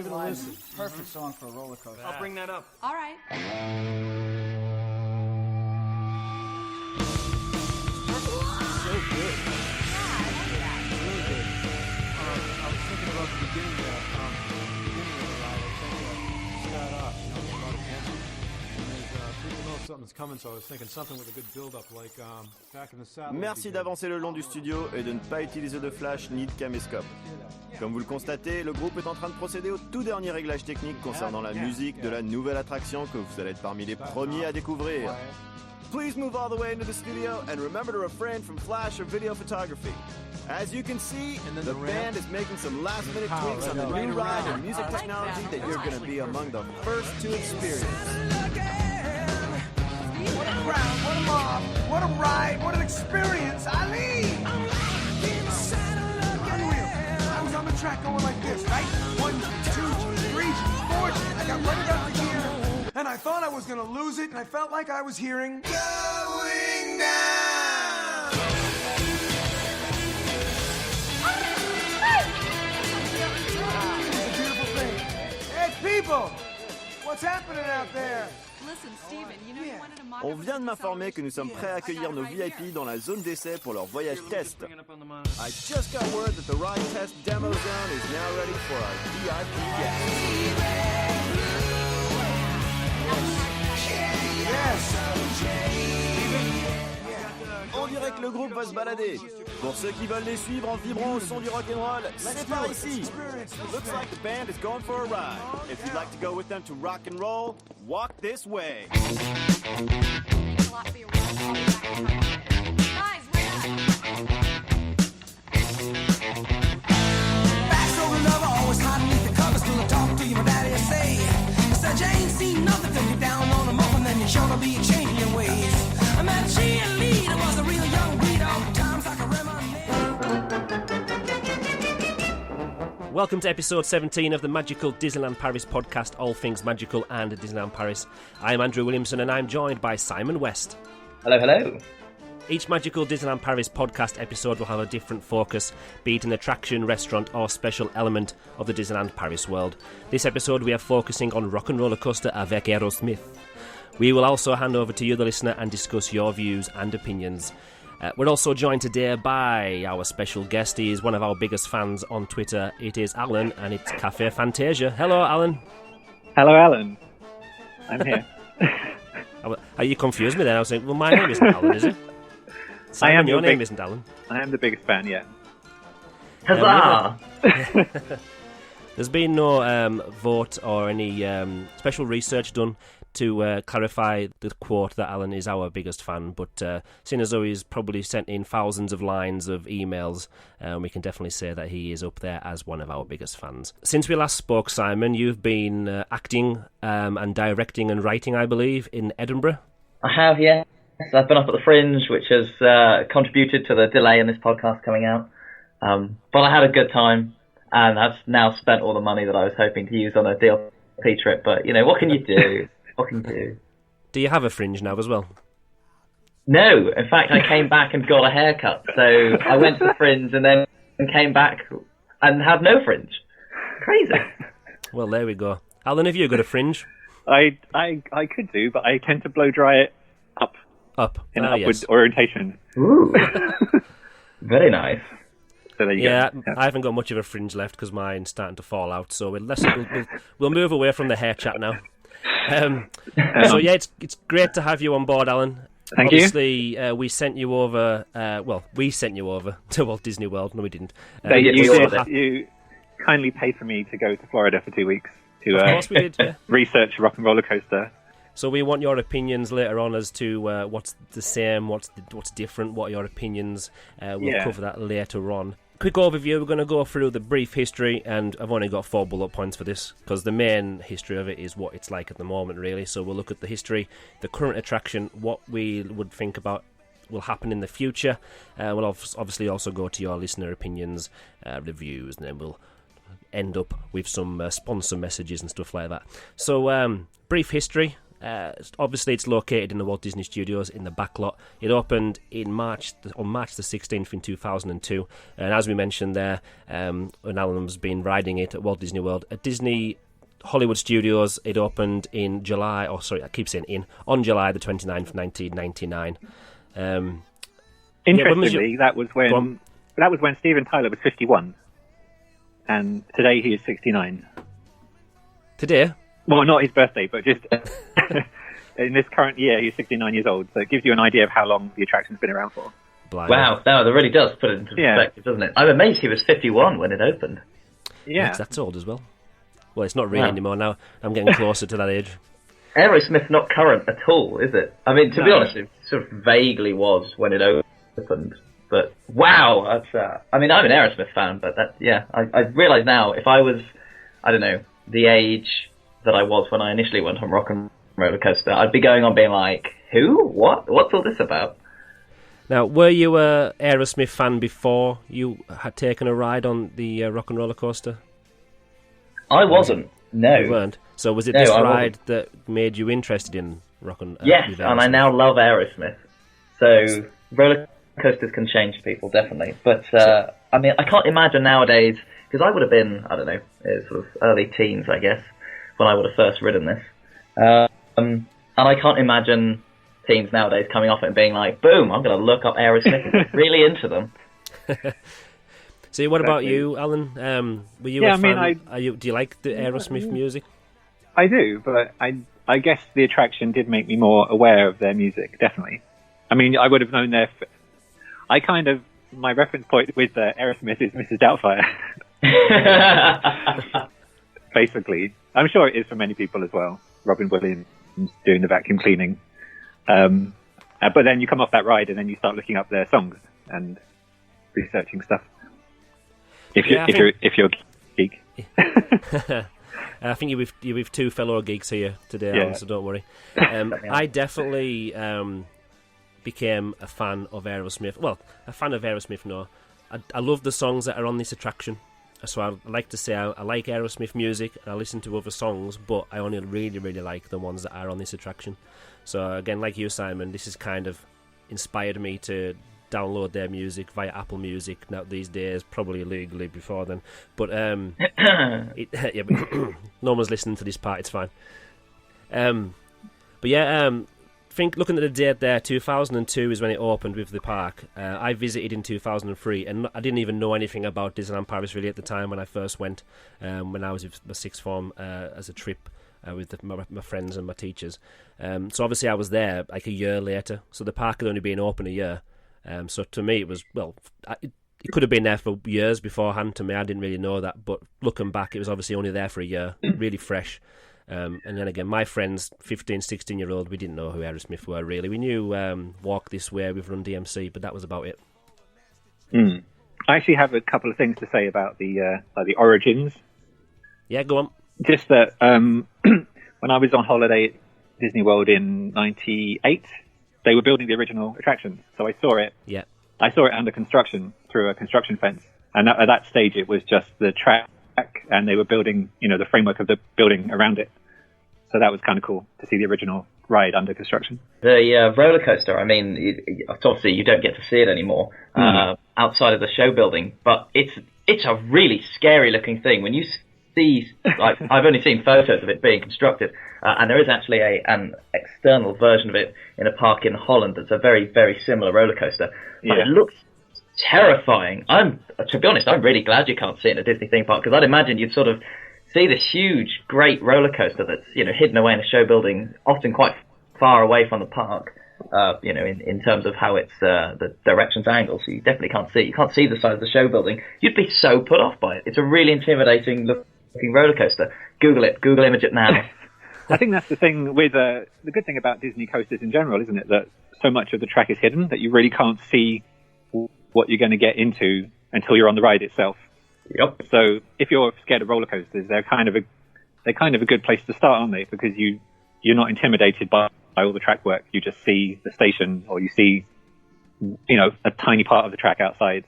Give it a listen. Perfect song for a roller coaster. I'll bring that up. All right. So good. Yeah, I like that. Really good. I was thinking about the beginning of the ride. I think start off, about a dancing. And there's people know something's coming, so I was thinking something with a good build-up, like back in the saddle. Merci d'avancer le long du studio et de ne pas utiliser de flash ni de caméscope. Comme vous le constatez, le groupe est en train de procéder au tout dernier réglage technique concernant la musique de la nouvelle attraction que vous allez être parmi les premiers à découvrir. Please move all the way into the studio and remember to refrain from flash or video photography. As you can see, the band is making some last-minute tweaks on the new ride and music technology that you're going to be among the first to experience. What a crowd, what a mob, what a ride, what an experience, Ali! Unreal. I was on the track going like this, right? 1, 2, 3, 4, I got right about the gear, and I thought I was gonna lose it, and I felt like I was hearing going down! It's a beautiful thing. Hey, people! What's happening out there? Listen, Steven, you know you wanted to mock On up vient de with m'informer que nous sommes prêts à accueillir nos VIP dans la zone d'essai pour leur voyage test. I just got word that the ride test demo zone is now ready for our VIP guests. Yes! On dirait que le groupe va se balader. Pour ceux qui veulent les suivre en vibrant au son du rock'n'roll, c'est par ici. Looks like the band is going for a ride. If you'd like to go with them to rock and roll, walk this way. Guys, wait up. Back over lover, always hiding beneath the covers till I talk to you, my daddy say. Said you ain't seen nothing till you down on the muff and then you sure to be changing your ways. I met cheerleader, was a real young breed, all times I can reminisce. Welcome to episode 17 of the Magical Disneyland Paris podcast, all things magical and Disneyland Paris. I'm Andrew Williamson and I'm joined by Simon West. Hello, hello. Each Magical Disneyland Paris podcast episode will have a different focus, be it an attraction, restaurant or special element of the Disneyland Paris world. This episode we are focusing on Rock and Roller Coaster avec Aerosmith. We will also hand over to you, the listener, and discuss your views and opinions. We're also joined today by our special guest. He is one of our biggest fans on Twitter. It is Alan, and it's Cafe Fantasia. Hello, Alan. Hello, Alan. I'm here. You confused me then. I was saying, well, my name isn't Alan, is it? Simon, your name isn't Alan. I am the biggest fan, yeah. Huzzah! There's been no vote or any special research done to clarify the quote that Alan is our biggest fan, but seeing as though he's probably sent in thousands of lines of emails, we can definitely say that he is up there as one of our biggest fans. Since we last spoke, Simon, you've been acting and directing and writing, I believe, in Edinburgh. I have, yeah. I've been up at the Fringe, which has contributed to the delay in this podcast coming out. But I had a good time, and I've now spent all the money that I was hoping to use on a DLP trip. But, you know, what can you do? What can you do? Do you have a Fringe now as well? No. In fact, I came back and got a haircut. So I went to the Fringe and then came back and had no Fringe. Crazy. Well, there we go. Alan, have you got a Fringe? I could do, but I tend to blow dry it up in an upward orientation. Ooh. Very nice. So there you go. I haven't got much of a fringe left because mine's starting to fall out. So we'll move away from the hair chat now. So yeah, it's great to have you on board, Alan. Thank you. Obviously, we sent you over. We sent you over to Walt Disney World. No, we didn't. You kindly paid for me to go to Florida for 2 weeks to of course we did, yeah. research Rock and Roller Coaster. So we want your opinions later on as to what's the same, what's different, what are your opinions. We'll cover that later on. Quick overview, we're going to go through the brief history, and I've only got 4 bullet points for this, because the main history of it is what it's like at the moment, really. So we'll look at the history, the current attraction, what we would think about will happen in the future. We'll obviously also go to your listener opinions, reviews, and then we'll end up with some sponsor messages and stuff like that. So, brief history. Obviously, it's located in the Walt Disney Studios in the backlot. It opened on March the 16th in 2002, and as we mentioned there, when Alan's been riding it at Walt Disney World, at Disney Hollywood Studios, it opened in July. Oh, sorry, I keep saying on July the 29th, 1999. Interestingly, that was when Steven Tyler was 51, and today he is 69. Today? Well, not his birthday, but just in this current year, he's 69 years old. So it gives you an idea of how long the attraction's been around for. Blimey. Wow, that really does put it into perspective, doesn't it? I'm amazed he was 51 when it opened. Yeah. That's old as well. Well, it's not really anymore now. I'm getting closer to that age. Aerosmith not current at all, is it? I mean, to be honest, it sort of vaguely was when it opened. But wow, that's. I mean, I'm an Aerosmith fan, but I realise now if I was, I don't know, the age that I was when I initially went on Rock and Roller Coaster, I'd be going on being like, who? What? What's all this about? Now, were you a Aerosmith fan before you had taken a ride on the Rock and Roller Coaster? I wasn't. No. You weren't. So was it this ride that made you interested in Rock and Yes, and I now love Aerosmith. So roller coasters can change people, definitely. But I mean, I can't imagine nowadays, because I would have been, I don't know, sort of early teens, I guess, when I would have first ridden this. And I can't imagine teens nowadays coming off it and being like, boom, I'm going to look up Aerosmith and get really into them. So what about you, Alan? Were you a fan? Do you like the Aerosmith music? I do, but I guess the attraction did make me more aware of their music, definitely. I mean, I would have known my reference point with Aerosmith is Mrs. Doubtfire. Basically. I'm sure it is for many people as well. Robin Williams doing the vacuum cleaning. But then you come off that ride and then you start looking up their songs and researching stuff. If you're a geek. I think you're with two fellow geeks here today, Alan, so don't worry. I definitely became a fan of Aerosmith. Well, a fan of Aerosmith, no. I love the songs that are on this attraction. So I like to say I like Aerosmith music, and I listen to other songs, but I only really, really like the ones that are on this attraction. So again, like you, Simon, this has kind of inspired me to download their music via Apple Music now these days, probably illegally before then. But but no one's listening to this part, it's fine. Think looking at the date there, 2002 is when it opened with the park. I visited in 2003, and I didn't even know anything about Disneyland Paris really at the time when I first went. When I was in my sixth form as a trip with my friends and my teachers. So obviously I was there like a year later. So the park had only been open a year. So to me it was it could have been there for years beforehand. To me, I didn't really know that, but looking back, it was obviously only there for a year, really fresh. And then again, my friends, 15, 16-year-old, we didn't know who Aerosmith were, really. We knew Walk This Way with Run DMC, but that was about it. I actually have a couple of things to say about the origins. Yeah, go on. Just that when I was on holiday at Disney World in 98, they were building the original attractions, so I saw it. Yeah. I saw it under construction through a construction fence, and at that stage it was just the track, and they were building, the framework of the building around it. So that was kind of cool to see the original ride under construction. The roller coaster, I mean, obviously you don't get to see it anymore outside of the show building, but it's a really scary looking thing when you see. Like, I've only seen photos of it being constructed, and there is actually an external version of it in a park in Holland that's a very, very similar roller coaster. But it looks terrifying. To be honest, I'm really glad you can't see it in a Disney theme park, because I'd imagine you'd sort of see this huge, great roller coaster that's hidden away in a show building, often quite far away from the park. In terms of how it's the directions angle, so you definitely can't see it. You can't see the side of the show building. You'd be so put off by it. It's a really intimidating looking roller coaster. Google image it now. I think that's the thing with the good thing about Disney coasters in general, isn't it? That so much of the track is hidden that you really can't see what you're going to get into until you're on the ride itself. Yep. So if you're scared of roller coasters, they're kind of a good place to start, aren't they? Because you're not intimidated by all the track work. You just see the station, or you see a tiny part of the track outside.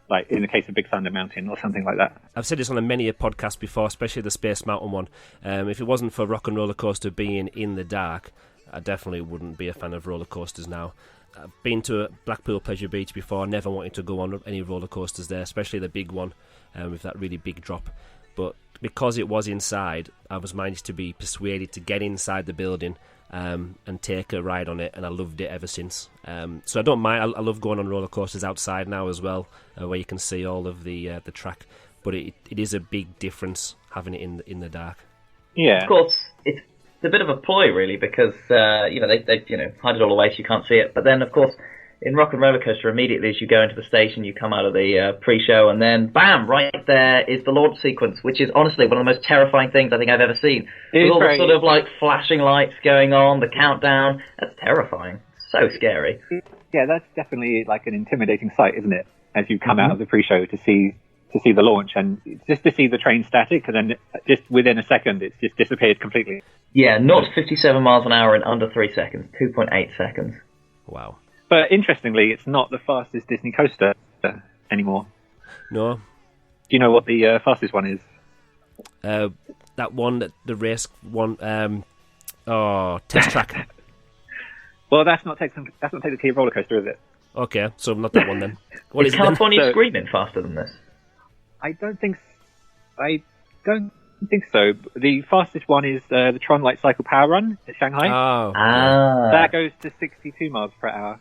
like in the case of Big Thunder Mountain or something like that. I've said this on many a podcast before, especially the Space Mountain one. If it wasn't for Rock and Roller Coaster being in the dark, I definitely wouldn't be a fan of roller coasters now. I've been to Blackpool Pleasure Beach before, never wanted to go on any roller coasters there, especially the big one with that really big drop. But because it was inside, I was managed to be persuaded to get inside the building and take a ride on it, and I loved it ever since. So I don't mind. I love going on roller coasters outside now as well, where you can see all of the track. But it is a big difference having it in the dark. Yeah, Of course, it's a bit of a ploy, really, because they hide it all away so you can't see it. But then, of course, in Rock and Roller Coaster, immediately as you go into the station, you come out of the pre-show, and then bam, right there is the launch sequence, which is honestly one of the most terrifying things I think I've ever seen. With all the sort of like flashing lights going on, the countdown. That's terrifying. So scary. Yeah, that's definitely like an intimidating sight, isn't it? As you come out of the pre-show to see the launch, and just to see the train static, and then just within a second, it's just disappeared completely. Yeah, not 57 miles an hour in under 3 seconds, 2.8 seconds. Wow. But interestingly, it's not the fastest Disney coaster anymore. No. Do you know what the fastest one is? That one, the race one, Test Track. Well, that's not technically a roller coaster, is it? Okay, so not that one then. What Is is it then? California Screaming faster than this? I don't think so. The fastest one is the Tron Light Cycle Power Run at Shanghai. Oh. That goes to 62 miles per hour.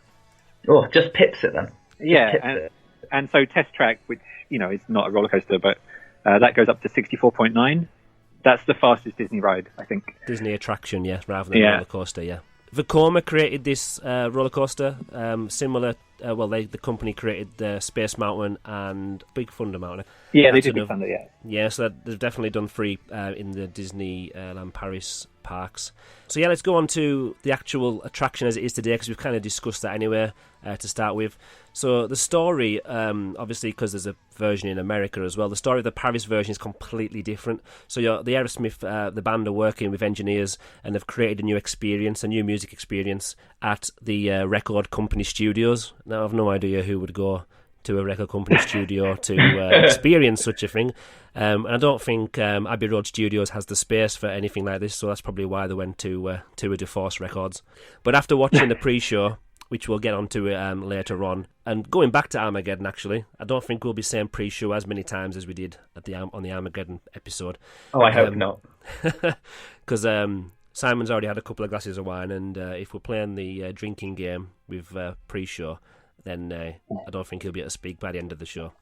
Oh, just pips it then. Yeah, and so Test Track, which is not a roller coaster, but that goes up to 64.9. That's the fastest Disney ride, I think. Disney attraction, yeah, rather than roller coaster, yeah. Vekoma created this roller coaster, similar. The company created Space Mountain and Big Thunder Mountain. Yeah, they did Big Thunder, yeah. Yeah, so they've definitely done 3 in the Disneyland Paris parks. So yeah, let's go on to the actual attraction as it is today, because we've kind of discussed that anyway to start with. So the story, obviously, because there's a version in America as well, the story of the Paris version is completely different. So the Aerosmith, the band, are working with engineers, and they've created a new experience, a new music experience at the record company studios. Now, I've no idea who would go to a record company studio to experience such a thing. And I don't think Abbey Road Studios has the space for anything like this, so that's probably why they went to a DeForce Records. But after watching the pre-show, which we'll get onto later on, and going back to Armageddon, actually, I don't think we'll be saying pre-show as many times as we did on the Armageddon episode. Oh, I hope not. Because Simon's already had a couple of glasses of wine, and if we're playing the drinking game with pre-show, then I don't think he'll be able to speak by the end of the show.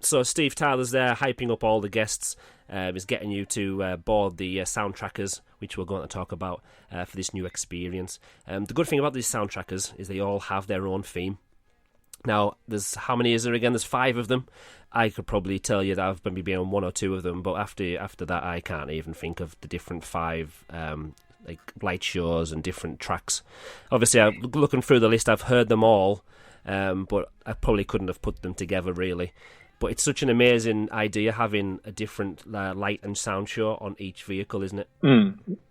So Steve Tyler's there hyping up all the guests, is getting you to board the soundtrackers, which we're going to talk about for this new experience. The good thing about these soundtrackers is they all have their own theme. Now, there's how many is there again? There's 5 of them. I could probably tell you that I've maybe been on 1 or 2 of them, but after that, I can't even think of the different 5 like light shows and different tracks. Obviously, looking through the list, I've heard them all, but I probably couldn't have put them together really. But it's such an amazing idea having a different light and sound show on each vehicle, isn't it?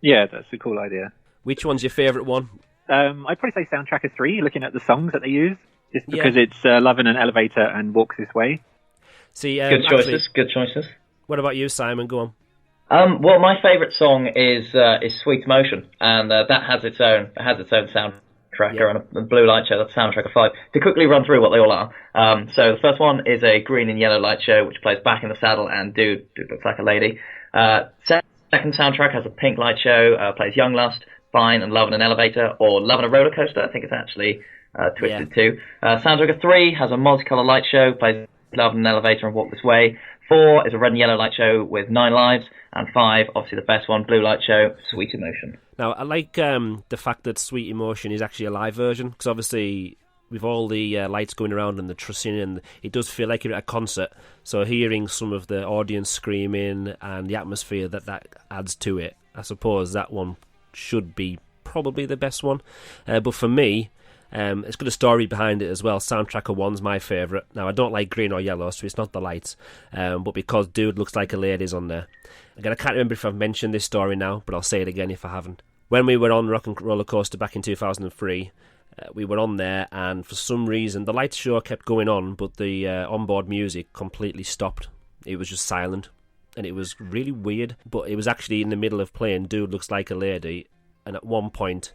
Yeah, that's a cool idea. Which one's your favourite one? I'd probably say Soundtracker 3, looking at the songs that they use, just because it's Love in an Elevator and Walks This Way. See, good choices. Good choices. What about you, Simon? Go on. Well, my favourite song is Sweet Emotion, and that has its own soundtracker and a blue light show. That's Soundtracker 5. To quickly run through what they all are. So the first one is a green and yellow light show, which plays Back in the Saddle and Dude Looks Like a Lady. Second soundtrack has a pink light show, plays Young Lust, Fine, and Love in an Elevator, or Love in a Roller Coaster. I think it's actually Twisted too. Soundtracker 3 has a multicolour light show, plays Love in an Elevator and Walk This Way. 4 is a red and yellow light show with 9 lives, and 5, obviously the best one, blue light show, Sweet Emotion. Now, I like the fact that Sweet Emotion is actually a live version, because obviously with all the lights going around and the trussing, and it does feel like you're at a concert, so hearing some of the audience screaming and the atmosphere that adds to it, I suppose that one should be probably the best one. But for me, it's got a story behind it as well. Soundtracker 1's my favourite. Now, I don't like green or yellow, so it's not the lights, but because Dude Looks Like a Lady's on there. Again, I can't remember if I've mentioned this story now, but I'll say it again if I haven't. When we were on Rock and Roller Coaster back in 2003, we were on there, and for some reason the light show kept going on, but the onboard music completely stopped. It was just silent, and it was really weird. But it was actually in the middle of playing Dude Looks Like a Lady, and at one point,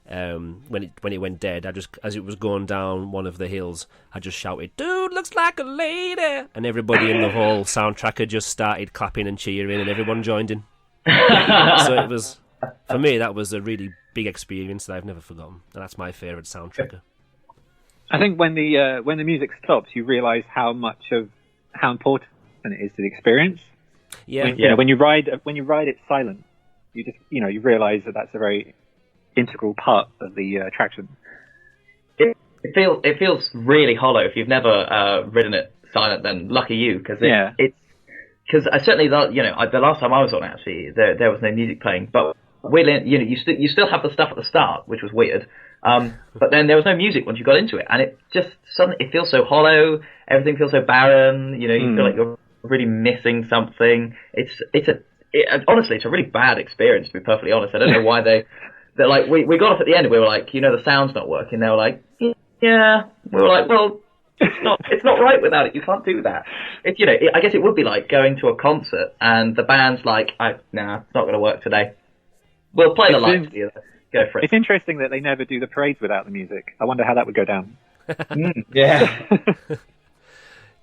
when it went dead, as it was going down one of the hills, I just shouted, "Dude looks like a lady!" And everybody in the whole soundtrack had just started clapping and cheering, and everyone joined in. So it was, for me, that was a really big experience that I've never forgotten, and that's my favourite soundtracker. I think when the music stops, you realise how important it is to the experience. Yeah, when you ride it silent, you just you realise that that's a very integral part of the attraction. It feels really hollow. If you've never ridden it silent, then lucky you, because it's because certainly the last time I was on, actually there was no music playing, but you still have the stuff at the start, which was weird. But then there was no music once you got into it, and it just suddenly it feels so hollow. Everything feels so barren. You feel like you're really missing something. Honestly, it's a really bad experience, to be perfectly honest. I don't know why they're like, we got off at the end and we were like, the sound's not working. They were like, yeah. We were like, well, it's not right without it. You can't do that. I guess it would be like going to a concert and the band's like, nah, it's not going to work today. We'll play the lights together. Go for it. It's interesting that they never do the parades without the music. I wonder how that would go down. Yeah.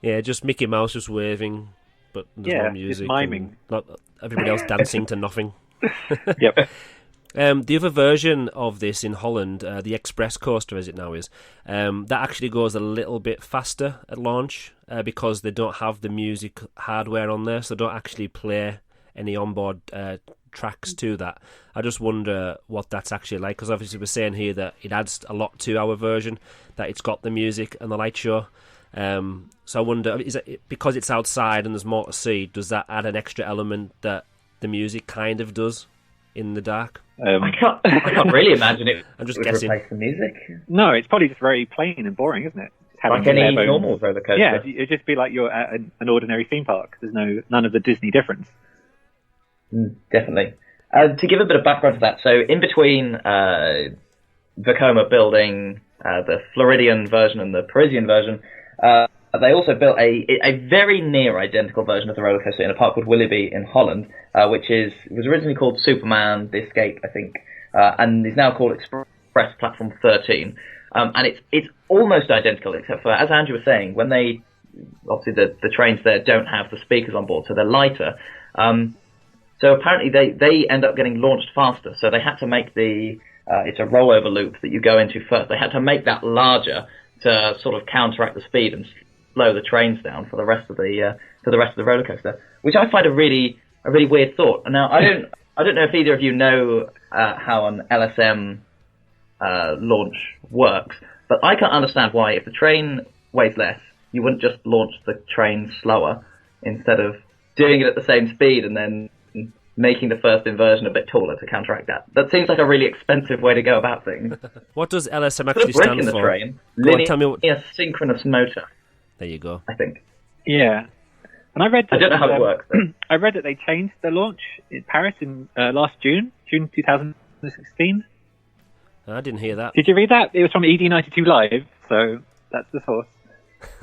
Yeah, just Mickey Mouse just waving, but there's no music. Just miming. Not everybody else dancing to nothing. Yep. The other version of this in Holland, the Express Coaster as it now is, that actually goes a little bit faster at launch because they don't have the music hardware on there, so they don't actually play any onboard tracks to that. I just wonder what that's actually like, because obviously we're saying here that it adds a lot to our version, that it's got the music and the light show. So I wonder, is it because it's outside and there's more to see, does that add an extra element that the music kind of does in the dark? I can't really imagine it. I'm just would guessing. replace the music. No, it's probably just very plain and boring, isn't it? Like any normal roller coaster. Yeah, it'd just be like you're at an ordinary theme park. There's none of the Disney difference. Definitely. To give a bit of background to that, so in between Vekoma building the Floridian version and the Parisian version, they also built a very near identical version of the roller coaster in a park called Willoughby in Holland, which was originally called Superman The Escape, I think, and is now called Express Platform 13. And it's almost identical, except for, as Andrew was saying, when they obviously the trains there don't have the speakers on board, so they're lighter. So apparently they end up getting launched faster, so they had to make it's a rollover loop that you go into first. They had to make that larger to sort of counteract the speed and slow the trains down for the rest of the roller coaster, which I find a really weird thought. Now I don't know if either of you know how an LSM launch works, but I can't understand why, if the train weighs less, you wouldn't just launch the train slower instead of doing it at the same speed and then making the first inversion a bit taller to counteract that. That seems like a really expensive way to go about things. What does LSM actually stand the for? Train, Go on, tell me what... synchronous motor. There you go. I think. Yeah. And I read that, I don't know how it works. I read that they changed the launch in Paris in last June 2016. I didn't hear that. Did you read that? It was from ED92 Live, so that's the source.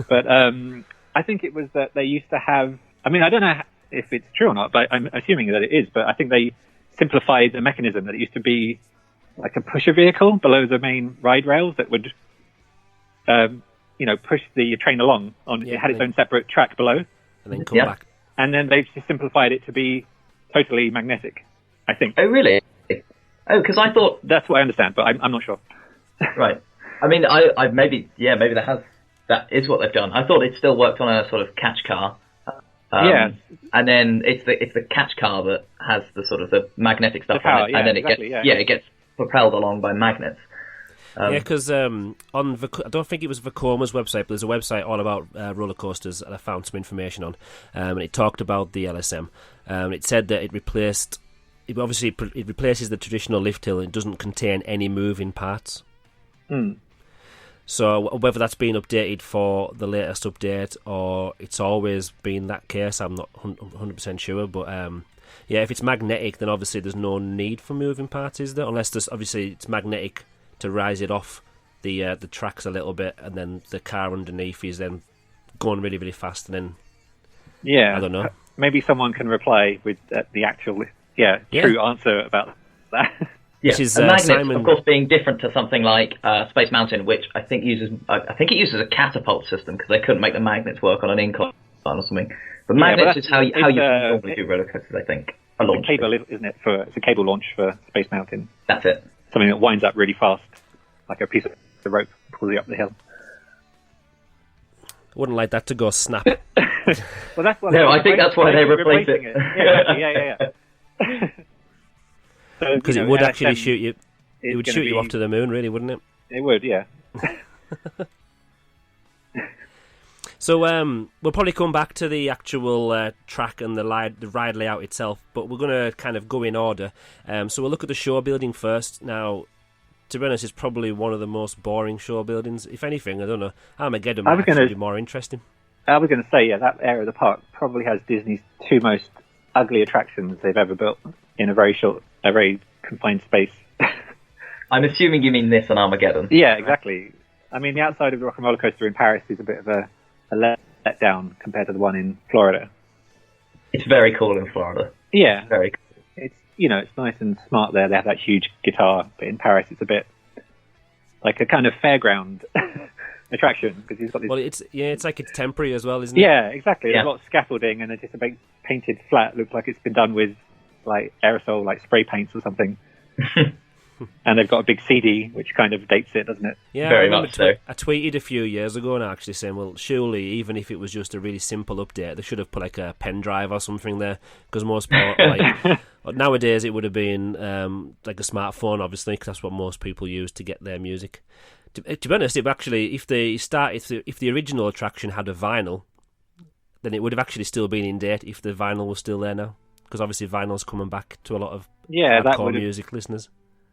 But I think it was that they used to have... I mean, I don't know if it's true or not, but I'm assuming that it is. But I think they simplified the mechanism, that it used to be like a pusher vehicle below the main ride rails that would, push the train along. It had its own separate track below. And then come back. And then they've just simplified it to be totally magnetic, I think. Oh, really? Oh, because I thought... That's what I understand, but I'm not sure. Right. I mean, maybe that is what they've done. I thought it still worked on a sort of catch car. And then it's the catch car that has the sort of the magnetic stuff on it, and then it gets propelled along by magnets. Because I don't think it was Vekoma's website, but there's a website all about roller coasters that I found some information on, and it talked about the LSM. It said that it replaces the traditional lift hill. It doesn't contain any moving parts. So whether that's been updated for the latest update or it's always been that case, I'm not 100% sure. But if it's magnetic, then obviously there's no need for moving parts, is there? Unless it's magnetic to rise it off the tracks a little bit, and then the car underneath is then going really, really fast, and then I don't know. Maybe someone can reply with the actual true answer about that. Yeah, Which is, and magnets, Simon... of course, being different to something like Space Mountain, which I think uses a catapult system because they couldn't make the magnets work on an incline or something. But magnets is how you normally do roller coasters, I think. It's a cable, isn't it? It's a cable launch for Space Mountain. That's it. Something that winds up really fast, like a piece of the rope pulls you up the hill. I wouldn't like that to go snap. Well, that's what. No, I think that's why they replace it. Yeah. Because it would actually shoot you. It would shoot you off to the moon, really, wouldn't it? It would, yeah. So we'll probably come back to the actual track and the ride layout itself, but we're going to kind of go in order. So we'll look at the show building first. Now, to be honest, it's probably one of the most boring show buildings. If anything, I don't know. Armageddon might actually be more interesting. I was going to say, that area of the park probably has Disney's two most ugly attractions they've ever built in a very confined space. I'm assuming you mean this and Armageddon. Yeah, exactly. I mean, the outside of the Rock and Roller Coaster in Paris is a bit of a letdown compared to the one in Florida. It's very cool in Florida. Yeah. Very cool. It's, it's nice and smart there. They have that huge guitar, but in Paris it's a bit like a kind of fairground attraction because he's got this. Well, it's like it's temporary as well, isn't it? Yeah, exactly. Yeah. There's a lot of scaffolding and it's just a big painted flat. Looks like it's been done with like aerosol, like spray paints or something. And they've got a big CD, which kind of dates it, doesn't it? Yeah, very I remember much so. I tweeted a few years ago and actually saying, well, surely even if it was just a really simple update, they should have put like a pen drive or something there, because most people, nowadays it would have been like a smartphone, obviously, because that's what most people use to get their music. To be honest, if the original attraction had a vinyl, then it would have actually still been in date if the vinyl was still there now, because obviously vinyl's coming back to a lot of hardcore music listeners.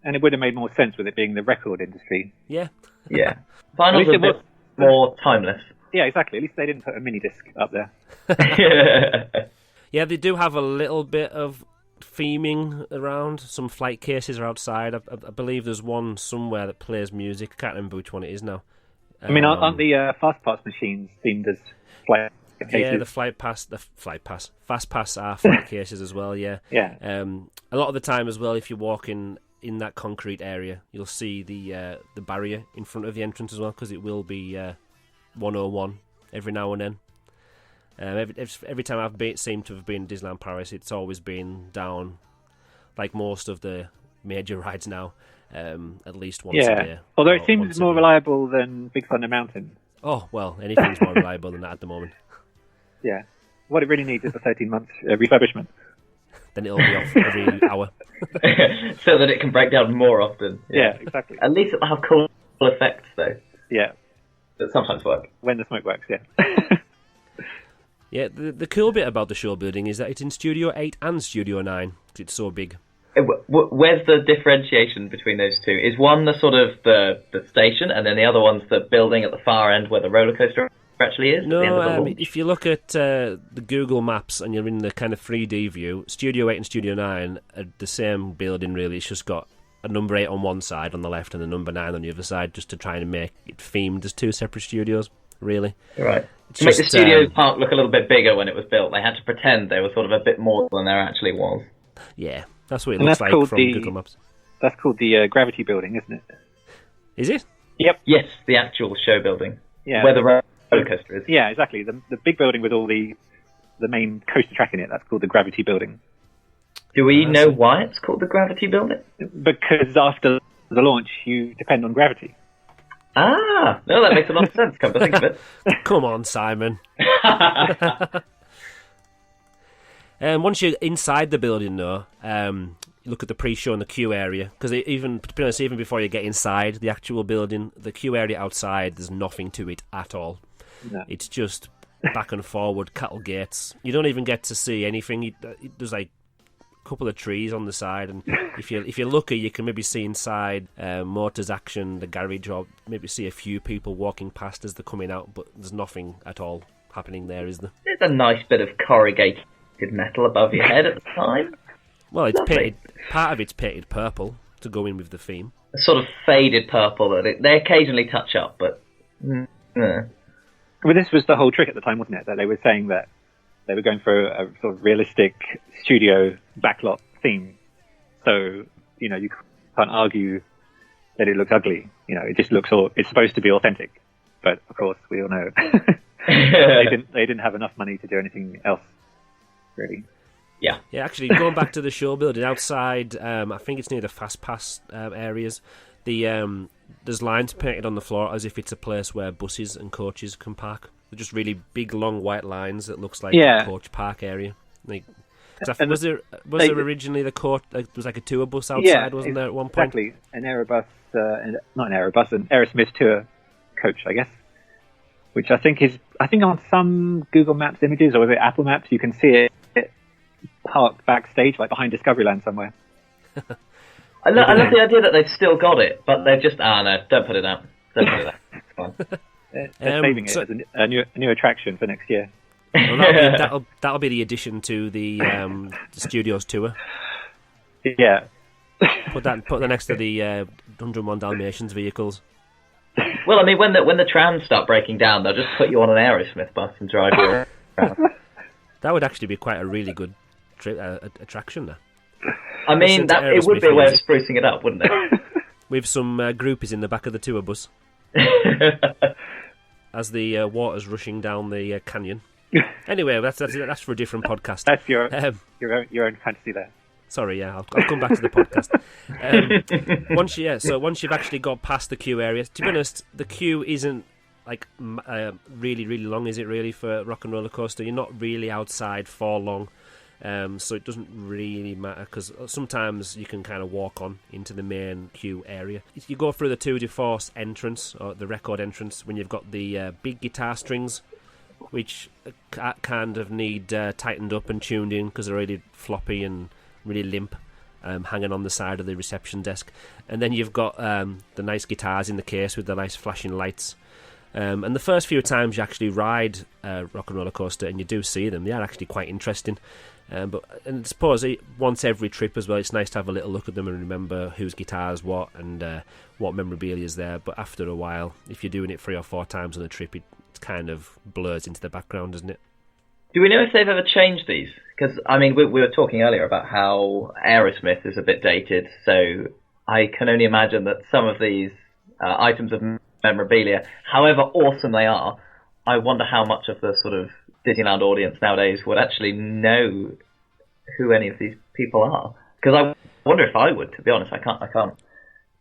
And it would have made more sense with it being the record industry. Yeah. Yeah. Vinyl's a bit more timeless. Yeah, exactly. At least they didn't put a mini disc up there. Yeah, they do have a little bit of theming around. Some flight cases are outside. I believe there's one somewhere that plays music. I can't remember which one it is now. I mean, aren't the Fast Pass machines themed as flight cases? Yeah, the Fast Pass are flight cases as well, yeah. Yeah. A lot of the time as well, if you're walking in that concrete area, you'll see the barrier in front of the entrance as well, because it will be 101 every now and then. Every time I've seemed to have been in Disneyland Paris, it's always been down, like most of the major rides now, at least once a day. Although it seems more reliable than Big Thunder Mountain. Oh, well, anything's more reliable than that at the moment. Yeah. What it really needs is a 13-month refurbishment. Then it'll be off every hour. So that it can break down more often. Yeah, exactly. At least it'll have cool effects, though. Yeah. That sometimes work. When the smoke works, yeah. Yeah, the cool bit about the show building is that it's in Studio 8 and Studio 9, because it's so big. Where's the differentiation between those two? Is one the sort of the station, and then the other one's the building at the far end where the roller coaster actually is? No, if you look at the Google Maps and you're in the kind of 3D view, Studio 8 and Studio 9 are the same building, really. It's just got a number 8 on one side on the left and a number 9 on the other side, just to try and make it themed as two separate studios, really. Right. To make the studio park look a little bit bigger when it was built, they had to pretend they were sort of a bit more than there actually was. Yeah, that's what it looks like from Google Maps. That's called the Gravity Building, isn't it? Is it? Yep. Yes, the actual show building. Yeah. Where the roller coaster is. Yeah, exactly. The big building with all the main coaster track in it, that's called the Gravity Building. Do we know why it's called the Gravity Building? Because after the launch, you depend on gravity. Ah, no, that makes a lot of sense, come to think of it. Come on, Simon. Once you're inside the building, though, you look at the pre-show and the queue area, because even before you get inside the actual building, the queue area outside, there's nothing to it at all. No. It's just back and forward cattle gates. You don't even get to see anything. There's like a couple of trees on the side, and if you're lucky, you can maybe see inside Motors Action, the garage, or maybe see a few people walking past as they're coming out, but there's nothing at all happening there, is there? There's a nice bit of corrugated metal above your head at the time. Well, it's Lovely. painted. Part of it's painted purple to go in with the theme. a sort of faded purple that they occasionally touch up, but. Well, this was the whole trick at the time, wasn't it? That they were saying that they were going for a sort of realistic studio backlot theme. So, you know, you can't argue that it looks ugly. You know, it just looks it's supposed to be authentic. But of course, we all know they didn't have enough money to do anything else, really. Yeah. Yeah, actually, going back to the show building outside, I think it's near the Fast Pass areas. There's lines painted on the floor as if it's a place where buses and coaches can park. They're just really big, long white lines that looks like a coach park area. Like, was there originally the coach? There was like a tour bus outside, wasn't there at one point? Exactly, an Aerobus, not an Aerobus, an Aerosmith tour coach, I guess. Which I think on some Google Maps images, or was it Apple Maps, you can see it parked backstage, like behind Discoveryland somewhere. I love the idea that they've still got it, but they've just no, don't put it out. Don't put it out. It's fine. They're saving it as a new attraction for next year. Well, that'll be the addition to the Studios tour. Yeah. Put that next to the 101 Dalmatians vehicles. Well, I mean, when the trams start breaking down, they'll just put you on an Aerosmith bus and drive you around. That would actually be quite a really good attraction there. I mean, it would be a way of sprucing it up, wouldn't it? With some groupies in the back of the tour bus. As the water's rushing down the canyon. Anyway, that's for a different podcast. That's your own fantasy there. Sorry, yeah, I'll come back to the podcast. Once you've actually got past the queue area, to be honest, the queue isn't like really, really long, is it really, for Rock and Roller Coaster? You're not really outside for long. So it doesn't really matter, because sometimes you can kind of walk on into the main queue area. If you go through the Tour de Force entrance, or the record entrance, when you've got the big guitar strings, which kind of need tightened up and tuned in because they're really floppy and really limp, hanging on the side of the reception desk. And then you've got the nice guitars in the case with the nice flashing lights. And the first few times you actually ride Rock and Roller Coaster and you do see them, they are actually quite interesting. But I suppose once every trip as well, it's nice to have a little look at them and remember whose guitar's what and what memorabilia is there. But after a while, if you're doing it 3 or 4 times on a trip, it kind of blurs into the background, doesn't it? Do we know if they've ever changed these? Because, I mean, we were talking earlier about how Aerosmith is a bit dated, so I can only imagine that some of these items of memorabilia, however awesome they are, I wonder how much of the sort of Disneyland audience nowadays would actually know who any of these people are. Because I wonder if I would, to be honest. I can't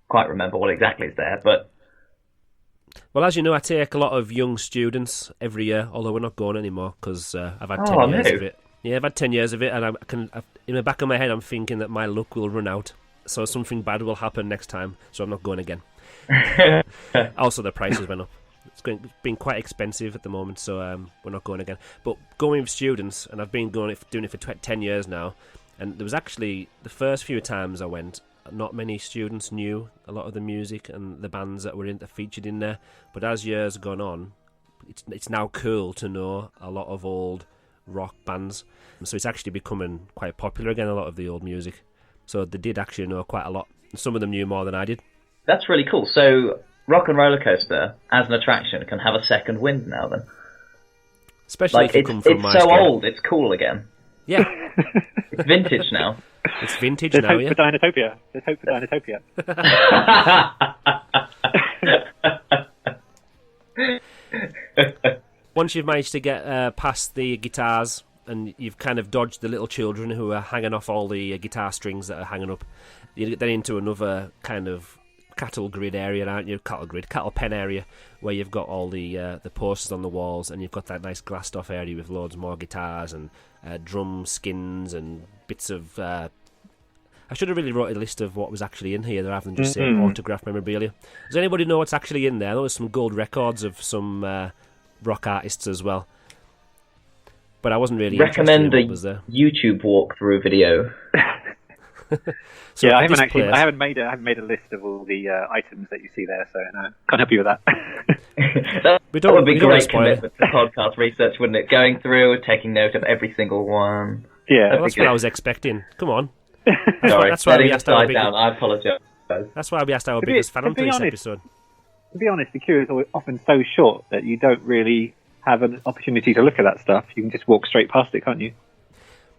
quite remember what exactly is there, but... Well, as you know, I take a lot of young students every year, although we're not going anymore because I've had 10 years of it. Yeah, I've had 10 years of it, and in the back of my head I'm thinking that my luck will run out, so something bad will happen next time, so I'm not going again. Also, the prices went up. It's been quite expensive at the moment, so we're not going again. But going with students, and I've been doing it for 10 years now, and there was actually, the first few times I went, not many students knew a lot of the music and the bands that were featured in there. But as years gone on, it's now cool to know a lot of old rock bands. So it's actually becoming quite popular again, a lot of the old music. So they did actually know quite a lot. Some of them knew more than I did. That's really cool. So Rock and Roller Coaster, as an attraction, can have a second wind now then? Especially if you come from my scale. It's so old, it's cool again. Yeah. It's vintage now. It's vintage There's now, hope yeah. For Dinotopia. There's hope for Dinotopia. Once you've managed to get past the guitars and you've kind of dodged the little children who are hanging off all the guitar strings that are hanging up, you get then into another kind of cattle grid area, aren't you? Cattle pen area, where you've got all the posters on the walls, and you've got that nice glassed off area with loads more guitars and drum skins and bits of... I should have really wrote a list of what was actually in here rather than just saying autographed memorabilia. Does anybody know what's actually in there? There was some gold records of some rock artists as well. But I wasn't really recommend interested in what was there. YouTube walkthrough video. So yeah, I haven't made a list of all the items that you see there, so no, can't help you with that. that would be great commitment to podcast research, wouldn't it? Going through, taking note of every single one. Yeah, that's what I was expecting. Come on. Sorry, that's why we asked down. I apologise. That's why we asked our To be- biggest fan to onto be this honest- episode. To be honest, the queue is often so short that you don't really have an opportunity to look at that stuff. You can just walk straight past it, can't you?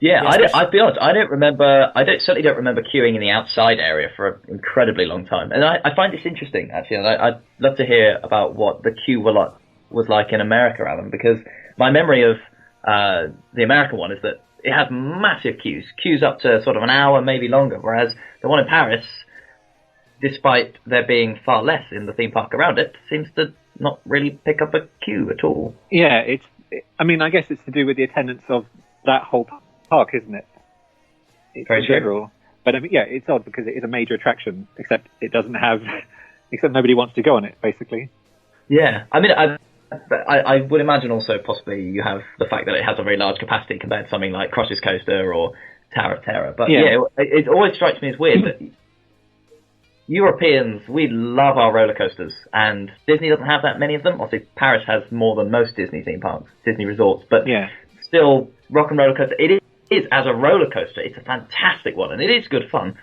Yeah, Yeah, I'll be honest. I don't remember. Certainly don't remember queuing in the outside area for an incredibly long time. And I find this interesting actually. And I'd love to hear about what the queue was like in America, Alan, because my memory of the American one is that it had massive queues up to sort of an hour, maybe longer. Whereas the one in Paris, despite there being far less in the theme park around it, seems to not really pick up a queue at all. Yeah, I guess it's to do with the attendance of that whole park, isn't it? It's Very in true. general. But yeah, it's odd because it is a major attraction, except it doesn't have, except nobody wants to go on it, basically. Yeah, I mean, I would imagine also possibly you have the fact that it has a very large capacity compared to something like Crush's Coaster or Tower of Terror. But Yeah. it always strikes me as weird that Europeans, we love our roller coasters, and Disney doesn't have that many of them. Obviously, Paris has more than most Disney theme parks, Disney resorts, but Yeah. still, Rock and Roller Coaster, it is as a roller coaster, it's a fantastic one, and it is good fun.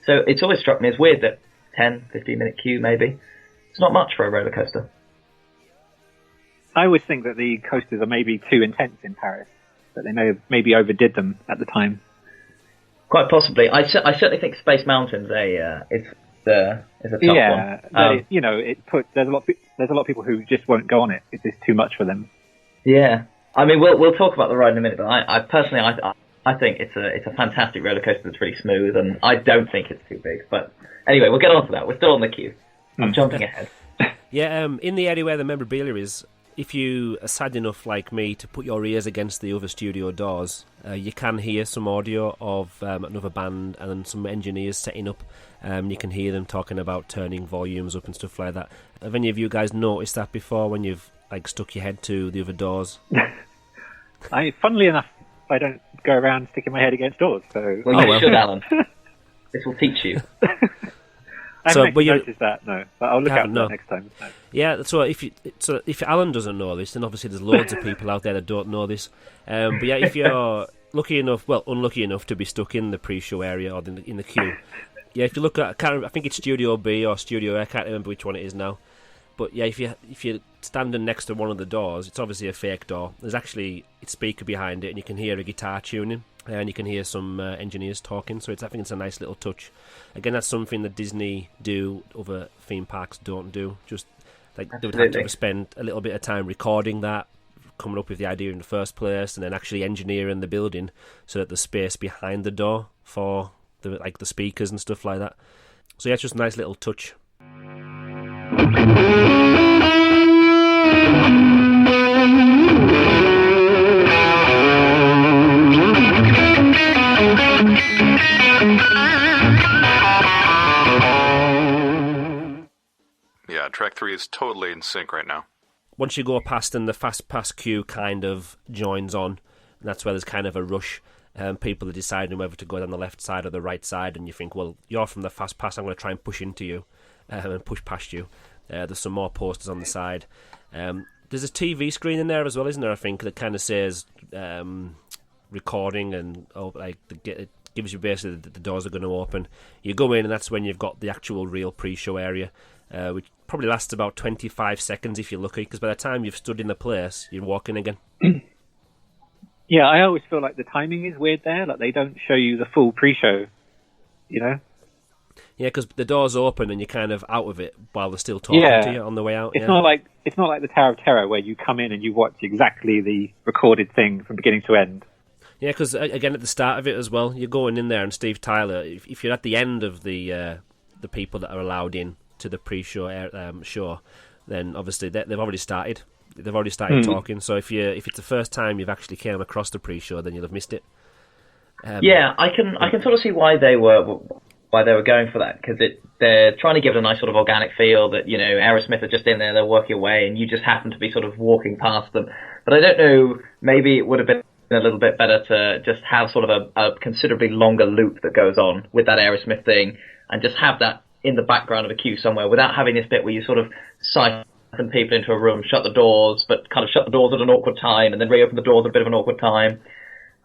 So it's always struck me as weird that 10, 15-minute queue, maybe. It's not much for a roller coaster. I always think that the coasters are maybe too intense in Paris, that they maybe overdid them at the time. Quite possibly. I certainly think Space Mountain's is a tough Yeah, one. there's a lot of people who just won't go on it. It's just too much for them. Yeah. I mean, we'll talk about the ride in a minute, but I personally think it's a fantastic roller coaster that's really smooth, and I don't think it's too big. But anyway, we'll get on to that. We're still on the queue. I'm jumping ahead. Yeah, in the area where the memorabilia is, if you are sad enough like me to put your ears against the other studio doors, you can hear some audio of another band and some engineers setting up. You can hear them talking about turning volumes up and stuff like that. Have any of you guys noticed that before when you've stuck your head to the other doors? Funnily enough, I don't go around sticking my head against doors, so Well, you should, Alan. This will teach you. I So, haven't but you- noticed that. No, but I'll look out for No. that next time. No. Yeah, so if Alan doesn't know this, then obviously there's loads of people out there that don't know this. But yeah, if you're unlucky enough to be stuck in the pre-show area or in the queue, yeah, if you look at, I think it's Studio B or Studio A, I can't remember which one it is now. But yeah, if you're standing next to one of the doors, it's obviously a fake door. There's actually a speaker behind it, and you can hear a guitar tuning, and you can hear some engineers talking. So I think it's a nice little touch. Again, that's something that Disney do, other theme parks don't do. Just like they would have to spend a little bit of time recording that, coming up with the idea in the first place, and then actually engineering the building so that there's space behind the door for the speakers and stuff like that. So yeah, it's just a nice little touch. Yeah, track 3 is totally in sync right now. Once you go past and the fast pass queue kind of joins on, and that's where there's kind of a rush. People are deciding whether to go down the left side or the right side, and you think, well, you're from the fast pass, I'm going to try and push into you and push past you. There's some more posters on the side. There's a TV screen in there as well, isn't there, I think, that kind of says recording, and it gives you basically that the doors are going to open. You go in, and that's when you've got the actual real pre-show area, which probably lasts about 25 seconds if you're lucky, because by the time you've stood in the place, you're walking again. Yeah, I always feel like the timing is weird there. Like they don't show you the full pre-show, you know? Yeah, because the doors open and you're kind of out of it while they're still talking to you on the way out. It's not like the Tower of Terror where you come in and you watch exactly the recorded thing from beginning to end. Yeah, because again at the start of it as well, you're going in there and Steve Tyler. If you're at the end of the people that are allowed in to the pre-show show, then obviously they've already started. They've already started talking. So if it's the first time you've actually came across the pre-show, then you'll have missed it. Yeah, I can sort of see why they were going for that, because they're trying to give it a nice sort of organic feel that, you know, Aerosmith are just in there, they're working away, and you just happen to be sort of walking past them. But I don't know, maybe it would have been a little bit better to just have sort of a considerably longer loop that goes on with that Aerosmith thing, and just have that in the background of a queue somewhere, without having this bit where you sort of siphon people into a room, shut the doors, but kind of shut the doors at an awkward time, and then reopen the doors at a bit of an awkward time.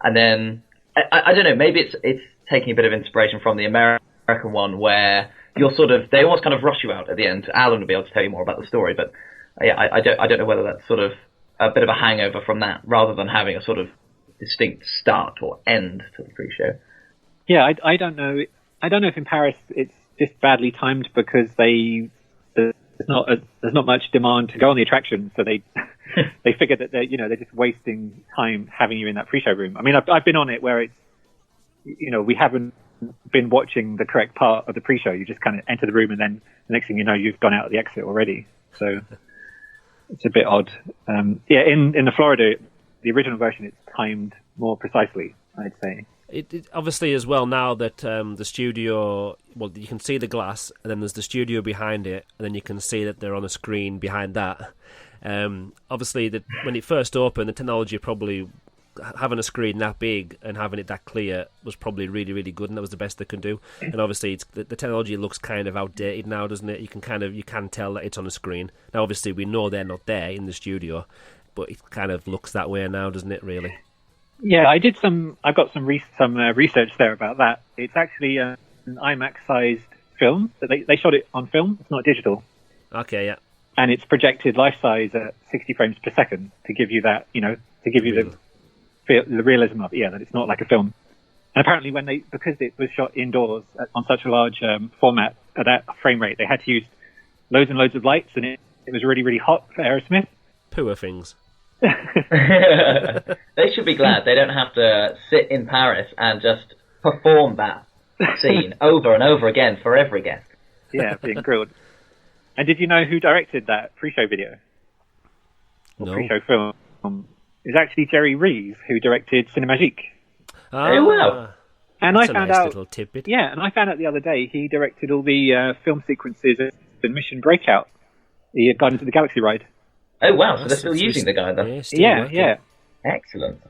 And then, I don't know, maybe it's taking a bit of inspiration from the American one, where they almost kind of rush you out at the end. Alan will be able to tell you more about the story, but I don't know whether that's sort of a bit of a hangover from that, rather than having a sort of distinct start or end to the pre-show. Yeah, I don't know. I don't know if in Paris it's just badly timed because there's not much demand to go on the attraction, so they figure that they're just wasting time having you in that pre-show room. I mean, I've been on it where it's we haven't been watching the correct part of the pre-show. You just kind of enter the room and then the next thing you know you've gone out of the exit already. So it's a bit odd. In the Florida, the original version, it's timed more precisely, I'd say. It obviously as well now that the studio, well, you can see the glass, and then there's the studio behind it, and then you can see that they're on a screen behind that. Obviously, when it first opened, the technology probably having a screen that big and having it that clear was probably really, really good, and that was the best they could do. And obviously, the technology looks kind of outdated now, doesn't it? You can tell that it's on a screen. Now, obviously, we know they're not there in the studio, but it kind of looks that way now, doesn't it? Really. Yeah, I've got some research there about that. It's actually an IMAX-sized film. They shot it on film. It's not digital. Okay, yeah. And it's projected life-size at 60 frames per second to give you that, to give you the realism of it, that it's not like a film. And apparently because it was shot indoors on such a large format at that frame rate, they had to use loads and loads of lights, and it was really, really hot for Aerosmith. Poor things. They should be glad they don't have to sit in Paris and just perform that scene over and over again for every guest. Yeah, being grilled. And did you know who directed that pre-show video? No. Pre-show film? It's actually Jerry Reeves, who directed Cinemagique. Oh, wow. And I found out, little tidbit. Yeah, and I found out the other day he directed all the film sequences in Mission Breakout, the Guardians of the Galaxy ride. Oh, wow, so they're still using the guy then? Yeah. Excellent.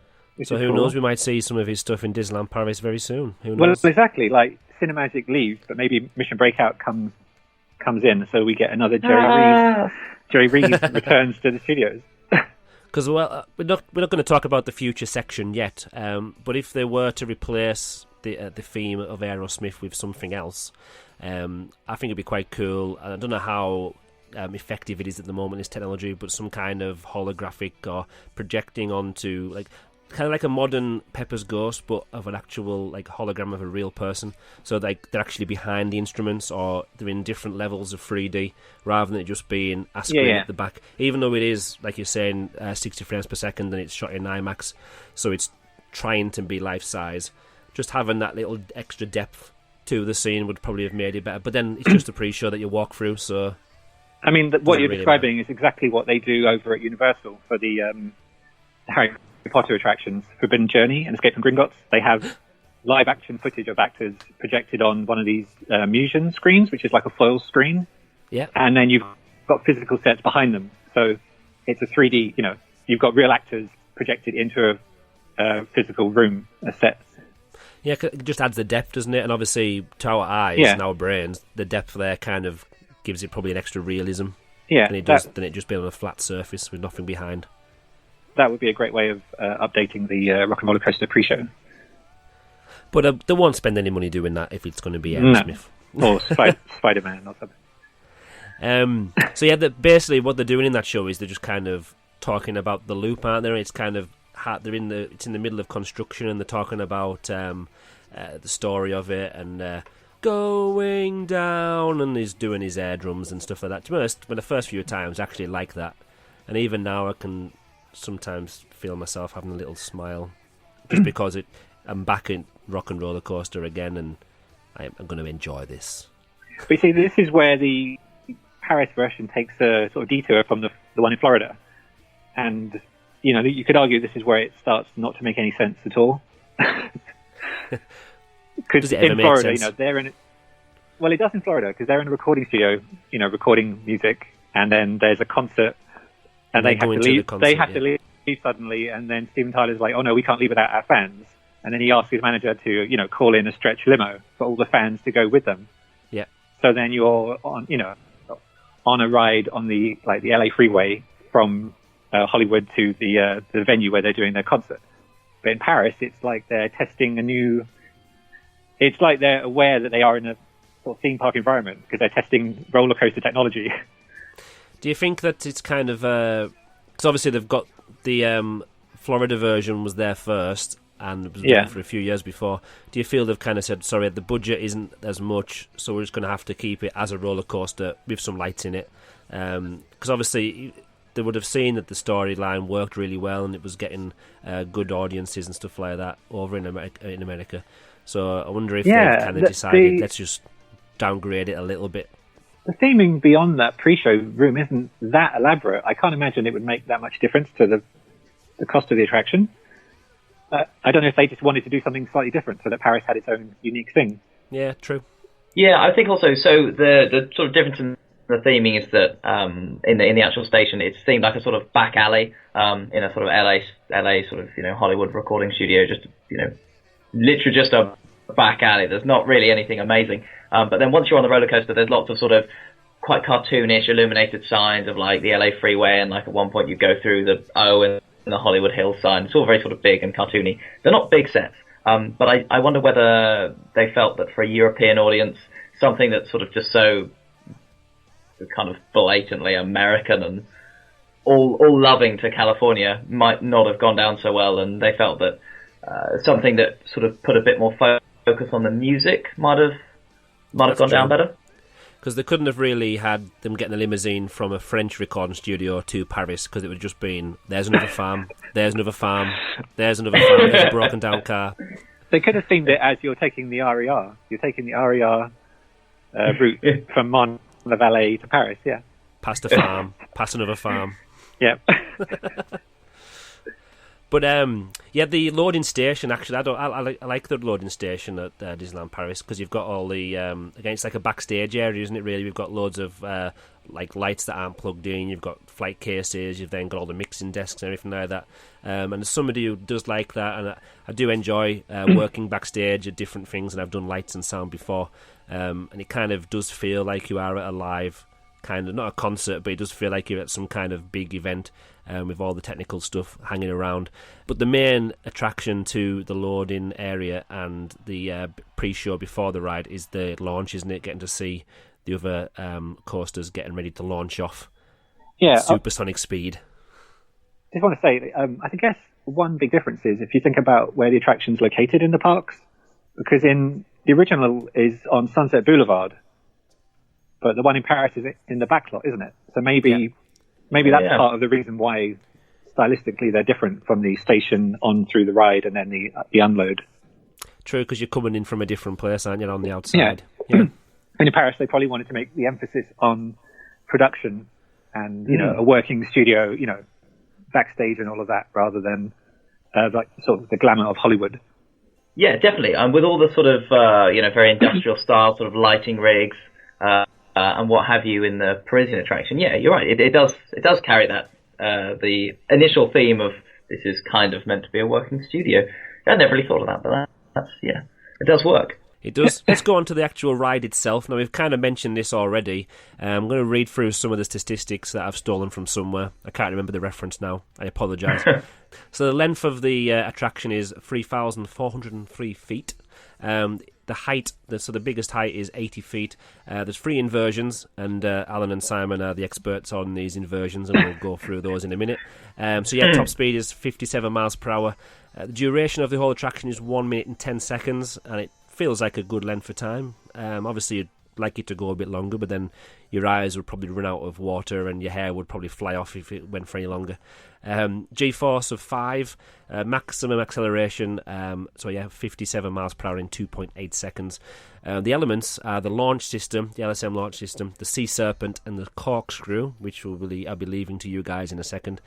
So who knows, we might see some of his stuff in Disneyland Paris very soon. Who knows? Well, exactly, like Cinemagique leaves, but maybe Mission Breakout comes in, so we get another Jerry Reeves. Jerry Reeves returns to the studios. Because we're not going to talk about the future section yet, but if they were to replace the theme of Aerosmith with something else, I think it'd be quite cool. I don't know how effective it is at the moment, this technology, but some kind of holographic or projecting onto kind of like a modern Pepper's Ghost, but of an actual hologram of a real person. So they're actually behind the instruments, or they're in different levels of 3D, rather than it just being a screen at the back. Even though it is, like you're saying, 60 frames per second, and it's shot in IMAX, so it's trying to be life size. Just having that little extra depth to the scene would probably have made it better. But then it's just a pre-show that you walk through, so. I mean, what you're describing is exactly what they do over at Universal for the Harry Potter attractions, Forbidden Journey and Escape from Gringotts. They have live action footage of actors projected on one of these Musion screens, which is like a foil screen. Yeah. And then you've got physical sets behind them. So it's a 3D, you've got real actors projected into a physical room, a set. Yeah, it just adds the depth, doesn't it? And obviously, to our eyes and our brains, the depth there kind of gives it probably an extra realism. Yeah. Than it just being on a flat surface with nothing behind. That would be a great way of updating the Rock and Roller Coaster pre-show. But they won't spend any money doing that if it's going to be Aerosmith. No. Or Spider-Man or something. So yeah, basically what they're doing in that show is they're just kind of talking about the loop, aren't they? It's kind of it's in the middle of construction, and they're talking about the story of it and going down, and he's doing his air drums and stuff like that. To be honest, the first few times I actually like that, and even now I can sometimes feel myself having a little smile just because I'm back in Rock and Roller Coaster again, and I'm going to enjoy this. But you see, this is where the Paris version takes a sort of detour from the one in Florida, and you could argue this is where it starts not to make any sense at all. Because in Florida, they're in. Well, it does in Florida because they're in a recording studio, recording music, and then there's a concert. And they have to leave. They have to leave suddenly, and then Steven Tyler's like, "Oh no, we can't leave without our fans." And then he asks his manager to, call in a stretch limo for all the fans to go with them. Yeah. So then you're on a ride on the LA freeway from Hollywood to the venue where they're doing their concert. But in Paris, it's like they're testing a new. It's like they're aware that they are in sort of theme park environment because they're testing roller coaster technology. Do you think that it's kind of because obviously they've got the Florida version was there first and it was done for a few years before. Do you feel they've kind of said, sorry, the budget isn't as much, so we're just going to have to keep it as a roller coaster with some lights in it? Because obviously they would have seen that the storyline worked really well and it was getting good audiences and stuff like that over in America. So I wonder if they've kind of decided, let's just downgrade it a little bit. The theming beyond that pre-show room isn't that elaborate. I can't imagine it would make that much difference to the cost of the attraction. I don't know if they just wanted to do something slightly different so that Paris had its own unique thing. Yeah, true. Yeah, I think also, so the sort of difference in the theming is that in the actual station, it seemed like a sort of back alley in a sort of LA sort of, Hollywood recording studio, just, literally just a back alley. There's not really anything amazing. But then once you're on the roller coaster, there's lots of sort of quite cartoonish illuminated signs of like the LA freeway, and like at one point you go through the O and the Hollywood Hills sign. It's all very sort of big and cartoony. They're not big sets, but I wonder whether they felt that for a European audience, something that's sort of just so kind of blatantly American and all loving to California might not have gone down so well, and they felt that something that sort of put a bit more focus on the music might have gone down better. Because they couldn't have really had them getting a limousine from a French recording studio to Paris, because it would have just been, there's another farm, there's another farm, there's another farm, there's a broken down car. They could have themed it as you're taking the RER. You're taking the RER route from Mont La Vallée to Paris, yeah. Past a farm, past another farm. Yeah. But the loading station, actually, I like the loading station at Disneyland Paris, because you've got all the again, it's like a backstage area, isn't it? Really, we've got loads of like lights that aren't plugged in. You've got flight cases. You've then got all the mixing desks and everything like that. And as somebody who does like that, and I do enjoy working backstage at different things, and I've done lights and sound before, and it kind of does feel like you are at a live kind of, not a concert, but it does feel like you're at some kind of big event. With all the technical stuff hanging around. But the main attraction to the loading area and the pre-show before the ride is the launch, isn't it? Getting to see the other coasters getting ready to launch off. Yeah, supersonic speed. I just want to say, I guess one big difference is if you think about where the attraction's located in the parks, because in the original is on Sunset Boulevard, but the one in Paris is in the back lot, isn't it? So maybe that's part of the reason why stylistically they're different from the station on through the ride and then the unload. True, because you're coming in from a different place, aren't you, on the outside? Yeah. And in Paris, they probably wanted to make the emphasis on production and, a working studio, backstage and all of that, rather than like sort of the glamour of Hollywood. Yeah, definitely. And with all the sort of, very industrial style sort of lighting rigs, and what have you in the Parisian attraction. Yeah, you're right. It does carry that the initial theme of this is kind of meant to be a working studio. I never really thought of that, but that's it does work. It does. Let's go on to the actual ride itself. Now, we've kind of mentioned this already. I'm going to read through some of the statistics that I've stolen from somewhere. I can't remember the reference now. I apologise. So the length of the attraction is 3,403 feet. The height, so the biggest height is 80 feet. There's 3 inversions, and Alan and Simon are the experts on these inversions, and we'll go through those in a minute. Top speed is 57 miles per hour. The duration of the whole attraction is 1 minute and 10 seconds, and it feels like a good length of time. Obviously, you'd like it to go a bit longer, but then your eyes would probably run out of water, and your hair would probably fly off if it went for any longer. G-force of 5, maximum acceleration, 57 miles per hour in 2.8 seconds. The elements are the launch system, the LSM launch system, the Sea Serpent, and the Corkscrew, which I'll be leaving to you guys in a second.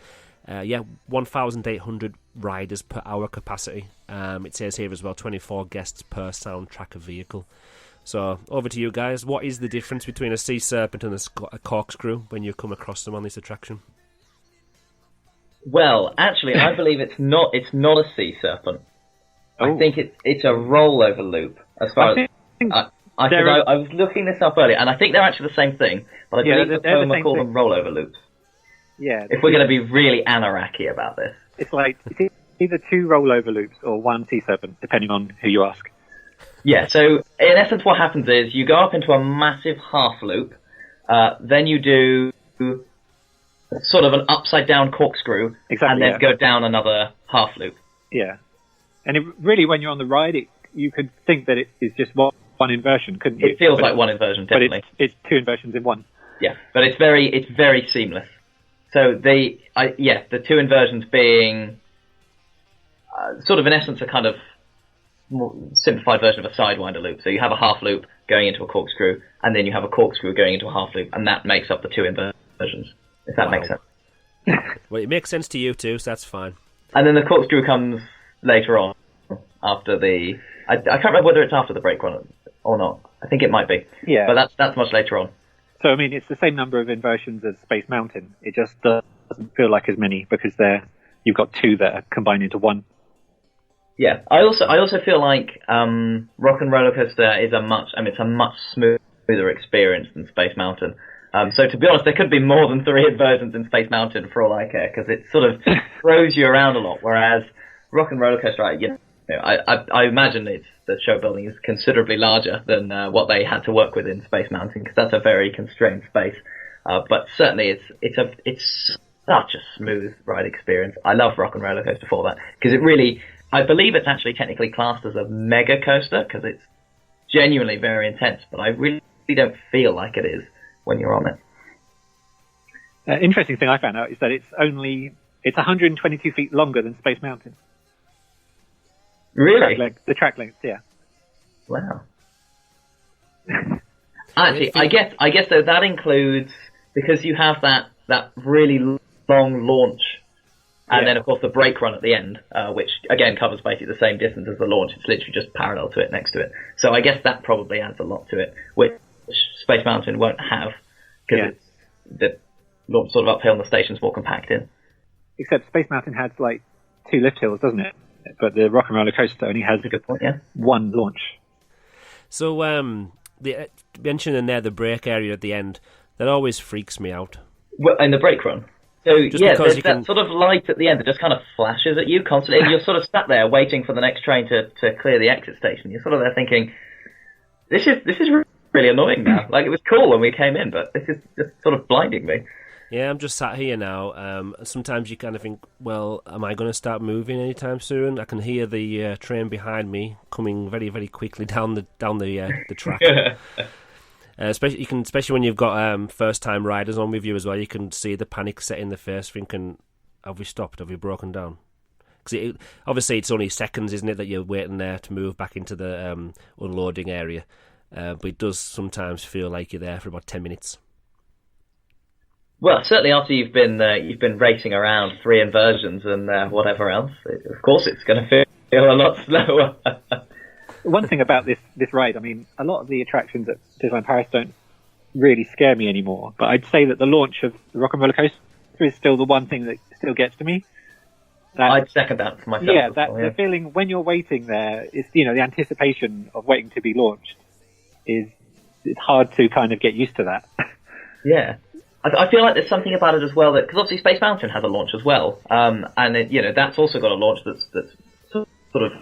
1,800 riders per hour capacity. It says here as well 24 guests per sound tracker vehicle. So over to you guys. What is the difference between a Sea Serpent and a Corkscrew when you come across them on this attraction? Well, actually, I believe it's not a Sea Serpent. I think it's a rollover loop. As far as I was looking this up earlier, and I think they're actually the same thing. But I believe the Poma call them rollover loops. Yeah. If we're going to be really Anaraki about this, it's like it's either 2 rollover loops or 1 Sea Serpent, depending on who you ask. Yeah, so in essence what happens is you go up into a massive half loop, then you do sort of an upside down corkscrew, and then go down another half loop. Yeah. And really, when you're on the ride, you could think that it is just one inversion, couldn't you? It feels like one inversion, definitely. But it's two inversions in one. Yeah, but it's very seamless. So the two inversions being sort of in essence a kind of more simplified version of a sidewinder loop. So you have a half loop going into a corkscrew, and then you have a corkscrew going into a half loop, and that makes up the two inversions, if that makes sense. Well, it makes sense to you too, so that's fine. And then the corkscrew comes later on, after the... I can't remember whether it's after the brake run or not. I think it might be. Yeah. But that's much later on. So, I mean, it's the same number of inversions as Space Mountain. It just doesn't feel like as many, because you've got two that are combined into one. Yeah, I also feel like Rock and Roller Coaster is a much smoother experience than Space Mountain. So to be honest, there could be more than 3 inversions in Space Mountain for all I care, because it sort of throws you around a lot. Whereas Rock and Roller Coaster, I imagine the show building is considerably larger than what they had to work with in Space Mountain, because that's a very constrained space. But certainly, it's such a smooth ride experience. I love Rock and Roller Coaster for that, because it really. I believe it's actually technically classed as a mega coaster because it's genuinely very intense, but I really don't feel like it is when you're on it. Interesting thing I found out is that it's 122 feet longer than Space Mountain. Really? The track length, yeah. Wow. Actually, I guess though that includes, because you have that really long launch. And then, of course, the brake run at the end, which, again, covers basically the same distance as the launch. It's literally just parallel to it, next to it. So I guess that probably adds a lot to it, which Space Mountain won't have, because the launch sort of uphill and the station's more compact in. Except Space Mountain has, 2 lift hills, doesn't it? But the Rock and Roller Coaster only has a good point, yeah. one launch. So, mentioning there the brake area at the end, that always freaks me out. Well, in the brake run? So, there's that sort of light at the end that just kind of flashes at you constantly, and you're sort of sat there waiting for the next train to clear the exit station. You're sort of there thinking, this is really annoying now. Like, it was cool when we came in, but this is just sort of blinding me. Yeah, I'm just sat here now. Sometimes you kind of think, well, am I going to start moving anytime soon? I can hear the train behind me coming very, very quickly down the track. Especially when you've got first-time riders on with you as well, you can see the panic set in the face, thinking, have we stopped? Have we broken down? Because obviously it's only seconds, isn't it, that you're waiting there to move back into the unloading area. But it does sometimes feel like you're there for about 10 minutes. Well, certainly after you've been racing around 3 inversions and whatever else, of course it's going to feel a lot slower. One thing about this ride, I mean, a lot of the attractions at Disneyland Paris don't really scare me anymore, but I'd say that the launch of the Rock and Roller Coaster is still the one thing that still gets to me. I'd second that for myself. Yeah, the feeling when you're waiting there, it's, the anticipation of waiting to be launched it's hard to kind of get used to that. Yeah. I feel like there's something about it as well, that because obviously Space Mountain has a launch as well, and that's also got a launch that's sort of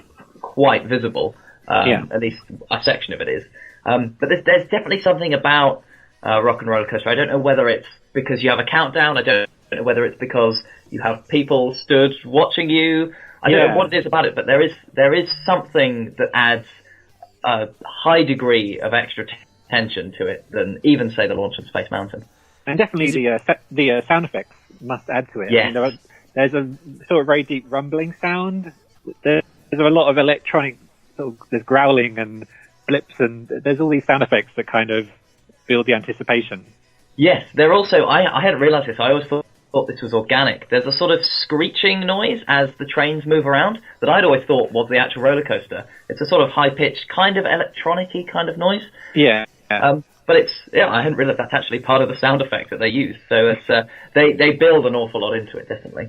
quite visible. At least a section of it is. But there's definitely something about Rock and Roller Coaster. I don't know whether it's because you have a countdown. I don't know whether it's because you have people stood watching you. I don't know what it is about it, but there is something that adds a high degree of extra tension to it than even, say, the launch of Space Mountain. And definitely the sound effects must add to it. Yes. I mean, there's a sort of very deep rumbling sound. There's a lot of electronic, there's growling and blips, and there's all these sound effects that kind of build the anticipation. Yes, they're also, I hadn't realised this, I always thought this was organic. There's a sort of screeching noise as the trains move around that I'd always thought was the actual roller coaster. It's a sort of high-pitched, kind of electronic-y kind of noise. Yeah. But I hadn't realised that's actually part of the sound effect that they use. So it's they build an awful lot into it, definitely.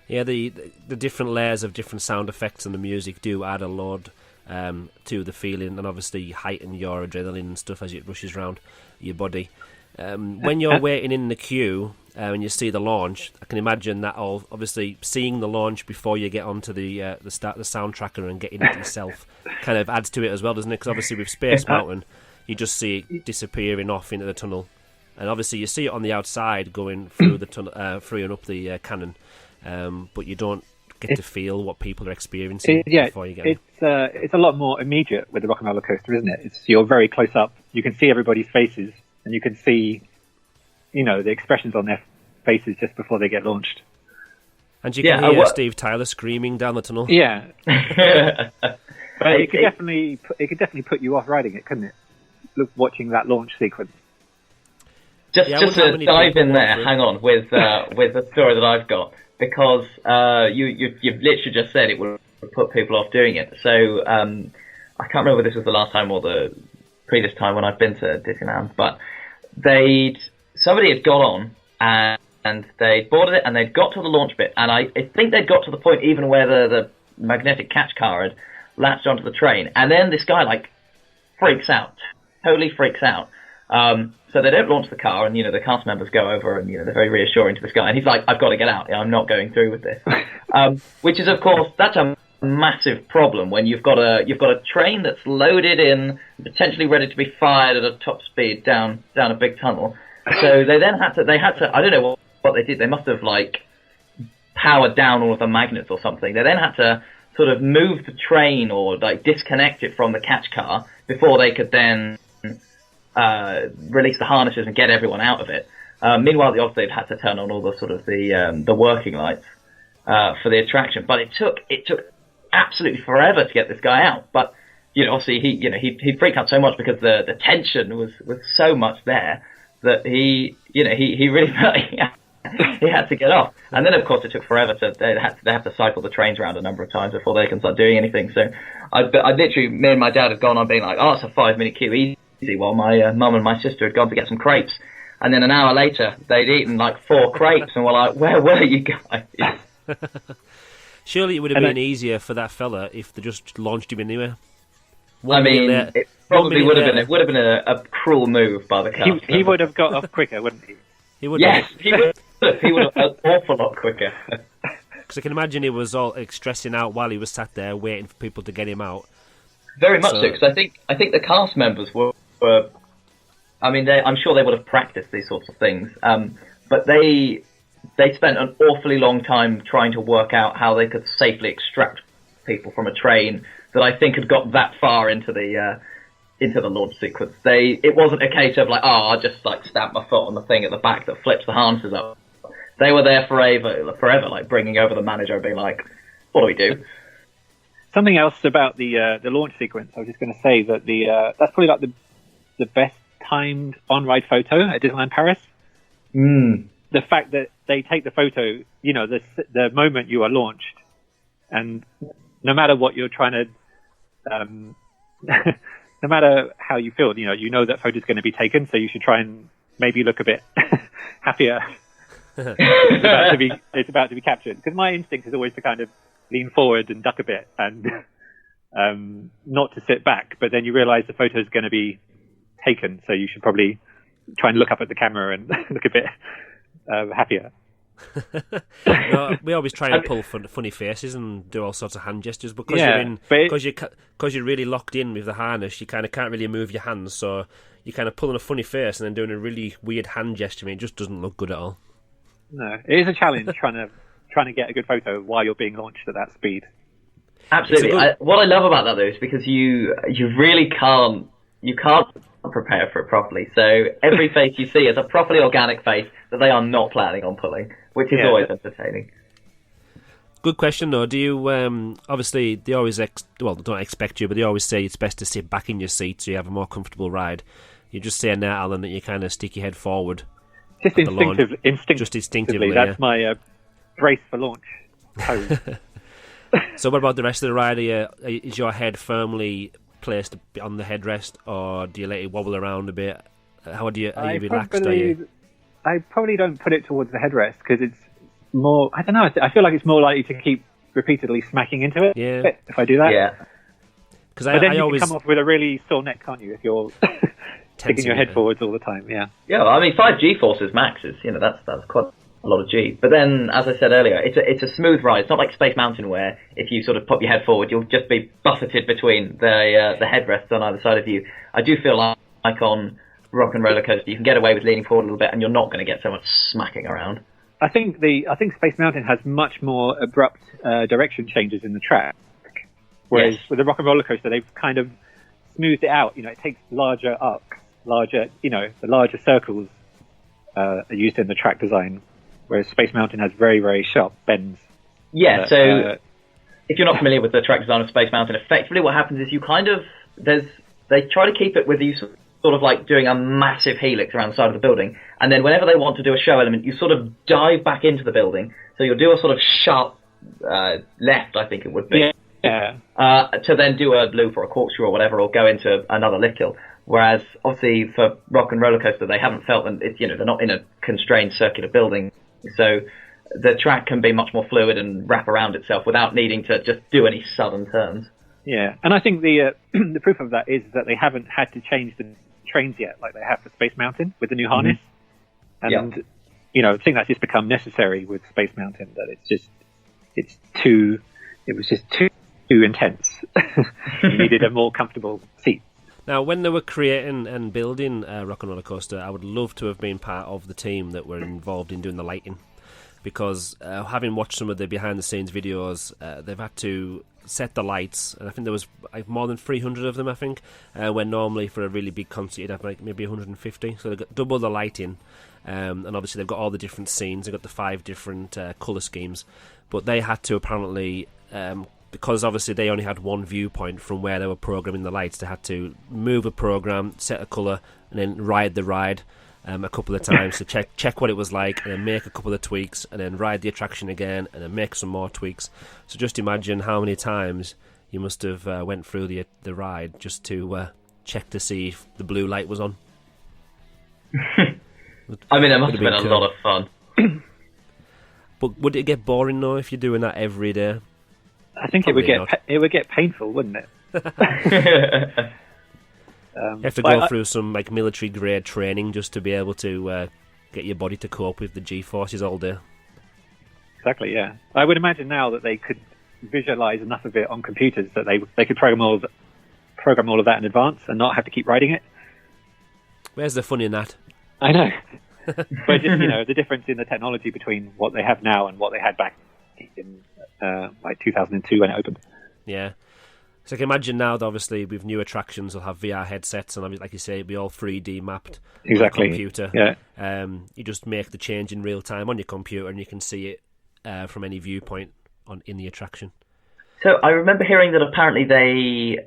Yeah, the different layers of different sound effects and the music do add a lot to the feeling, and obviously heighten your adrenaline and stuff as it rushes around your body. When you're waiting in the queue and you see the launch, I can imagine that all obviously seeing the launch before you get onto the sound tracker and getting it yourself kind of adds to it as well, doesn't it? Because obviously with Space Mountain, you just see it disappearing off into the tunnel, and obviously you see it on the outside going through the tunnel, through and up the cannon, but you don't get to feel what people are experiencing before you get in. It's a lot more immediate with the Rock and Roller Coaster, isn't it? You're very close up. You can see everybody's faces, and you can see, the expressions on their faces just before they get launched. And you can hear Steve Tyler screaming down the tunnel. Yeah. But it could definitely put you off riding it, couldn't it? Watching that launch sequence. Just to dive in there, hang on, with the story that I've got, because you've literally just said it would put people off doing it. So I can't remember if this was the last time or the previous time when I've been to Disneyland, but somebody had got on and they boarded it and they'd got to the launch bit, and I think they'd got to the point even where the magnetic catch car had latched onto the train, and then this guy totally freaks out. So they don't launch the car, and the cast members go over and they're very reassuring to this guy, and he's like, "I've got to get out. I'm not going through with this." Which is, of course, that's a massive problem when you've got a train that's loaded in, potentially ready to be fired at a top speed down a big tunnel. So they had to I don't know what they did. They must have powered down all of the magnets or something. They then had to sort of move the train or disconnect it from the catch car before they could then release the harnesses and get everyone out of it. Meanwhile, they've had to turn on all the sort of the working lights for the attraction. But it took absolutely forever to get this guy out. But obviously he freaked out so much because the tension was so much there that he really felt he had to get off. And then of course it took forever they have to cycle the trains around a number of times before they can start doing anything. So I literally, me and my dad had gone on being like, "Oh, it's a 5-minute queue, easy," while my mum and my sister had gone to get some crepes. And then an hour later, they'd eaten 4 crepes, and we're like, "Where were you guys?" Surely it would have been easier for that fella if they just launched him anywhere. It probably would have been. It would have been a cruel move by the cast. He would have got off quicker, wouldn't he? He would. Yes, he would. He would have an awful lot quicker. Because I can imagine he was all stressing out while he was sat there waiting for people to get him out. Very much so, because I think the cast members were. I'm sure they would have practiced these sorts of things, but they spent an awfully long time trying to work out how they could safely extract people from a train that I think had got that far into the launch sequence. It wasn't a case of I'll just stamp my foot on the thing at the back that flips the harnesses up. They were there forever, bringing over the manager and being like, "What do we do?" Something else about the launch sequence. I was just going to say that that's probably the best timed on-ride photo at Disneyland Paris. The fact that they take the photo, the moment you are launched, and no matter what you're trying to, no matter how you feel, you know that photo's going to be taken, so you should try and maybe look a bit happier. It's about to be captured. Because my instinct is always to kind of lean forward and duck a bit and not to sit back. But then you realise the photo is going to be taken, so you should probably try and look up at the camera and look a bit happier. No, we always try and pull funny faces and do all sorts of hand gestures because you're really locked in with the harness. You kind of can't really move your hands, so you're kind of pulling a funny face and then doing a really weird hand gesture. I mean, it just doesn't look good at all. No, it is a challenge trying to get a good photo while you're being launched at that speed. Absolutely. What I love about that though is because you really can't prepare for it properly. So every face you see is a properly organic face that they are not planning on pulling, which is always entertaining. Good question though. Do you obviously they always they don't expect you, but they always say it's best to sit back in your seat so you have a more comfortable ride. You just saying there, Alan, that you kind of stick your head forward. Just instinctively. That's my brace for launch pose. So what about the rest of the ride? Is your head firmly placed on the headrest, or do you let it wobble around a bit? Are you relaxed? I probably don't put it towards the headrest because it's more. I don't know. I feel like it's more likely to keep repeatedly smacking into it. Yeah. If I do that. Yeah. Because But then I you always can come off with a really sore neck, can't you, if you're sticking your head forwards all the time? Yeah. Yeah, well, I mean, 5 G-forces max is, that's quite a lot of G. But then, as I said earlier, it's a smooth ride. It's not like Space Mountain where if you sort of pop your head forward, you'll just be buffeted between the headrests on either side of you. I do feel like on Rock and Roller Coaster, you can get away with leaning forward a little bit, and you're not going to get so much smacking around. I think Space Mountain has much more abrupt direction changes in the track, whereas with the Rock and Roller Coaster, they've kind of smoothed it out. It takes larger arcs, the larger circles are used in the track design, whereas Space Mountain has very, very sharp bends. Yeah, so if you're not familiar with the track design of Space Mountain, effectively what happens is they try to keep it with you sort of like doing a massive helix around the side of the building, and then whenever they want to do a show element, you sort of dive back into the building, so you'll do a sort of sharp left, I think it would be, to then do a loop or a corkscrew or whatever, or go into another lift hill. Whereas, obviously, for Rock and Roller Coaster, they haven't felt that they're not in a constrained circular building, so the track can be much more fluid and wrap around itself without needing to just do any sudden turns. Yeah, and I think the the proof of that is that they haven't had to change the trains yet, like they have for Space Mountain with the new harness. And I think that's just become necessary with Space Mountain. That it was just too intense. You needed a more comfortable seat. Now, when they were creating and building Rock and Roller Coaster, I would love to have been part of the team that were involved in doing the lighting, because having watched some of the behind-the-scenes videos, they've had to set the lights, and I think there was more than 300 of them, I think, when normally for a really big concert you'd have maybe 150, so they've got double the lighting, and obviously they've got all the different scenes, they've got the 5 different colour schemes, but they had to apparently, because obviously they only had one viewpoint from where they were programming the lights, they had to move a program, set a colour, and then ride the ride a couple of times to check what it was like, and then make a couple of tweaks, and then ride the attraction again, and then make some more tweaks. So just imagine how many times you must have went through the ride just to check to see if the blue light was on. I mean, it must have been a lot of fun. But would it get boring though if you're doing that every day? I think Probably it would get painful, wouldn't it? You have to go through some military grade training just to be able to get your body to cope with the G-forces all day. Exactly, yeah. I would imagine now that they could visualize enough of it on computers that they could program all of that in advance and not have to keep writing it. Where's the fun in that? I know. But just, the difference in the technology between what they have now and what they had back in 2002 when it opened. Yeah. So I can imagine now that obviously with new attractions they'll have VR headsets, and like you say, it'll be all 3D mapped on the computer. Yeah. You just make the change in real time on your computer, and you can see it from any viewpoint in the attraction. So I remember hearing that apparently they,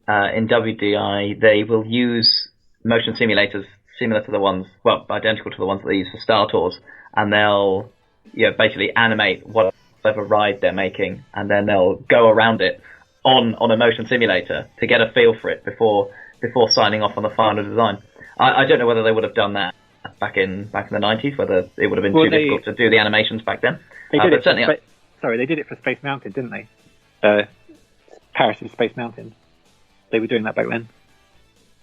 in WDI, they will use motion simulators similar to the ones, identical to the ones that they use for Star Tours, and they'll basically animate whatever ride they're making, and then they'll go around it on a motion simulator to get a feel for it before signing off on the final design. I don't know whether they would have done that back in the 90s, whether it would have been too difficult to do the animations back then. They did they did it for Space Mountain, didn't they? Paris' Space Mountain. They were doing that back then.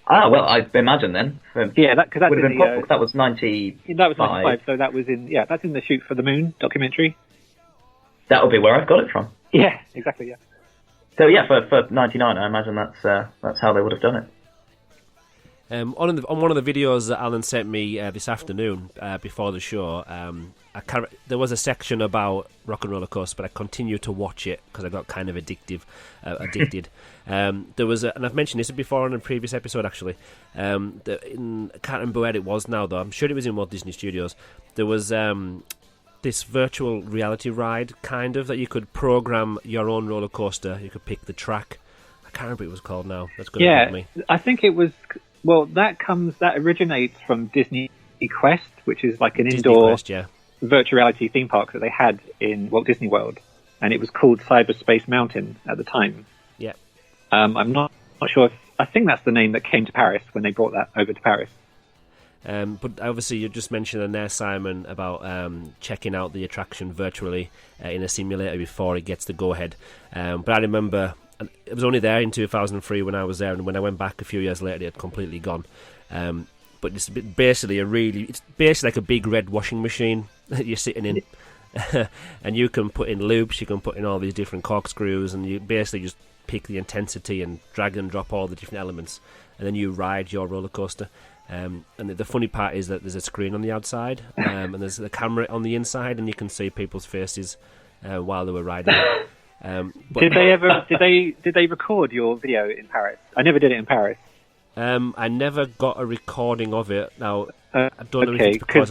Ah, well, I imagine then. Yeah, because that would have been possible. That was 95. That was 95, so that was that's in the Shoot for the Moon documentary. That would be where I've got it from. Yeah, exactly, yeah. So yeah, for 99, I imagine that's how they would have done it. On one of the videos that Alan sent me this afternoon before the show, there was a section about Rock and Roller Coaster, but I continued to watch it because I got kind of addicted. There was, and I've mentioned this before on a previous episode actually. I can't remember where it was now though. I'm sure it was in Walt Disney Studios. There was this virtual reality ride kind of that you could program your own roller coaster. You could pick the track. I can't remember what it was called now. That's going to help me. I think it was. Well, that originates from Disney Quest, which is like an indoor virtual reality theme park that they had in Walt Disney World, and it was called Cyberspace Mountain at the time. Yeah. I'm not sure. I think that's the name that came to Paris when they brought that over to Paris. But obviously you just mentioned there, Simon, about checking out the attraction virtually in a simulator before it gets the go-ahead. But I remember and it was only there in 2003 when I was there, and when I went back a few years later, it had completely gone. But it's basically like a big red washing machine that you're sitting in, and you can put in loops, you can put in all these different corkscrews, and you basically just pick the intensity and drag and drop all the different elements, and then you ride your roller coaster. And the funny part is that there's a screen on the outside, and there's a camera on the inside, and you can see people's faces while they were riding. Did they record your video in Paris? I never did it in Paris. I never got a recording of it. Now I don't know if okay, it's because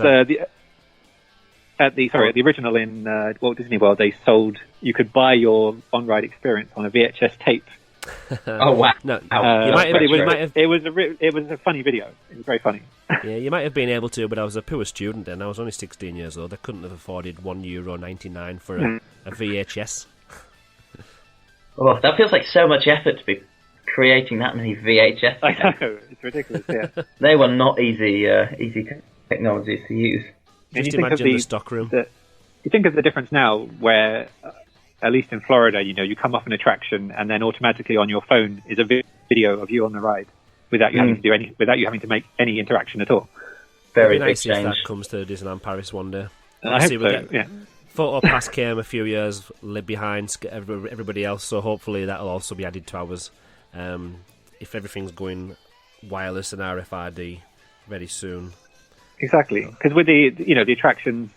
at the original in Walt Disney World, you could buy your on-ride experience on a VHS tape. Oh wow! No, it was a funny video. It was very funny. Yeah, you might have been able to, but I was a poor student then. I was only 16 years old. I couldn't have afforded €1.99 for a VHS. Oh, that feels like so much effort to be creating that many VHS. I know, it's ridiculous. Yeah, they were not easy technologies to use. Just imagine the stockroom. You think of the difference now, where at least in Florida, you come off an attraction and then automatically on your phone is a video of you on the ride without you having to do without you having to make any interaction at all. Very It'd be big nice change. if that comes to Disneyland Paris one day. I hope so. Yeah. Photo Pass came a few years behind everybody else, so hopefully that'll also be added to ours. If everything's going wireless and RFID very soon. Exactly, because with the attractions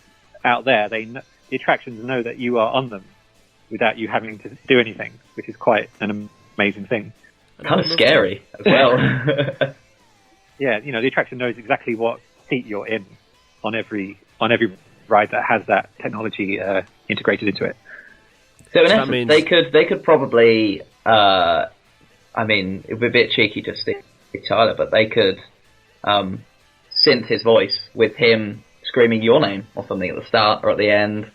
out there, the attractions know that you are on them without you having to do anything, which is quite an amazing thing. Kind of scary as well. Yeah, the attraction knows exactly what seat you're in on every ride that has that technology integrated into it. So in essence, they could probably, I mean, it would be a bit cheeky to stick Tyler, but they could synth his voice with him screaming your name or something at the start or at the end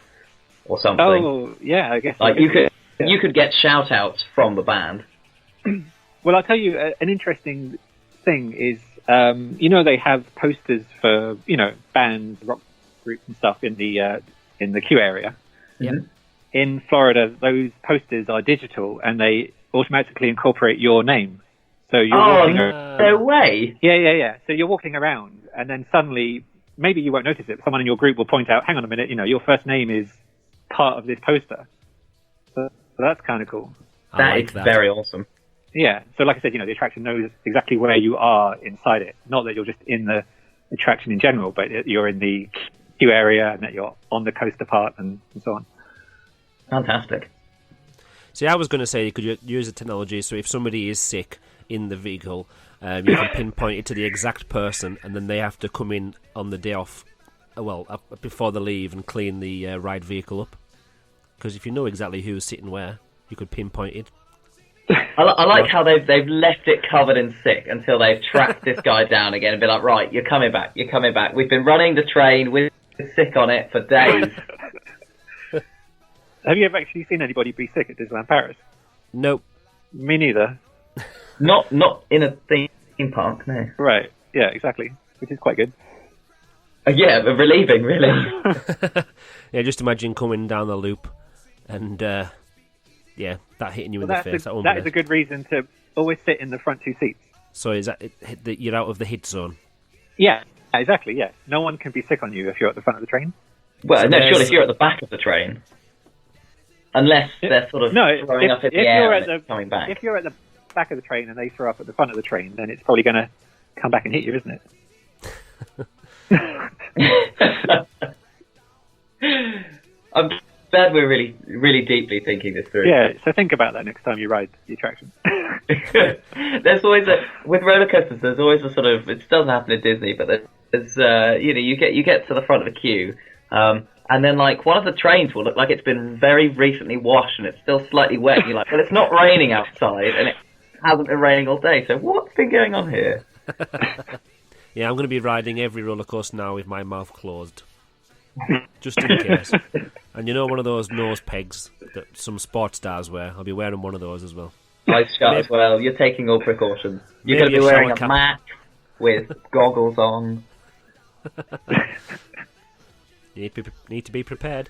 or something. Oh, yeah, I guess. Like you could get shout outs from the band. Well, I'll tell you an interesting thing is, they have posters for, bands, rock groups and stuff in the queue area. Yeah. In Florida, those posters are digital and they automatically incorporate your name. So you're walking around. No way. Yeah. So you're walking around and then suddenly, maybe you won't notice it, but someone in your group will point out, hang on a minute, your first name is part of this poster. So that's kind of cool. That is very awesome. Yeah. So like I said, the attraction knows exactly where you are inside it. Not that you're just in the attraction in general, but you're in the queue area and that you're on the coaster part and so on. Fantastic. See, I was going to say you could use the technology, so if somebody is sick in the vehicle, you can pinpoint it to the exact person, and then they have to come in on the day off, before they leave, and clean the ride vehicle up. Because if you know exactly who's sitting where, you could pinpoint it. I like how they've left it covered in sick until they've tracked this guy down again and be like, right, you're coming back. We've been running the train with sick on it for days. Have you ever actually seen anybody be sick at Disneyland Paris? Nope. Me neither. Not in a theme park, no. Right, yeah, exactly. Which is quite good. Yeah, relieving, really. Yeah, just imagine coming down the loop and, that hitting you in the face. That is a good reason to always sit in the front two seats. So is that you're out of the hit zone? Yeah, exactly, yeah. No one can be sick on you if you're at the front of the train. Well, so no, surely if you're at the back of the train. Unless they're sort of throwing up in the air and coming back. If you're at the back of the train and they throw up at the front of the train, then it's probably going to come back and hit you, isn't it? I'm glad we're really, really deeply thinking this through. Yeah, so think about that next time you ride the attraction. There's always with roller coasters. There's always a sort of, it doesn't happen at Disney, but there's you get to the front of the queue. And then, one of the trains will look like it's been very recently washed and it's still slightly wet. And you're like, well, it's not raining outside and it hasn't been raining all day. So what's been going on here? Yeah, I'm going to be riding every roller coaster now with my mouth closed. Just in case. And one of those nose pegs that some sports stars wear? I'll be wearing one of those as well. Eyes shut as well. You're taking all precautions. You're going to be wearing a mask with goggles on. You need to be prepared.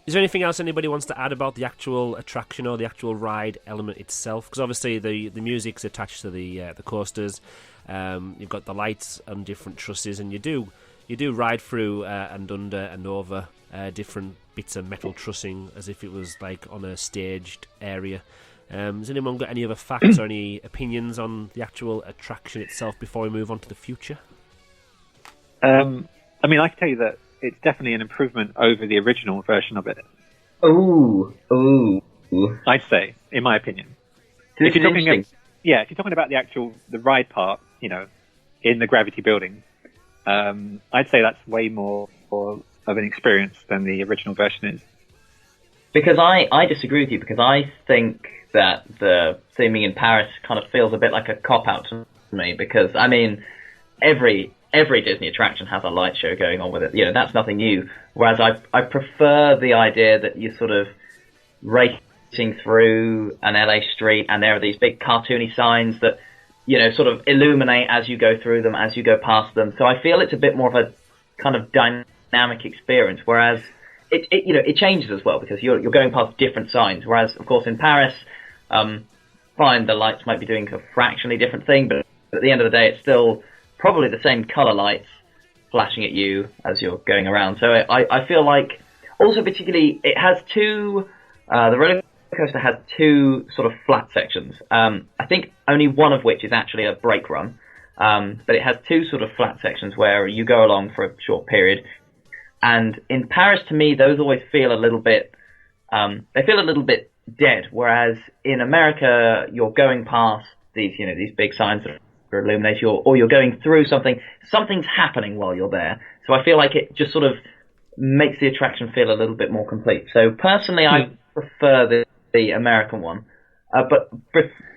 Is there anything else anybody wants to add about the actual attraction or the actual ride element itself? Because obviously the music's attached to the coasters. You've got the lights on different trusses, and you do ride through and under and over different bits of metal trussing as if it was like on a staged area. Has anyone got any other facts or any opinions on the actual attraction itself before we move on to the future? I mean, I can tell you that it's definitely an improvement over the original version of it. Ooh. I'd say, in my opinion. If you're talking if you're talking about the ride part, in the Gravity building, I'd say that's way more of an experience than the original version is. Because I disagree with you, because I think that the theming in Paris kind of feels a bit like a cop-out to me, because, I mean, every Disney attraction has a light show going on with it. That's nothing new. Whereas I prefer the idea that you're sort of racing through an LA street and there are these big cartoony signs that, sort of illuminate as you go through them, as you go past them. So I feel it's a bit more of a kind of dynamic experience, whereas it changes as well because you're going past different signs. Whereas, of course, in Paris, fine, the lights might be doing a fractionally different thing, but at the end of the day, it's still probably the same colour lights flashing at you as you're going around. So I feel like, also particularly, it has two, the roller coaster has two sort of flat sections. I think only one of which is actually a brake run, but it has two sort of flat sections where you go along for a short period. And in Paris, to me, those always feel a little bit, they feel a little bit dead, whereas in America, you're going past these big signs that illuminate you, or you're going through something's happening while you're there. So I feel like it just sort of makes the attraction feel a little bit more complete. So personally, I prefer the American one. But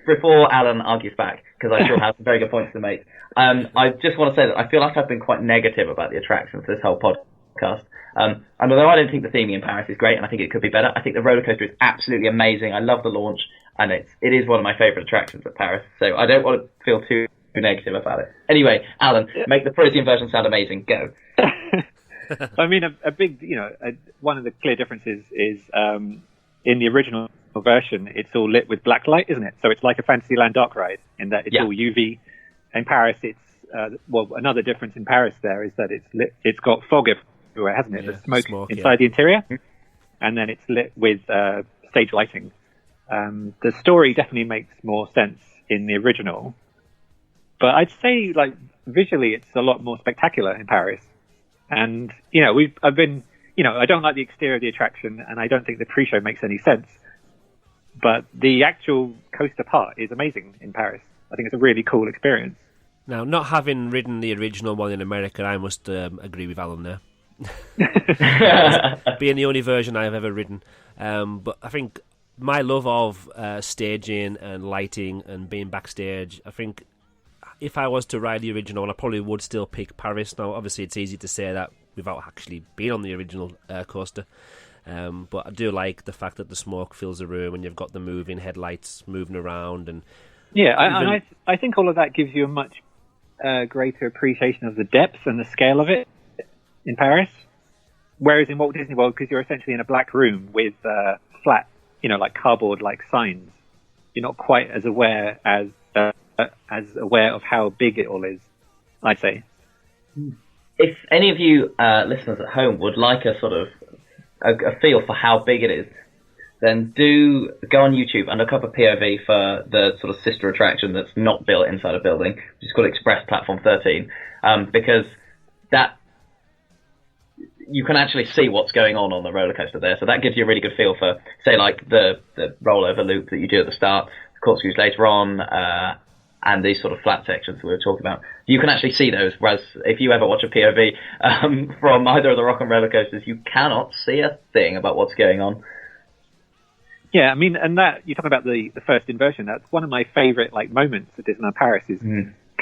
before Alan argues back, because I sure have some very good points to make, I just want to say that I feel like I've been quite negative about the attractions this whole podcast. And although I don't think the theming in Paris is great, and I think it could be better, I think the roller coaster is absolutely amazing. I love the launch, and it is one of my favourite attractions at Paris. So I don't want to feel too negative about it. Anyway, Alan, make the Parisian version sound amazing. Go. I mean, a big, one of the clear differences is in the original version, it's all lit with black light, isn't it? So it's like a Fantasyland dark ride in that it's all UV. In Paris, it's another difference in Paris there is that it's got fog everywhere, hasn't it? The smoke inside the interior, and then it's lit with stage lighting. The story definitely makes more sense in the original. But I'd say, visually, it's a lot more spectacular in Paris. And, I don't like the exterior of the attraction, and I don't think the pre-show makes any sense. But the actual coaster part is amazing in Paris. I think it's a really cool experience. Now, not having ridden the original one in America, I must agree with Alan there. Being the only version I've ever ridden. But I think my love of staging and lighting and being backstage, I think if I was to ride the original one, I probably would still pick Paris. Now, obviously, it's easy to say that without actually being on the original coaster. But I do like the fact that the smoke fills the room and you've got the moving headlights moving around. And I think all of that gives you a much greater appreciation of the depth and the scale of it in Paris. Whereas in Walt Disney World, because you're essentially in a black room with flat, like cardboard-like signs, you're not quite as aware of how big it all is, I'd say. If any of you listeners at home would like a sort of a feel for how big it is, then do go on YouTube and look up a POV for the sort of sister attraction that's not built inside a building, which is called Express Platform 13, because that you can actually see what's going on the roller coaster there. So that gives you a really good feel for, say, like the rollover loop that you do at the start, the corkscrews later on, and these sort of flat sections we were talking about. You can actually see those, whereas if you ever watch a POV from either of the Rock and Roller Coasters, you cannot see a thing about what's going on. Yeah, I mean, and that, you're talking about the first inversion, that's one of my favourite moments at Disneyland Paris is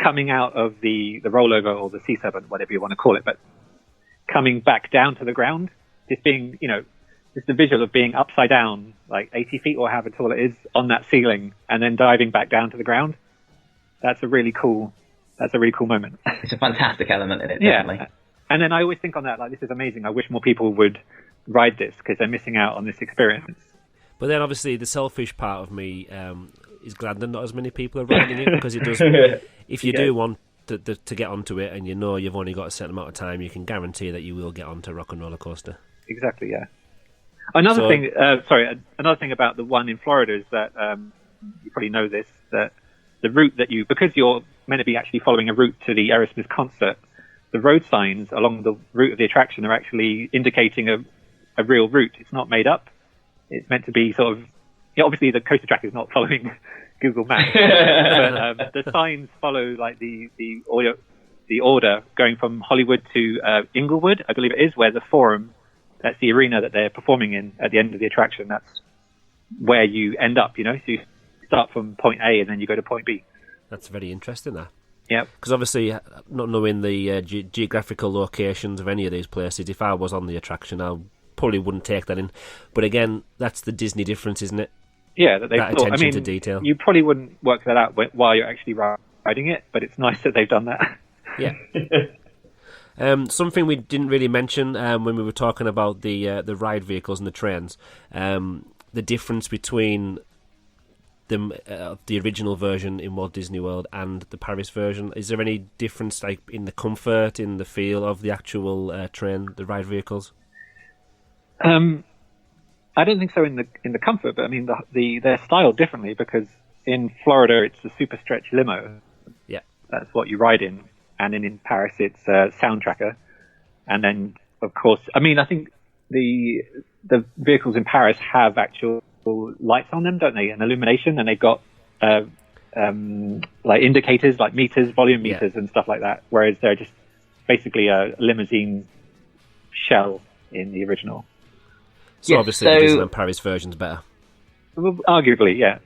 coming out of the rollover or the C7, whatever you want to call it, but coming back down to the ground, just being, just the visual of being upside down, 80 feet or however tall it is, on that ceiling, and then diving back down to the ground. That's a really cool moment. It's a fantastic element in it, definitely. And then I always think on that, this is amazing. I wish more people would ride this because they're missing out on this experience. But then, obviously, the selfish part of me is glad that not as many people are riding it, because it does. If you do want to get onto it, and you know you've only got a certain amount of time, you can guarantee that you will get onto Rock and Roller Coaster. Exactly. Yeah. Another thing about the one in Florida is that you probably know this, that the route that because you're meant to be actually following a route to the Aerosmith concert, the road signs along the route of the attraction are actually indicating a real route. It's not made up. It's meant to be sort of, obviously the coaster track is not following Google Maps, but the signs follow like the order going from Hollywood to Inglewood, I believe it is, where the Forum, that's the arena that they're performing in at the end of the attraction. That's where you end up, So you start from point A and then you go to point B. That's very interesting, that. Yeah. Because obviously, not knowing the geographical locations of any of these places, if I was on the attraction, I probably wouldn't take that in. But again, that's the Disney difference, isn't it? Yeah, that attention to detail. You probably wouldn't work that out while you're actually riding it, but it's nice that they've done that. Yeah. Something we didn't really mention when we were talking about the ride vehicles and the trains, the difference between the original version in Walt Disney World and the Paris version. Is there any difference, like in the comfort, in the feel of the actual train, the ride vehicles? I don't think so in the comfort, but I mean they're styled differently, because in Florida it's a super stretch limo. Yeah, that's what you ride in, and in Paris it's a sound tracker, and then of course, I mean, I think the vehicles in Paris have actual lights on them, don't they, and illumination, and they've got like indicators, like meters, volume meters, and stuff like that. Whereas they're just basically a limousine shell in the original. So obviously the Disneyland Paris version's better. Well, arguably, yeah.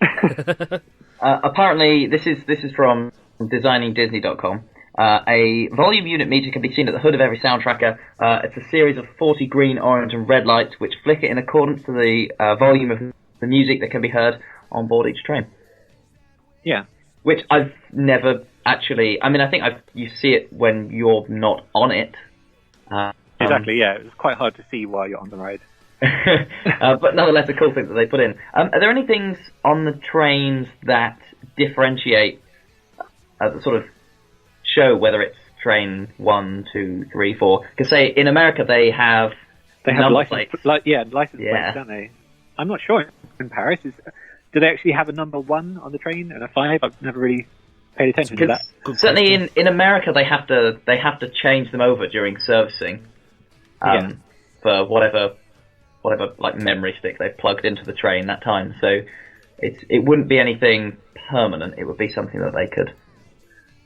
Apparently, this is from designingdisney.com. A volume unit meter can be seen at the hood of every sound tracker. It's a series of 40 green, orange, and red lights which flicker in accordance to the volume of the music that can be heard on board each train. Yeah. Which I've never actually... I mean, I think you see it when you're not on it. Exactly, yeah. It's quite hard to see while you're on the ride. But nonetheless, a cool thing that they put in. Are there any things on the trains that differentiate, sort of show whether it's train 1, 2, 3, 4? Because say in America they have license plates, don't they? I'm not sure in Paris. Do they actually have a number 1 on the train and a 5? I've never really paid attention to that. Certainly in America they have to change them over during servicing for whatever like memory stick they've plugged into the train that time. So it wouldn't be anything permanent. It would be something that they could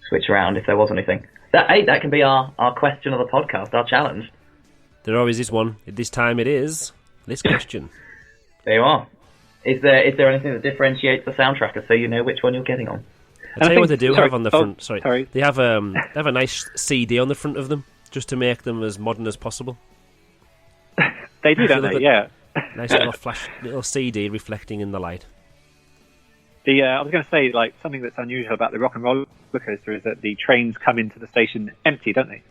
switch around if there was anything. That can be our question of the podcast, our challenge. There always is one. This time it is this question. There you are. Is there anything that differentiates the sound tracker so you know which one you're getting on? I'll tell you what they do have on the front. Sorry. They have a nice CD on the front of them, just to make them as modern as possible. They do, don't they? Yeah. Nice little CD reflecting in the light. I was going to say, like, something that's unusual about the Rock and Roller Coaster is that the trains come into the station empty, don't they?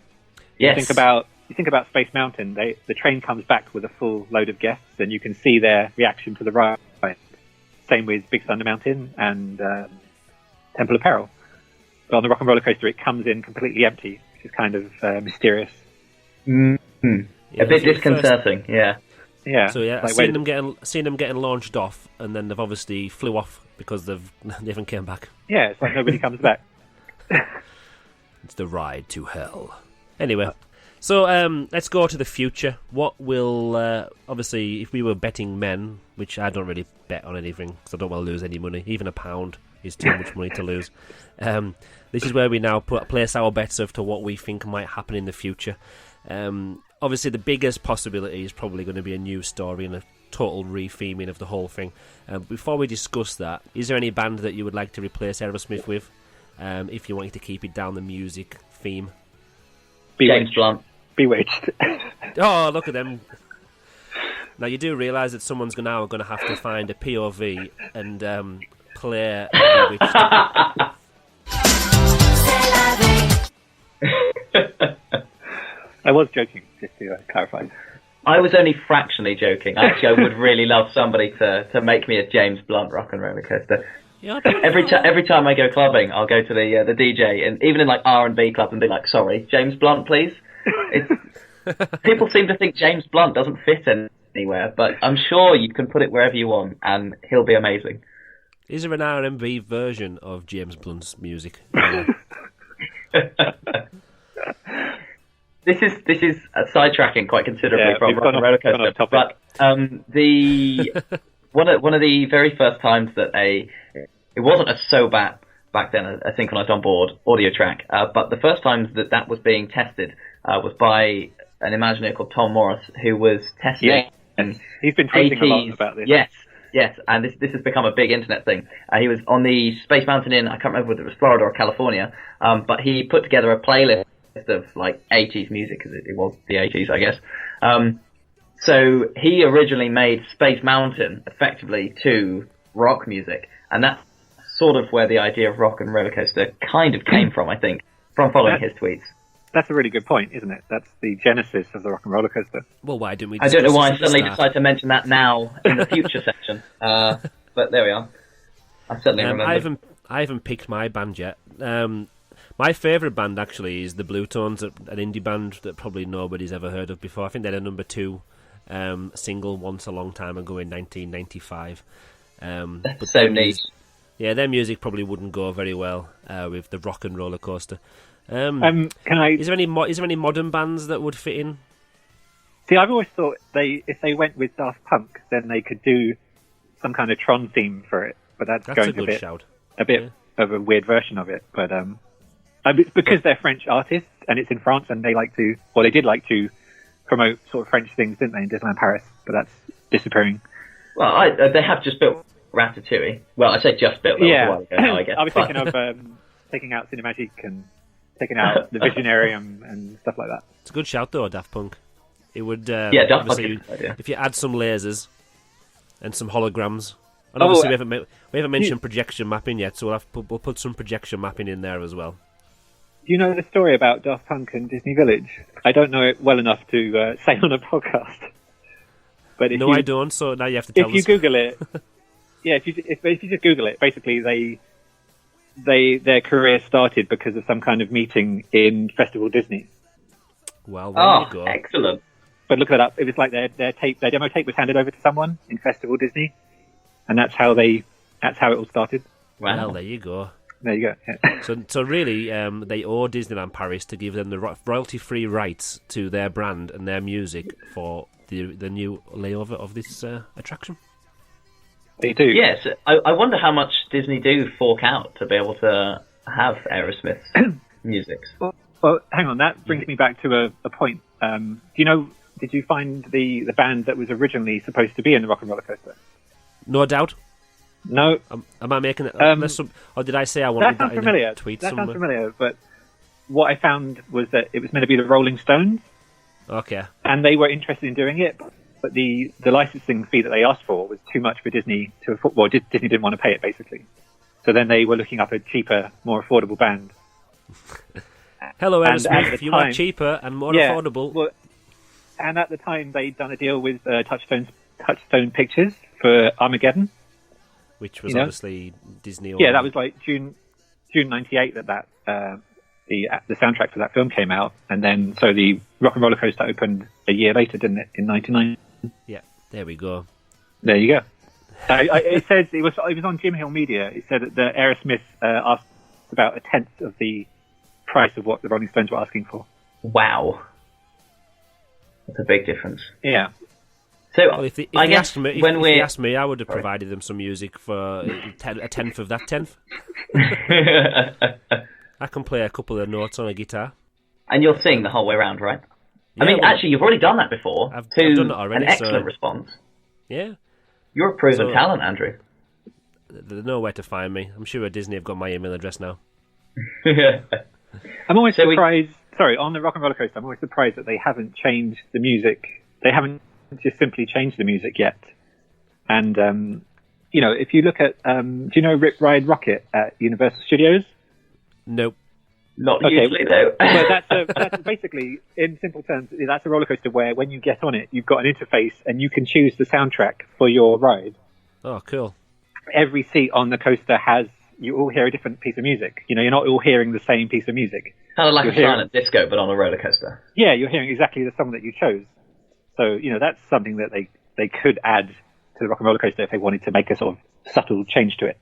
Yes. You think about Space Mountain. The train comes back with a full load of guests, and you can see their reaction to the ride. Same with Big Thunder Mountain and Temple of Peril. But on the Rock and Roller Coaster, it comes in completely empty, which is kind of mysterious. Mm-hmm. Yeah, a bit disconcerting, yeah. Yeah. So yeah, like seeing them getting launched off, and then they've obviously flew off because they haven't came back. Yeah, it's like nobody comes back. It's the ride to hell. Anyway, so let's go to the future. What will obviously, if we were betting men, which I don't really bet on anything because I don't want to lose any money. Even £1 is too much money to lose. This is where we now place our bets as to what we think might happen in the future. Obviously, the biggest possibility is probably going to be a new story and a total re-theming of the whole thing. Before we discuss that, is there any band that you would like to replace Aerosmith with, if you wanted to keep it down the music theme? James Blunt. Bewitched. Oh, look at them. Now, you do realise that someone's now going to have to find a POV and play Bewitched. I was joking, just to clarify. I was only fractionally joking. Actually, I would really love somebody to make me a James Blunt rock and roller coaster. Yeah, Every time I go clubbing, I'll go to the DJ, and even in like R&B clubs, and be like, "Sorry, James Blunt, please." People seem to think James Blunt doesn't fit anywhere, but I'm sure you can put it wherever you want, and he'll be amazing. Is there an R&B version of James Blunt's music? This is sidetracking quite considerably from we've Rock and Roller gone off Coaster, topic. but the one of the very first times that it wasn't a SOBAT back then, a synchronized onboard audio track, but the first times that was being tested was by an Imagineer called Tom Morris, who was testing. Yeah. He's been tweeting a lot about this. Yes, and this has become a big internet thing. He was on the Space Mountain Inn, I can't remember whether it was Florida or California, but he put together a playlist of like 80s music, because it was the 80s, I guess. So he originally made Space Mountain effectively to rock music, and that's sort of where the idea of Rock and Roller Coaster kind of came from, I think, from following his tweets. That's a really good point, isn't it? That's the genesis of the Rock and Roller Coaster. Well, why didn't we? I don't know why I discuss this suddenly at the decided to mention that now in the future section, but there we are. I certainly remember. I haven't picked my band yet. My favourite band actually is the Blue Tones, an indie band that probably nobody's ever heard of before. I think they had a number 2 single once a long time ago in 1995. But so neat. Yeah, their music probably wouldn't go very well with the Rock and Roller Coaster. Can I? Is there any modern bands that would fit in? See, I've always thought if they went with Daft Punk, then they could do some kind of Tron theme for it. But that's going a good shout. A bit of a weird version of it. But it's because they're French artists and it's in France, and they did like to promote sort of French things, didn't they, in Disneyland Paris? But that's disappearing. Well, they have just built Ratatouille. Well, I say just built. That was a while ago now, I guess. I was thinking of taking out Cinemagique and taking out the Visionarium and stuff like that. It's a good shout though, Daft Punk. It would. Daft Punk is a good idea. If you add some lasers and some holograms. And obviously we haven't mentioned projection mapping yet, so we'll put some projection mapping in there as well. Do you know the story about Daft Punk and Disney Village? I don't know it well enough to say on a podcast. But I don't. So now you have to tell us. If you Google it, if you just Google it, basically their career started because of some kind of meeting in Festival Disney. Well, there you go. Excellent. But look that up. It was like their demo tape was handed over to someone in Festival Disney, and that's how it all started. Wow. Well, there you go. There you go. Yeah. So really, they owe Disneyland Paris to give them the royalty-free rights to their brand and their music for the new layover of this attraction. They do. Yes. I wonder how much Disney do fork out to be able to have Aerosmith's music. Well, hang on. That brings me back to a point. Did you find the band that was originally supposed to be in the Rock and Roller Coaster? No doubt. No. Am I making it? Or did I say I wanted that in a tweet that somewhere? Sounds familiar, but what I found was that it was meant to be the Rolling Stones. Okay. And they were interested in doing it, but the licensing fee that they asked for was too much for Disney to afford. Well, Disney didn't want to pay it, basically. So then they were looking up a cheaper, more affordable band. Hello, Aerosmith. If you are cheaper and more affordable. Well, and at the time, they'd done a deal with Touchstone Pictures for Armageddon. Which was obviously Disney. Yeah, that was like June '98 that the soundtrack for that film came out, and then so the Rock and Roller Coaster opened a year later, didn't it? In '99. Yeah, there we go. There you go. It says it was on Jim Hill Media. It said that Aerosmith asked about a tenth of the price of what the Rolling Stones were asking for. Wow, that's a big difference. Yeah. So if they asked me, I would have provided them some music for a tenth of that tenth. I can play a couple of notes on a guitar. And you'll sing the whole way around, right? Yeah, actually, you've already done that before. I've done it already. An excellent response. Yeah. You're a proven talent, Andrew. There's nowhere to find me. I'm sure Disney have got my email address now. I'm always surprised. Sorry, on the Rock and Roller Coaster, I'm always surprised that they haven't changed the music. They haven't just simply changed the music yet. And, if you look at, do you know Rip Ride Rocket at Universal Studios? Nope. Not Okay, usually, though. Well, that's basically, in simple terms, that's a roller coaster where when you get on it, you've got an interface and you can choose the soundtrack for your ride. Oh, cool. Every seat on the coaster you all hear a different piece of music. You know, you're not all hearing the same piece of music. Kind of like You're a silent disco, but on a roller coaster. Yeah, you're hearing exactly the song that you chose. So, you know, that's something that they could add to the Rock and Roller Coaster if they wanted to make a sort of subtle change to it.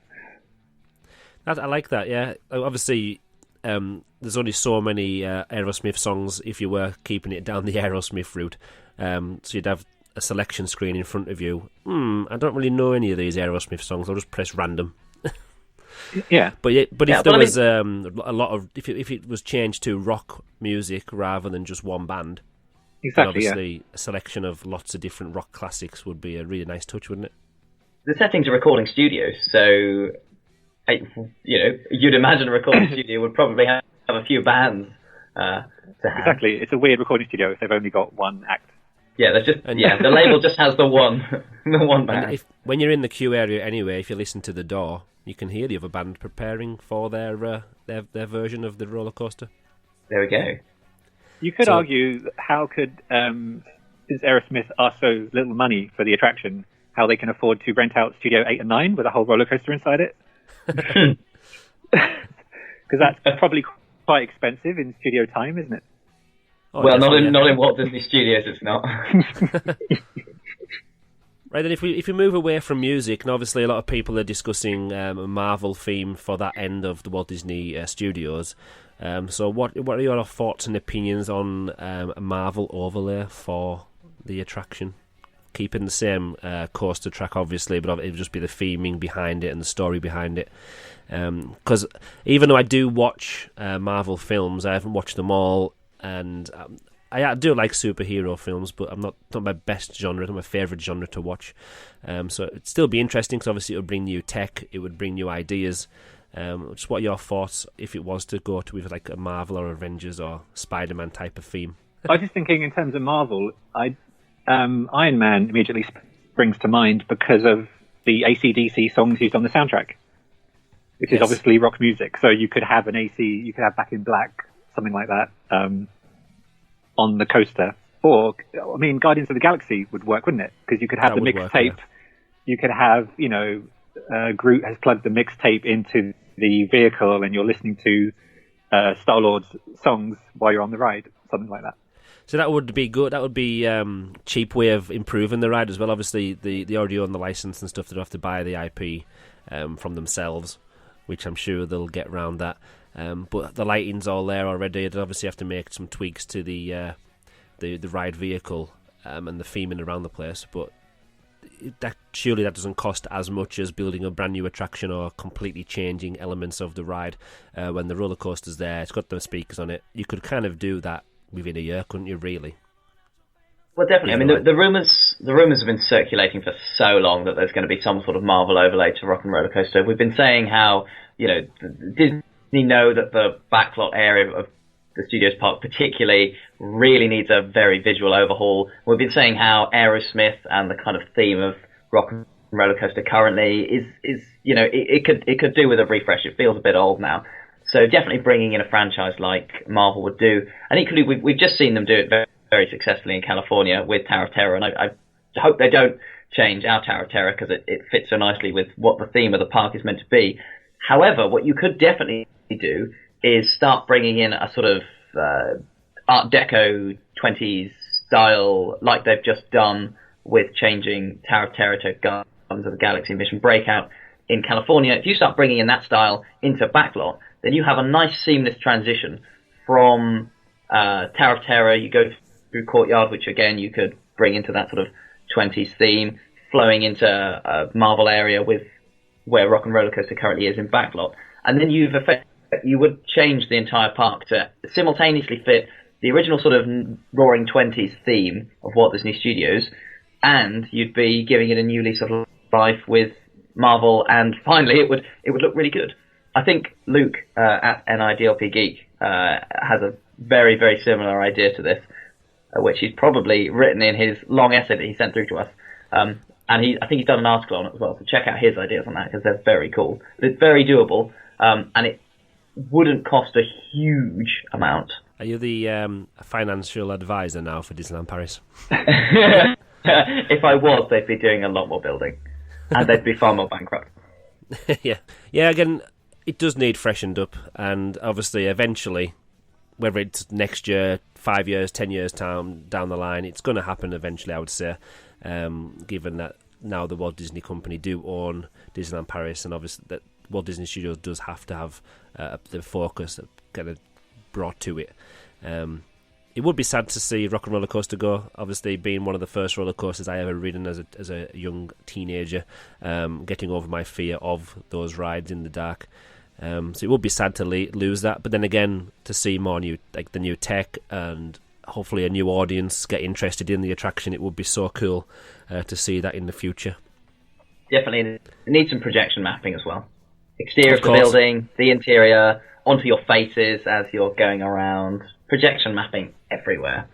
I like that, yeah. Obviously, there's only so many Aerosmith songs if you were keeping it down the Aerosmith route. So you'd have a selection screen in front of you. I don't really know any of these Aerosmith songs. I'll just press random. Yeah, but if there was a lot of if it was changed to rock music rather than just one band, then obviously a selection of lots of different rock classics would be a really nice touch, wouldn't it? The setting's a recording studio, so you'd imagine a recording studio would probably have a few bands to have. Exactly, it's a weird recording studio if they've only got one act. Yeah, the label just has the one band. And when you're in the queue area anyway, if you listen to the door, you can hear the other band preparing for their version of the roller coaster. There we go. You could argue how could, since Aerosmith asked so little money for the attraction, how they can afford to rent out Studio 8 and 9 with a whole roller coaster inside it. Because that's probably quite expensive in studio time, isn't it? Oh, well, not in Walt Disney Studios, it's not. Right, then if we move away from music, and obviously a lot of people are discussing a Marvel theme for that end of the Walt Disney Studios. So what are your thoughts and opinions on a Marvel overlay for the attraction? Keeping the same coaster track, obviously, but it would just be the theming behind it and the story behind it. Because even though I do watch Marvel films, I haven't watched them all, and I do like superhero films, but I'm not my best genre, not my favourite genre to watch. So it'd still be interesting, because obviously it would bring new tech, it would bring new ideas. Just what are your thoughts if it was to go to with like a Marvel or Avengers or Spider-Man type of theme? I was just thinking in terms of Marvel, Iron Man immediately springs to mind because of the AC/DC songs used on the soundtrack, which is obviously rock music. So you could have you could have Back in Black, something like that, on the coaster. Or, I mean, Guardians of the Galaxy would work, wouldn't it? Because you could have the mixtape. You could have, Groot has plugged the mixtape into the vehicle and you're listening to Star-Lord's songs while you're on the ride, something like that. So that would be good. That would be cheap way of improving the ride as well. Obviously, the audio and the license and stuff, they don't have to buy the IP from themselves, which I'm sure they'll get around that. But the lighting's all there already. They'd obviously have to make some tweaks to the ride vehicle and the theming around the place. But surely that doesn't cost as much as building a brand new attraction or completely changing elements of the ride. When the roller coaster's there, it's got the speakers on it. You could kind of do that within a year, couldn't you? Really? Well, definitely. I mean, the rumors have been circulating for so long that there's going to be some sort of Marvel overlay to Rock and Roller Coaster. We've been saying how Disney know that the backlot area of the Studios Park particularly really needs a very visual overhaul. We've been saying how Aerosmith and the kind of theme of Rock and Roller Coaster currently is it could do with a refresh. It feels a bit old now. So definitely bringing in a franchise like Marvel would do. And equally, we've just seen them do it very, very successfully in California with Tower of Terror. And I hope they don't change our Tower of Terror, because it fits so nicely with what the theme of the park is meant to be. However, what you could definitely do is start bringing in a sort of Art Deco 20s style, like they've just done with changing Tower of Terror to Guardians of the Galaxy Mission Breakout in California. If you start bringing in that style into Backlot, then you have a nice seamless transition from Tower of Terror. You go through Courtyard, which again you could bring into that sort of 20s theme, flowing into a Marvel area with where Rock and Roller Coaster currently is in Backlot. And then you would change the entire park to simultaneously fit the original sort of Roaring 20s theme of Walt Disney Studios, and you'd be giving it a new lease of life with Marvel, and finally it would look really good. I think Luke at NIDLP Geek has a very, very similar idea to this, which he's probably written in his long essay that he sent through to us. And I think he's done an article on it as well, so check out his ideas on that, because they're very cool. It's very doable, and wouldn't cost a huge amount. Are you the financial advisor now for Disneyland Paris? If I was, they'd be doing a lot more building, and they'd be far more bankrupt. Yeah. Again, it does need freshened up, and obviously, eventually, whether it's next year, 5 years, 10 years down the line, it's going to happen eventually. I would say, given that now the Walt Disney Company do own Disneyland Paris, and obviously that Walt Disney Studios does have to have the focus kind of brought to it. It would be sad to see Rock and Roller Coaster go. Obviously, being one of the first roller coasters I ever ridden as a young teenager, getting over my fear of those rides in the dark. So it would be sad to lose that. But then again, to see more the new tech and hopefully a new audience get interested in the attraction, it would be so cool to see that in the future. Definitely, it needs some projection mapping as well. Exterior of the building, the interior, onto your faces as you're going around. Projection mapping everywhere.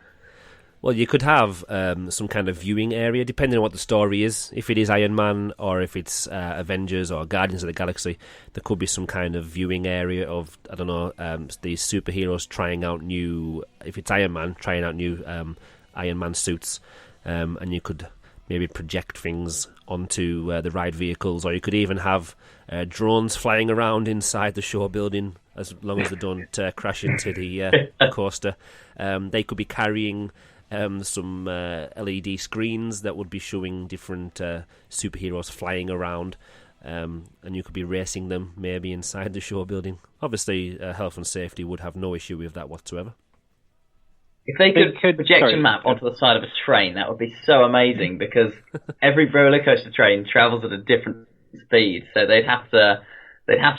Well, you could have some kind of viewing area, depending on what the story is. If it is Iron Man, or if it's Avengers or Guardians of the Galaxy, there could be some kind of viewing area of, I don't know, these superheroes trying out new... If it's Iron Man, trying out new Iron Man suits, and you could maybe project things onto the ride vehicles, or you could even have drones flying around inside the show building, as long as they don't crash into the coaster. They could be carrying some LED screens that would be showing different superheroes flying around, and you could be racing them maybe inside the show building. Obviously, health and safety would have no issue with that whatsoever. If they could projection map onto the side of a train, that would be so amazing, because every roller coaster train travels at a different speed, so they'd have to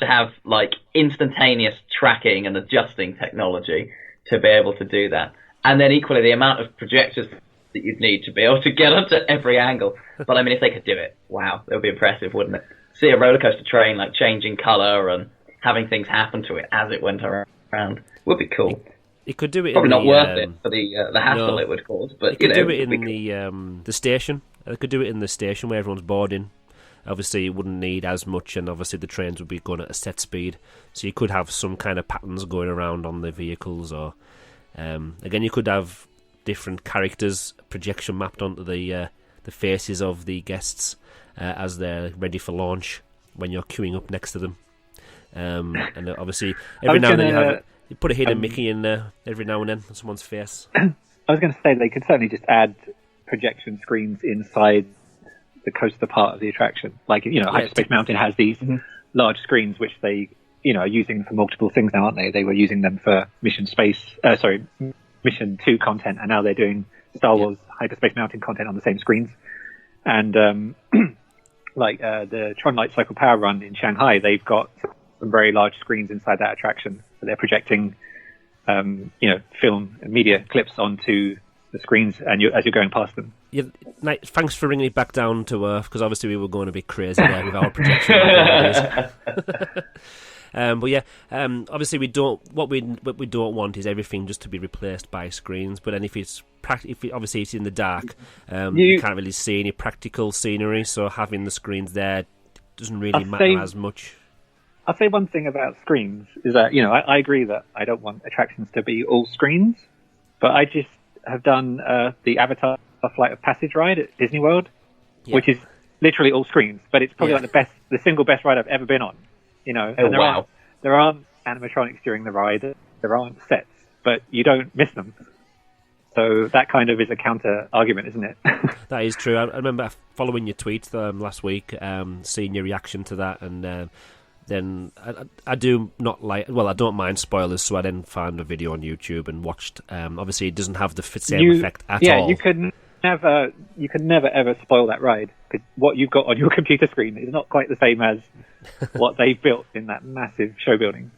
have like instantaneous tracking and adjusting technology to be able to do that. And then equally the amount of projectors that you'd need to be able to get onto every angle. But I mean, if they could do it, wow, that would be impressive, wouldn't it? See a roller coaster train like changing colour and having things happen to it as it went around would be cool. It could do it. Probably not worth it for the hassle it would cause, but it could do it in the station. It could do it in the station where everyone's boarding. Obviously, it wouldn't need as much, and obviously the trains would be going at a set speed, so you could have some kind of patterns going around on the vehicles, or again, you could have different characters projection mapped onto the faces of the guests as they're ready for launch when you're queuing up next to them, and obviously every now and then you put a hidden Mickey in there every now and then on someone's face. I was going to say they could certainly just add projection screens inside the coaster part of the attraction. Like, Hyperspace Mountain has these large screens which they, are using for multiple things now, aren't they? They were using them for Mission 2 content, and now they're doing Star Wars Hyperspace Mountain content on the same screens. And the Tron Light Cycle Power Run in Shanghai, they've got some very large screens inside that attraction. So they're projecting, film and media clips onto the screens, and as you're going past them. Yeah, thanks for bringing it back down to earth, because obviously we were going a bit crazy there with our projection. But yeah, obviously we don't. What we don't want is everything just to be replaced by screens. But then if obviously it's in the dark, you can't really see any practical scenery. So having the screens there doesn't really matter as much. I'll say one thing about screens is that I agree that I don't want attractions to be all screens, but I just have done the Avatar Flight of Passage ride at Disney World, which is literally all screens, but it's probably like the single best ride I've ever been on. And there aren't animatronics during the ride, there aren't sets, but you don't miss them. So that kind of is a counter argument, isn't it? That is true. I remember following your tweet last week, seeing your reaction to that, and then I do not like. Well, I don't mind spoilers, so I then found a video on YouTube and watched. Obviously, it doesn't have the same effect at all. Yeah, you could never ever spoil that ride, because what you've got on your computer screen is not quite the same as what they built in that massive show building.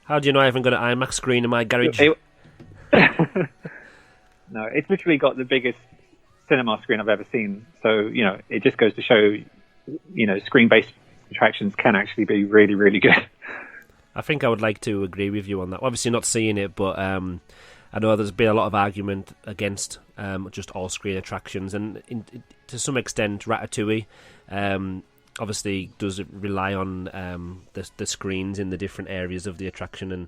How do you know I haven't got an IMAX screen in my garage? No, it's literally got the biggest cinema screen I've ever seen. So it just goes to show, screen-based attractions can actually be really, really good. I think I would like to agree with you on that. Obviously not seeing it, but I know there's been a lot of argument against just all-screen attractions, and to some extent Ratatouille. obviously does rely on the screens in the different areas of the attraction, and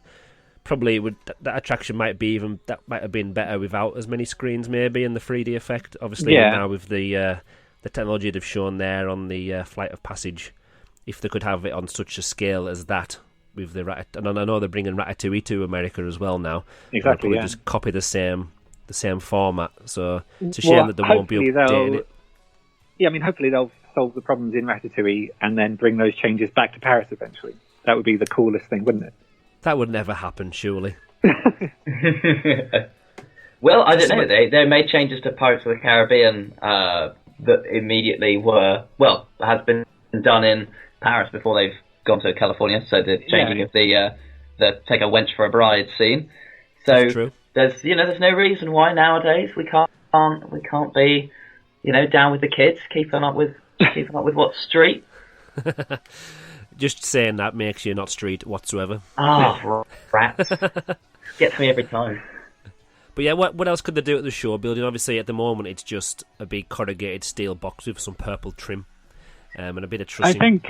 probably that attraction might have been better without as many screens, maybe, in the 3D effect. Obviously, now with the technology they've shown there on the Flight of Passage, if they could have it on such a scale as that with the and I know they're bringing Ratatouille to America as well now. Exactly, they'll just copy the same format. So it's a shame that they won't be updating it. Yeah, I mean, hopefully they'll solve the problems in Ratatouille and then bring those changes back to Paris eventually. That would be the coolest thing, wouldn't it? That would never happen, surely. Well, I don't know. They made changes to Pirates of the Caribbean that immediately has been done in Paris before they've gone to California. So the changing of the take a wench for a bride scene. So true. There's no reason why nowadays we can't be down with the kids, keeping up with what's street. Just saying that makes you not street whatsoever. Rats. Gets me every time. But yeah, what else could they do at the show building? Obviously, at the moment, it's just a big corrugated steel box with some purple trim and a bit of trussing.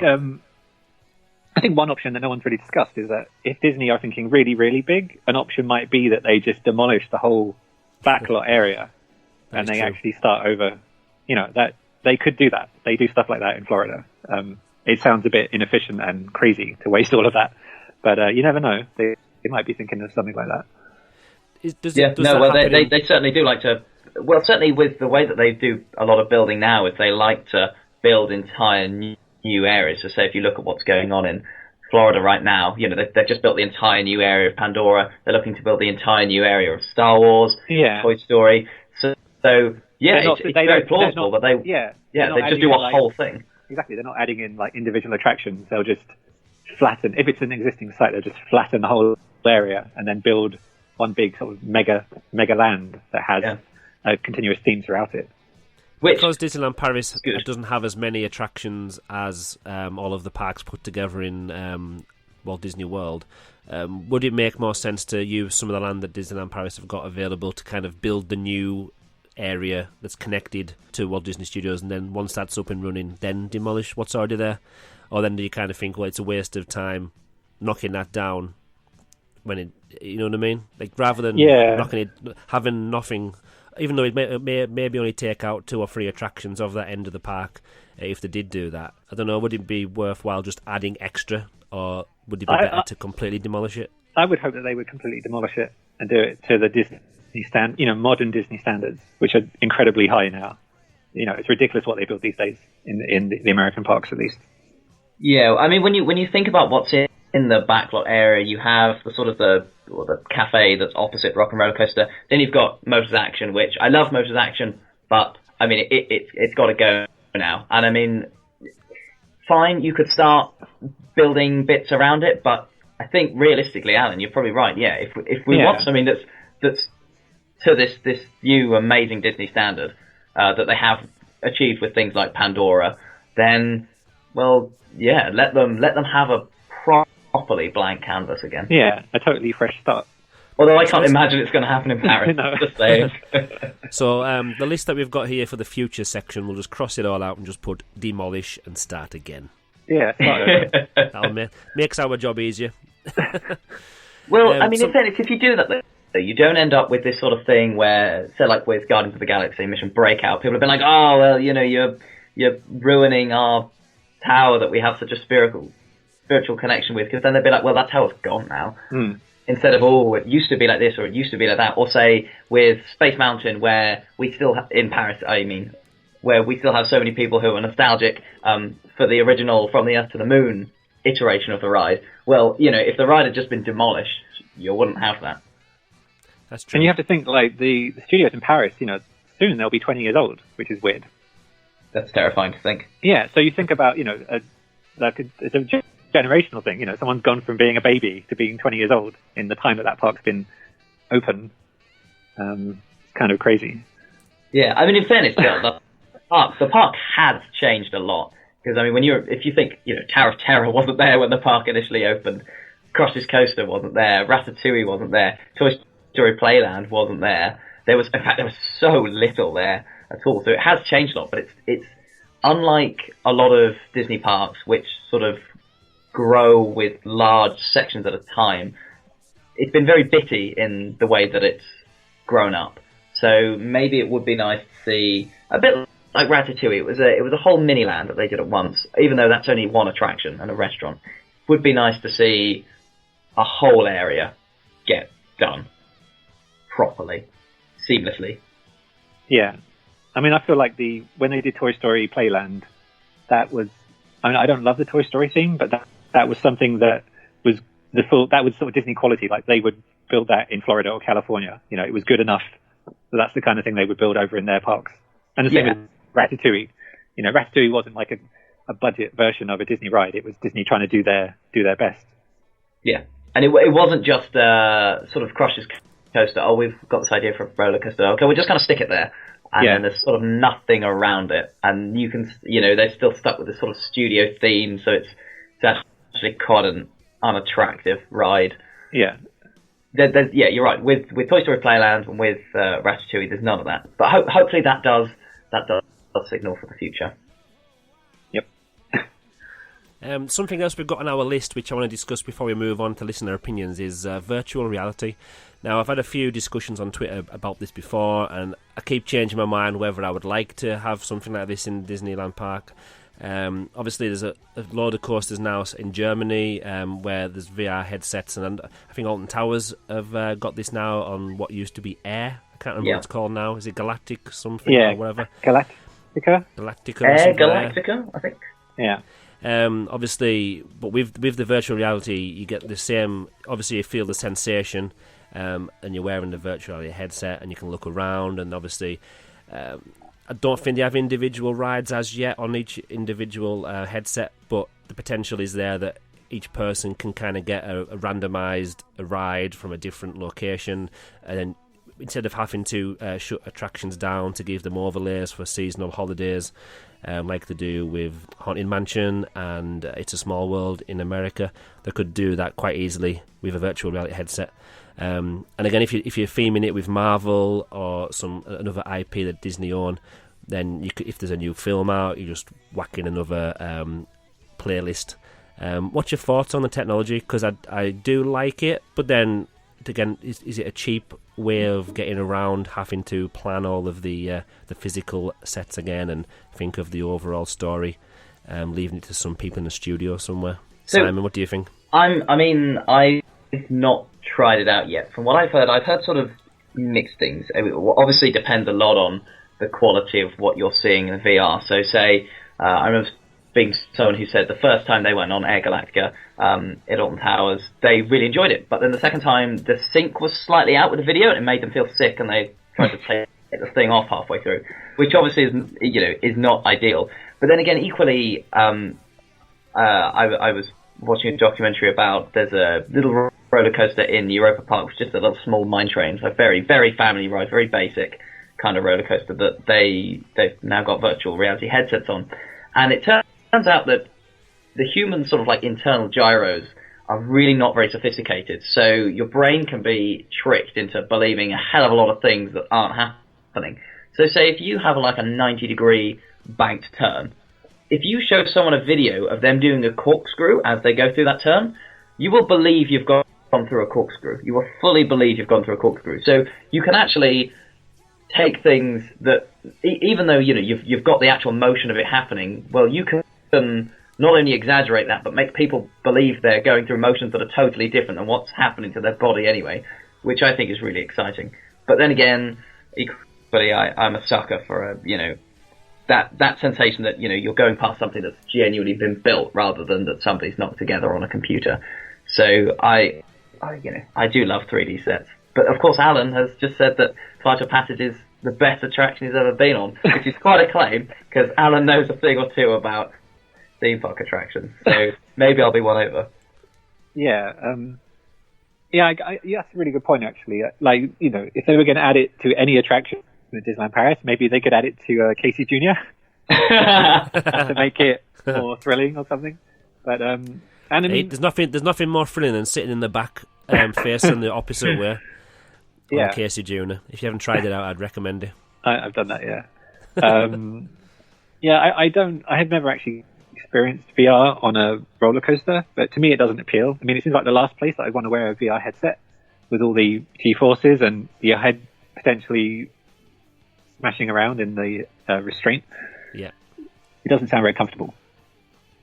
I think one option that no one's really discussed is that if Disney are thinking really, really big, an option might be that they just demolish the whole backlot area and they actually start over. That they could do that. They do stuff like that in Florida. It sounds a bit inefficient and crazy to waste all of that, but you never know. They might be thinking of something like that. They certainly do like to. Well, certainly with the way that they do a lot of building now, is they like to build entire new areas. So, say if you look at what's going on in Florida right now, they've just built the entire new area of Pandora. They're looking to build the entire new area of Star Wars, Toy Story. So it's very plausible, but they just do a whole thing. Exactly, they're not adding in like individual attractions. They'll just flatten. If it's an existing site, they'll just flatten the whole area and then build one big sort of mega land that has a continuous theme throughout it. Because Disneyland Paris doesn't have as many attractions as all of the parks put together in Walt Disney World, would it make more sense to use some of the land that Disneyland Paris have got available to kind of build the new area that's connected to Walt Disney Studios, and then once that's up and running, then demolish what's already there? Or then do you kind of think, well, it's a waste of time knocking that down when it, you know what I mean? Like, rather than knocking it, having nothing, even though it may maybe only take out 2 or 3 attractions of that end of the park, if they did do that. I don't know, would it be worthwhile just adding extra, or would it be better to completely demolish it? I would hope that they would completely demolish it and do it to the Disney modern Disney standards, which are incredibly high now. It's ridiculous what they build these days in the American parks, at least. Yeah, I mean, when you think about what's in the backlot area, you have the sort of the cafe that's opposite Rock and Roller Coaster. Then you've got Motors Action, which I love Motors Action, but I mean it's got to go now. And I mean, fine, you could start building bits around it, but I think realistically, Alan, you're probably right. Yeah, if we want something that's to this new amazing Disney standard that they have achieved with things like Pandora, then let them have a properly blank canvas again. Yeah, a totally fresh start. Although I can't imagine it's going to happen in Paris. No. Just saying. So the list that we've got here for the future section, we'll just cross it all out and just put demolish and start again. Yeah, That'll makes our job easier. Well, I mean, in fairness, if you do that, you don't end up with this sort of thing where, say, like with Guardians of the Galaxy, Mission Breakout, people have been like, oh, well, you're ruining our tower that we have such a spiritual connection with, because then they'd be like, well, that tower's gone now. Instead of, oh, it used to be like this, or it used to be like that. Or say, with Space Mountain, where we still, in Paris, I mean, where we still have so many people who are nostalgic for the original From the Earth to the Moon iteration of the ride. Well, if the ride had just been demolished, you wouldn't have that. That's true. And you have to think, like, the studios in Paris, soon they'll be 20 years old, which is weird. That's terrifying to think. Yeah, so you think about, it's a generational thing. Someone's gone from being a baby to being 20 years old in the time that park's been open. It's kind of crazy. Yeah, I mean, in fairness, the park has changed a lot. Because, I mean, if you think, Tower of Terror wasn't there when the park initially opened, Crush's Coaster wasn't there, Ratatouille wasn't there, Toy Story Playland wasn't there. In fact, there was so little there at all. So it has changed a lot, but it's unlike a lot of Disney parks, which sort of grow with large sections at a time, it's been very bitty in the way that it's grown up. So maybe it would be nice to see a bit like Ratatouille. It was a whole mini land that they did at once, even though that's only one attraction and a restaurant. It would be nice to see a whole area get done properly, seamlessly. Yeah. I mean, I feel like when they did Toy Story Playland, that was, I mean, I don't love the Toy Story theme, but that was something that was that was sort of Disney quality. Like, they would build that in Florida or California. You know, it was good enough. So that's the kind of thing they would build over in their parks. And the same with Ratatouille. You know, Ratatouille wasn't like a budget version of a Disney ride. It was Disney trying to do their best. Yeah. And it wasn't just sort of Crush's coaster. Oh, we've got this idea for a roller coaster. Okay, we're just going to stick it there. And then there's sort of nothing around it. And you can, they're still stuck with this sort of studio theme, so it's actually quite an unattractive ride. Yeah. Yeah, you're right. With Toy Story Playland and with Ratatouille, there's none of that. But hopefully that does signal for the future. Yep. Something else we've got on our list, which I want to discuss before we move on to listener opinions, is virtual reality. Now, I've had a few discussions on Twitter about this before, and I keep changing my mind whether I would like to have something like this in Disneyland Park. Obviously, there's a load of coasters now in Germany where there's VR headsets, and I think Alton Towers have got this now on what used to be Air. I can't remember what it's called now. Is it Galactic something or whatever? Galactica? Air Galactica, I think. Yeah. Obviously, but with the virtual reality, you get the same. Obviously, you feel the sensation, and you're wearing the virtual reality headset, and you can look around. And obviously, I don't think they have individual rides as yet on each individual headset, but the potential is there that each person can kind of get a randomised ride from a different location, and then instead of having to shut attractions down to give them overlays for seasonal holidays, like they do with Haunted Mansion and It's a Small World in America, they could do that quite easily with a virtual reality headset. And again, if you're theming it with Marvel or another IP that Disney own, then if there's a new film out, you just whack in another playlist. What's your thoughts on the technology? Because I do like it, but then again, is it a cheap way of getting around having to plan all of the physical sets again and think of the overall story, leaving it to some people in the studio somewhere? So, Simon, what do you think? I've not tried it out yet. From what I've heard sort of mixed things. It obviously depends a lot on the quality of what you're seeing in VR. So say, I remember being someone who said the first time they went on Air Galactica at Alton Towers, they really enjoyed it. But then the second time, the sync was slightly out with the video, and it made them feel sick, and they tried to take the thing off halfway through, which obviously is not ideal. But then again, equally, I was watching a documentary about there's a little roller coaster in Europa Park, which is just a little small mine train, so very, very family ride, very basic kind of roller coaster that they've now got virtual reality headsets on. And it turns out that the human sort of like internal gyros are really not very sophisticated. So your brain can be tricked into believing a hell of a lot of things that aren't happening. So say if you have like a 90-degree banked turn, if you show someone a video of them doing a corkscrew as they go through that turn, you will believe you've gone through a corkscrew. You will fully believe you've gone through a corkscrew. So you can actually take things that, even though you've got the actual motion of it happening, well, you can not only exaggerate that, but make people believe they're going through motions that are totally different than what's happening to their body anyway, which I think is really exciting. But then again, equally, I'm a sucker for that sensation that you're going past something that's genuinely been built rather than that somebody's knocked together on a computer. So I do love 3D sets. But of course, Alan has just said that Flight of Passage is the best attraction he's ever been on, which is quite a claim, because Alan knows a thing or two about theme park attractions. So maybe I'll be one over. Yeah, that's a really good point, actually. Like, if they were going to add it to any attraction in Disneyland Paris, maybe they could add it to Casey Jr. to make it more thrilling or something. But and I mean, there's nothing more thrilling than sitting in the back, facing the opposite way. Yeah, Casey Jr. If you haven't tried it out, I'd recommend it. I've done that, yeah. Yeah, I have never actually experienced VR on a roller coaster, but to me it doesn't appeal. I mean, it seems like the last place that I'd want to wear a VR headset with all the G-forces and your head potentially smashing around in the restraint. Yeah. It doesn't sound very comfortable.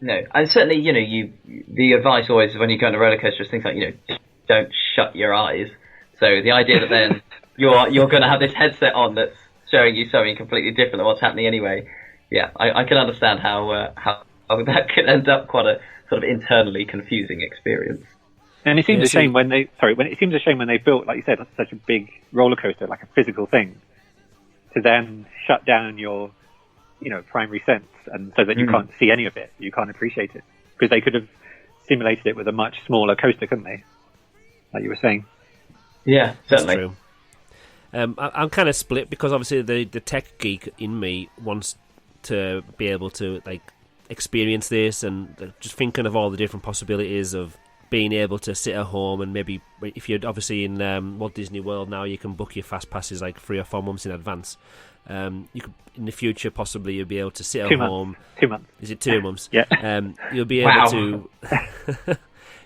No, and certainly, the advice always when you go on a roller coaster is things like, don't shut your eyes. So the idea that then you're going to have this headset on that's showing you something completely different than what's happening anyway. Yeah, I can understand how that could end up quite a sort of internally confusing experience. And it seems a shame when they built, like you said, such a big roller coaster, like a physical thing, to then shut down your, primary sense, and so that you can't see any of it, you can't appreciate it, because they could have simulated it with a much smaller coaster, couldn't they? Like you were saying. Yeah, certainly. That's true. I'm kind of split because obviously the tech geek in me wants to be able to experience this, and just thinking of all the different possibilities of being able to sit at home, and maybe if you're obviously in Walt Disney World now, you can book your fast passes 3 or 4 months in advance. You could, in the future, possibly you'll be able to sit at home. 2 months. Is it 2 months? Yeah. You'll be able to.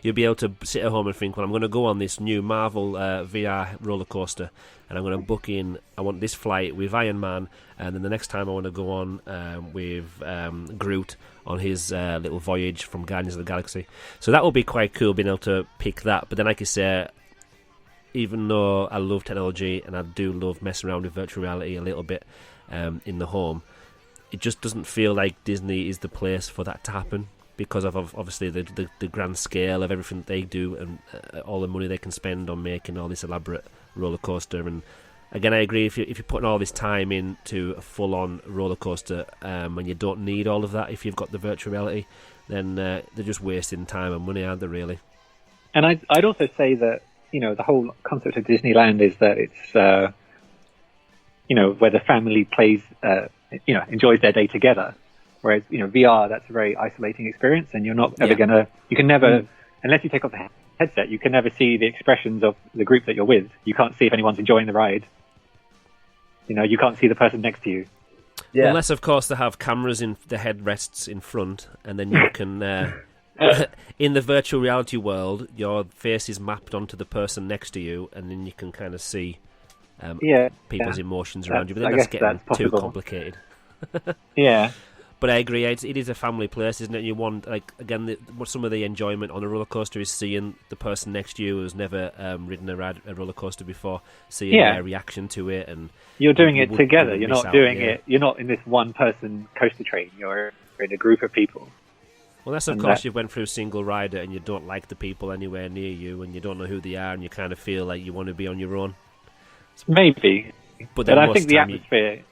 You'll be able to sit at home and think, well, I'm going to go on this new Marvel VR roller coaster, and I'm going to book in. I want this flight with Iron Man, and then the next time I want to go on with Groot on his little voyage from Guardians of the Galaxy. So that will be quite cool, being able to pick that. But then, like you say, even though I love technology and I do love messing around with virtual reality a little bit in the home, it just doesn't feel like Disney is the place for that to happen, because of obviously the grand scale of everything that they do, and all the money they can spend on making all this elaborate roller coaster. And again, I agree, if you're putting all this time into a full-on roller coaster and you don't need all of that, if you've got the virtual reality, then they're just wasting time and money, aren't they, really? And I'd also say that, the whole concept of Disneyland is that it's, where the family plays, enjoys their day together. Whereas, VR, that's a very isolating experience, and you're not ever you can never, unless you take off the headset, you can never see the expressions of the group that you're with. You can't see if anyone's enjoying the ride. You can't see the person next to you. Yeah. Unless, of course, they have cameras in the headrests in front, and then you can, in the virtual reality world, your face is mapped onto the person next to you, and then you can kind of see people's emotions around you. But then that's getting too complicated. Yeah. But I agree, it is a family place, isn't it? You want, some of the enjoyment on a roller coaster is seeing the person next to you who's never ridden a roller coaster before, seeing their reaction to it, and you're doing it together. You're not doing it. You're not in this one-person coaster train. You're in a group of people. Well, that's of course you went through single rider, and you don't like the people anywhere near you, and you don't know who they are, and you kind of feel like you want to be on your own. Maybe, but I think the atmosphere.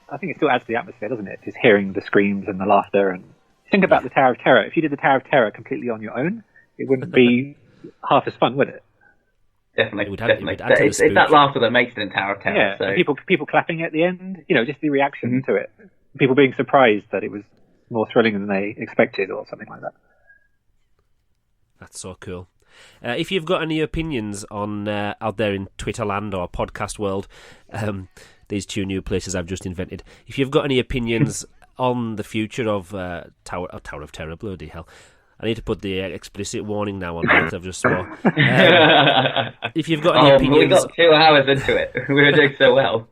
I think it still adds to the atmosphere, doesn't it? Just hearing the screams and the laughter. And think about the Tower of Terror. If you did the Tower of Terror completely on your own, it wouldn't be half as fun, would it? Definitely. It's that laughter that makes it in Tower of Terror. Yeah, so. people clapping at the end, just the reaction to it. People being surprised that it was more thrilling than they expected, or something like that. That's so cool. If you've got any opinions on out there in Twitter land or podcast world, these 2 new places I've just invented, if you've got any opinions on the future of Tower of Terror, bloody hell. I need to put the explicit warning now on that I've just swore. If you've got any opinions... We got 2 hours into it. We were doing so well.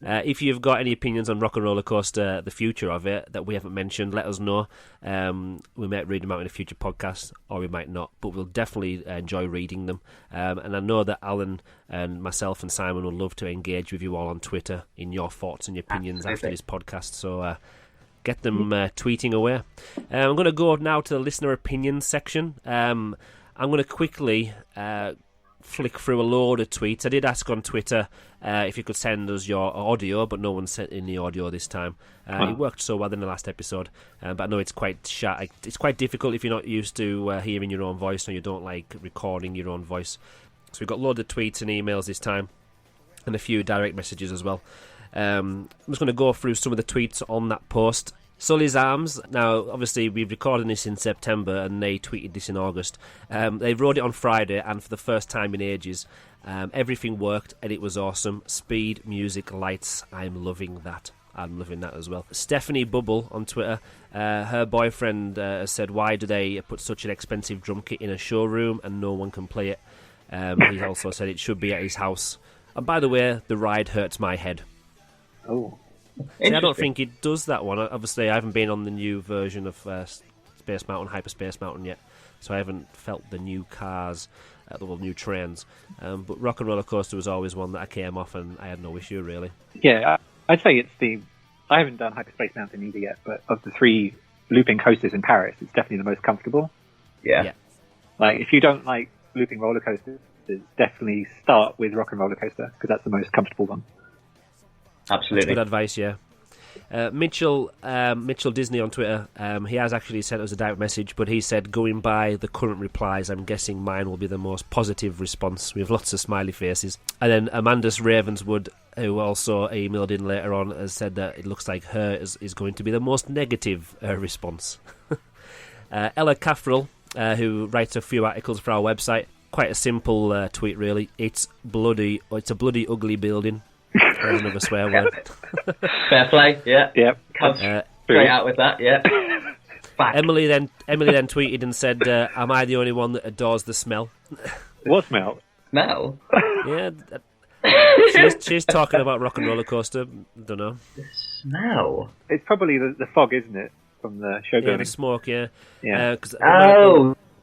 If you've got any opinions on Rock and Roller Coaster, the future of it, that we haven't mentioned, let us know. We might read them out in a future podcast, or we might not, but we'll definitely enjoy reading them. And I know that Alan and myself and Simon would love to engage with you all on Twitter in your thoughts and your opinions after this podcast, so get them tweeting away. I'm going to go now to the listener opinions section. I'm going to quickly... flick through a load of tweets. I did ask on Twitter if you could send us your audio, but no one sent in the audio this time. It worked so well in the last episode, but I know it's quite it's quite difficult if you're not used to hearing your own voice, or you don't like recording your own voice. So we've got a load of tweets and emails this time, and a few direct messages as well. I'm just going to go through some of the tweets on that post. Sully's Arms. Now, obviously, we've recorded this in September, and they tweeted this in August. They wrote it on Friday, and for the first time in ages, everything worked, and it was awesome. Speed, music, lights. I'm loving that. I'm loving that as well. Stephanie Bubble on Twitter, her boyfriend has said, why do they put such an expensive drum kit in a showroom and no one can play it? He also said it should be at his house. And by the way, the ride hurts my head. Oh. See, I don't think it does that one. Obviously, I haven't been on the new version of Space Mountain, Hyperspace Mountain yet, so I haven't felt the new cars, the new trains. But Rock and Roller Coaster was always one that I came off and I had no issue, really. Yeah, I'd say it's I haven't done Hyperspace Mountain either yet, but of the 3 looping coasters in Paris, it's definitely the most comfortable. Yeah. Like, if you don't like looping roller coasters, definitely start with Rock and Roller Coaster, because that's the most comfortable one. Absolutely. That's good advice, yeah. Mitchell Disney on Twitter, he has actually sent us a direct message, but he said, going by the current replies, I'm guessing mine will be the most positive response. We have lots of smiley faces. And then Amandus Ravenswood, who also emailed in later on, has said that it looks like her is going to be the most negative response. Ella Caffrell, who writes a few articles for our website, quite a simple tweet, really. It's a bloody ugly building. There's another swear word. Fair play, yeah. Yep. Come straight out with that, yeah. Emily then tweeted and said, am I the only one that adores the smell? What smell? Smell? Yeah. She's talking about Rock and Roller Coaster. Don't know. The smell? It's probably the fog, isn't it? From the show Yeah, building. the smoke, yeah. Yeah.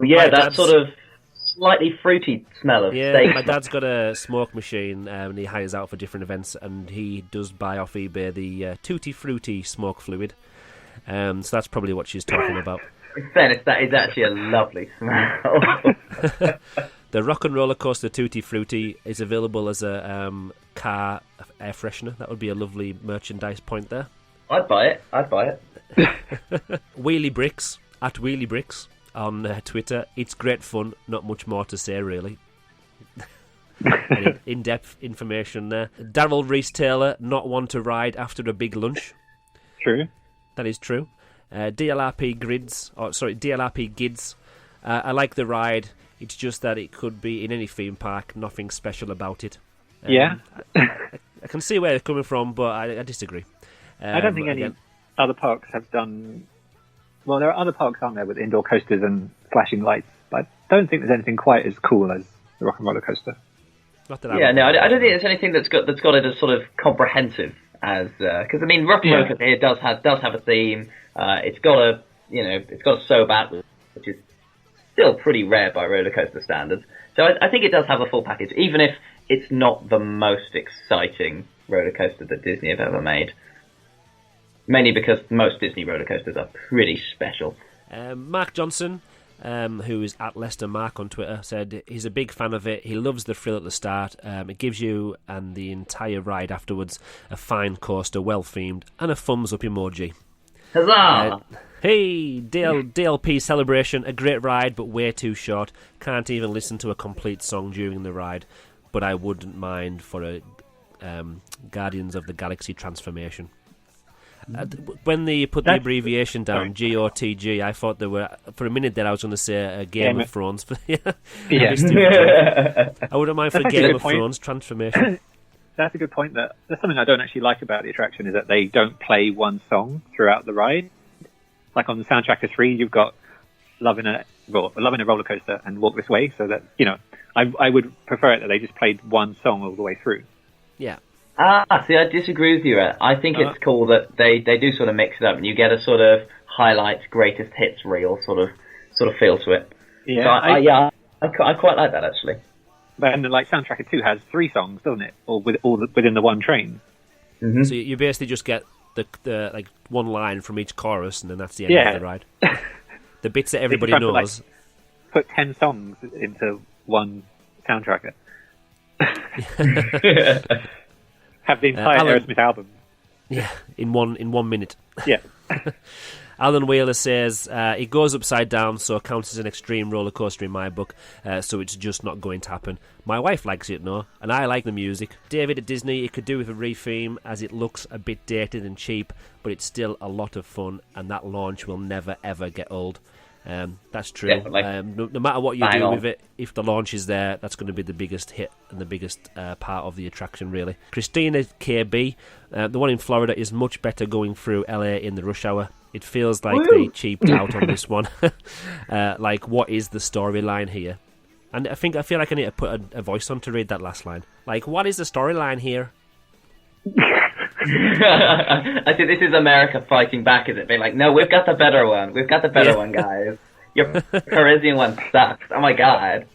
Yeah, that sort of slightly fruity smell of steak. My dad's got a smoke machine and he hires out for different events, and he does buy off eBay the Tutti Frutti smoke fluid. So that's probably what she's talking about. In fairness, that is actually a lovely smell. The Rock and Roller Coaster Tutti Frutti is available as a car air freshener. That would be a lovely merchandise point there. I'd buy it. Wheelie Bricks, at Wheelie Bricks on Twitter. It's great fun, not much more to say, really. In-depth information there. Daryl Reese-Taylor, not one to ride after a big lunch. True. That is true. DLRP Gids. I like the ride. It's just that it could be in any theme park. Nothing special about it. Yeah. I can see where they're coming from, but I disagree. I don't think any other parks have done... Well, there are other parks, aren't there, with indoor coasters and flashing lights, but I don't think there's anything quite as cool as the Rock and Roller Coaster. Not that I don't think there's anything that's got it as sort of comprehensive as... Because, I mean, Rock and Roller Coaster here does have a theme. It's got a Soap Atlas, which is still pretty rare by roller coaster standards. So I think it does have a full package, even if it's not the most exciting roller coaster that Disney have ever made. Mainly because most Disney roller coasters are pretty special. Mark Johnson, who is at Leicester Mark on Twitter, said he's a big fan of it. He loves the thrill at the start. It gives you and the entire ride afterwards a fine coaster, well themed, and a thumbs up emoji. Huzzah! Hey, DLP Celebration, a great ride, but way too short. Can't even listen to a complete song during the ride, but I wouldn't mind for a Guardians of the Galaxy transformation. When they put the abbreviation down, GOTG, I thought there were, for a minute there I was going to say Game of Thrones. I wouldn't mind for Game of Thrones transformation. That's a good point. That's something I don't actually like about the attraction, is that they don't play one song throughout the ride. Like on the soundtrack of 3, you've got Love in a Roller Coaster and Walk This Way, so that, I would prefer it that they just played one song all the way through. Yeah. See, I disagree with you. I think it's cool that they do sort of mix it up, and you get a sort of highlights, greatest hits reel sort of feel to it. Yeah, so I quite like that, actually. And like soundtrack of 2 has 3 songs, doesn't it? Or within the one train. Mm-hmm. So you basically just get the like one line from each chorus, and then that's the end of the ride. The bits that everybody knows. Put 10 songs into one soundtrack. Have the entire Aerosmith album. Yeah, in 1 minute. Yeah. Alan Wheeler says, it goes upside down, so it counts as an extreme roller coaster in my book, so it's just not going to happen. My wife likes it, no, and I like the music. David at Disney, it could do with a retheme, as it looks a bit dated and cheap, but it's still a lot of fun, and that launch will never ever get old. That's true. Definitely. No matter what you Bang do on. with it, if the launch is there, that's going to be the biggest hit and the biggest part of the attraction, really. Christina KB, the one in Florida is much better going through LA in the rush hour. It feels like they cheaped out on this one. Like, what is the storyline here? And I feel like I need to put a voice on to read that last line. Like, what is the storyline here? I think this is America fighting back, is it? Being like, no, we've got the better one. We've got the better one, guys. Your Parisian one sucks. Oh my god.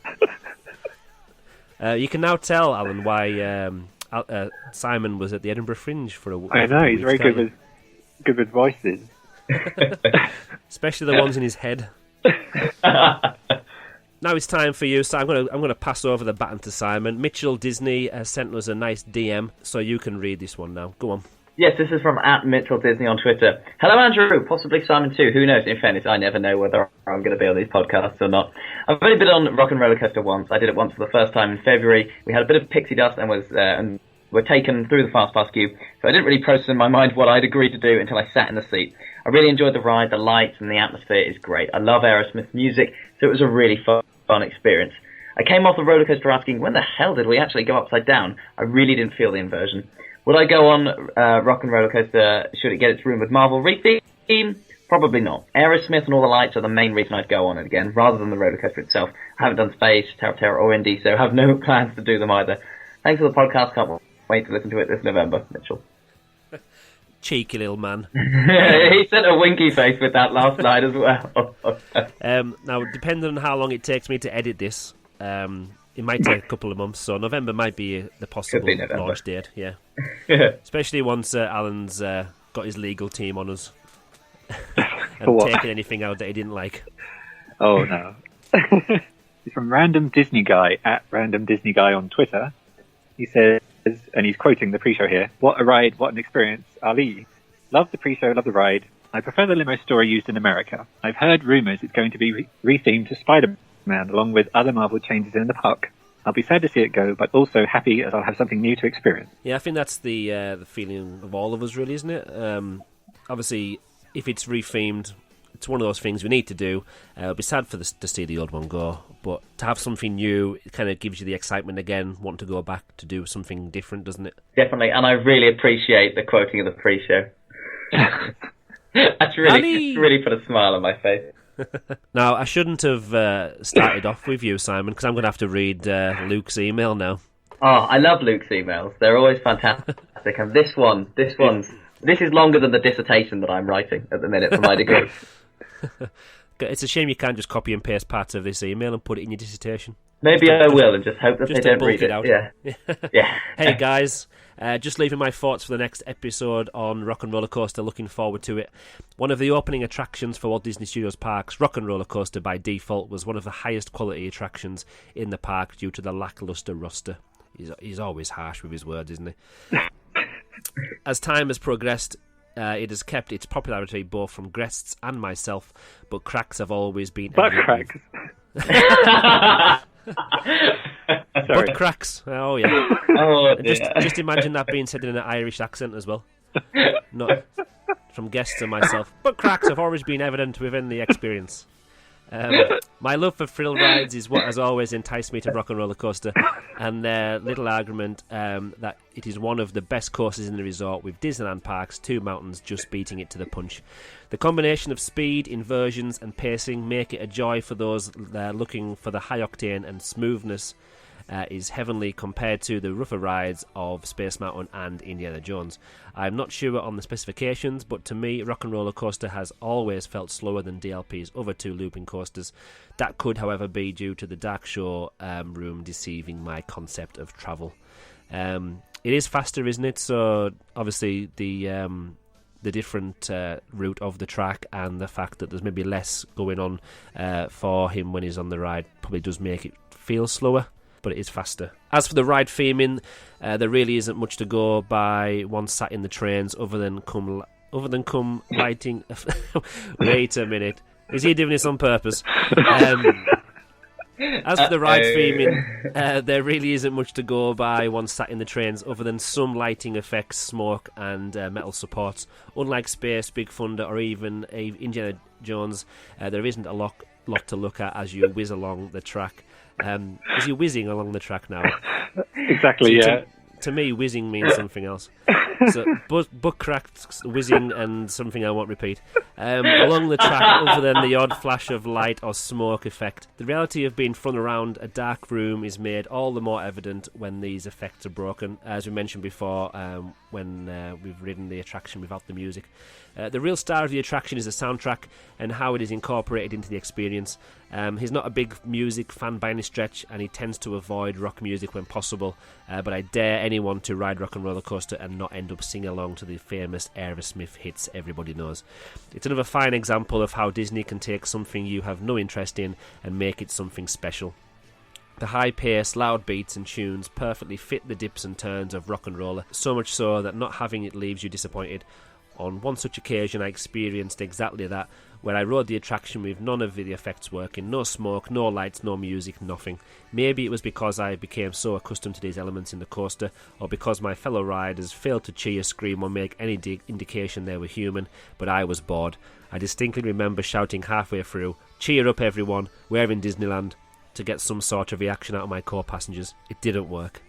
You can now tell, Alan, why Simon was at the Edinburgh Fringe for a I know, he's very good with voices. Especially the ones in his head. Now it's time for you, so I'm going to pass over the baton to Simon. Mitchell Disney sent us a nice DM, so you can read this one now. Go on. Yes, this is from @MitchellDisney on Twitter. Hello, Andrew. Possibly Simon too. Who knows? In fairness, I never know whether I'm going to be on these podcasts or not. I've only been on Rock and Roller Coaster once. I did it once for the first time in February. We had a bit of pixie dust and were taken through the Fast Pass queue. So I didn't really process in my mind what I'd agreed to do until I sat in the seat. I really enjoyed the ride. The lights and the atmosphere is great. I love Aerosmith music, so it was a really fun experience. I came off the roller coaster asking, when the hell did we actually go upside down? I really didn't feel the inversion. Would I go on Rock and Roller Coaster should it get its rumored Marvel re-theme? Probably not. Aerosmith and all the lights are the main reason I'd go on it again, rather than the roller coaster itself. I haven't done Space, Terra or Indy, so have no plans to do them either. Thanks for the podcast. Can't wait to listen to it this November, Mitchell. Cheeky little man. He sent a winky face with that last night as well. Now, depending on how long it takes me to edit this, it might take a couple of months, so November might be the possible launch date, yeah. Especially once Alan's got his legal team on us and taken anything out that he didn't like. Oh, no. It's from Random Disney Guy, @Random Disney Guy on Twitter. He says, and he's quoting the pre-show here, "What a ride, what an experience, Ali. Love the pre-show, love the ride. I prefer the limo story used in America. I've heard rumours it's going to be re-themed to Spider-Man, along with other Marvel changes in the park. I'll be sad to see it go, but also happy as I'll have something new to experience." Yeah, I think that's the feeling of all of us, really, isn't it? Obviously, if it's re-themed, it's one of those things we need to do. It'll be sad to see the old one go, but to have something new, it kind of gives you the excitement again, wanting to go back to do something different, doesn't it? Definitely, and I really appreciate the quoting of the pre-show. That's really put a smile on my face. Now, I shouldn't have started off with you, Simon, because I'm going to have to read Luke's email now. Oh, I love Luke's emails. They're always fantastic. And this is longer than the dissertation that I'm writing at the minute for my degree. It's a shame you can't just copy and paste parts of this email and put it in your dissertation. Maybe I will, and just hope that they don't read it. Out. Yeah. Yeah. Hey guys, just leaving my thoughts for the next episode on Rock and Roller Coaster. Looking forward to it. One of the opening attractions for Walt Disney Studios parks, Rock and Roller Coaster by default was one of the highest quality attractions in the park due to the lackluster roster. He's always harsh with his words, isn't he? As time has progressed, it has kept its popularity both from guests and myself, but cracks have always been... Butt cracks? Butt cracks, oh yeah. Oh, just imagine that being said in an Irish accent as well. Not from guests and myself. Butt cracks have always been evident within the experience. My love for thrill rides is what has always enticed me to Rock and Roller Coaster, and little argument that it is one of the best courses in the resort, with Disneyland Park's two mountains just beating it to the punch. The combination of speed, inversions and pacing make it a joy for those looking for the high octane, and smoothness is heavenly compared to the rougher rides of Space Mountain and Indiana Jones. I'm not sure on the specifications, but to me, Rock and Roller Coaster has always felt slower than DLP's other two looping coasters. That could, however, be due to the dark shore room deceiving my concept of travel. It is faster, isn't it? So obviously the different route of the track and the fact that there's maybe less going on for him when he's on the ride probably does make it feel slower, but it is faster. As for the ride theming, there really isn't much to go by once sat in the trains other than come lighting. Wait a minute, is he doing this on purpose? As for the ride theming, there really isn't much to go by once sat in the trains other than some lighting effects, smoke and metal supports. Unlike Space, Big Thunder or even Indiana Jones, there isn't a lot to look at as you whiz along the track. Is you whizzing along the track now? Exactly, yeah. To me, whizzing means something else. So, butt cracked, whizzing, and something I won't repeat. Along the track, other than the odd flash of light or smoke effect, the reality of being thrown around a dark room is made all the more evident when these effects are broken. As we mentioned before, when we've ridden the attraction without the music. The real star of the attraction is the soundtrack and how it is incorporated into the experience. He's not a big music fan by any stretch, and he tends to avoid rock music when possible, but I dare anyone to ride Rock and Roller Coaster and not end up singing along to the famous Aerosmith hits everybody knows. It's another fine example of how Disney can take something you have no interest in and make it something special. The high pace, loud beats and tunes perfectly fit the dips and turns of Rock and Roller, so much so that not having it leaves you disappointed. On one such occasion I experienced exactly that, where I rode the attraction with none of the effects working, no smoke, no lights, no music, nothing. Maybe it was because I became so accustomed to these elements in the coaster, or because my fellow riders failed to cheer, scream or make any indication they were human, but I was bored. I distinctly remember shouting halfway through, "Cheer up everyone, we're in Disneyland," to get some sort of reaction out of my co-passengers. It didn't work.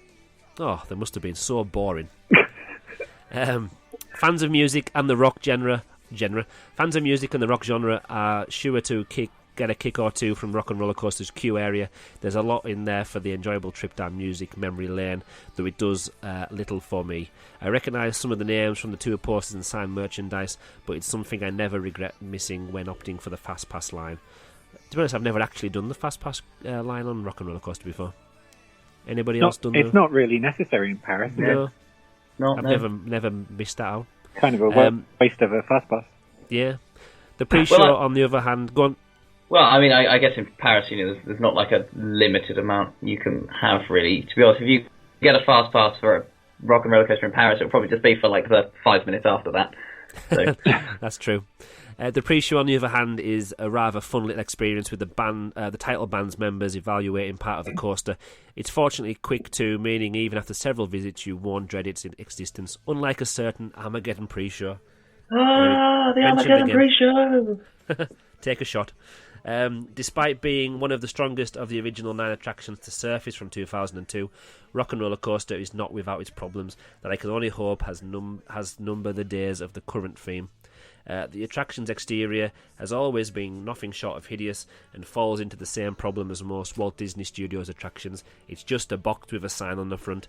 Oh, they must have been so boring. Fans of music and the rock genre are sure to get a kick or two from Rock and Roller Coaster's queue area. There's a lot in there for the enjoyable trip down music memory lane, though it does little for me. I recognise some of the names from the tour posters and signed merchandise, but it's something I never regret missing when opting for the Fast Pass line. To be honest, I've never actually done the Fast Pass line on Rock and Roller Coaster before. Anybody else done It's not really necessary in Paris. No. I've never missed that out. Kind of a waste of a Fast Pass. Yeah. The pre-show, on the other hand, go on. Well, I mean, I guess in Paris, there's not like a limited amount you can have, really. To be honest, if you get a Fast Pass for a Rock and Roller Coaster in Paris, it'll probably just be for like the 5 minutes after that. So. That's true. The pre-show, on the other hand, is a rather fun little experience with the title band's members evaluating part of the coaster. It's fortunately quick too, meaning even after several visits you won't dread its existence, unlike a certain Armageddon pre-show. The Armageddon pre-show! Take a shot. Despite being one of the strongest of the original 9 attractions to surface from 2002, Rock and Roller Coaster is not without its problems that I can only hope has numbered the days of the current theme. The attraction's exterior has always been nothing short of hideous and falls into the same problem as most Walt Disney Studios attractions. It's just a box with a sign on the front.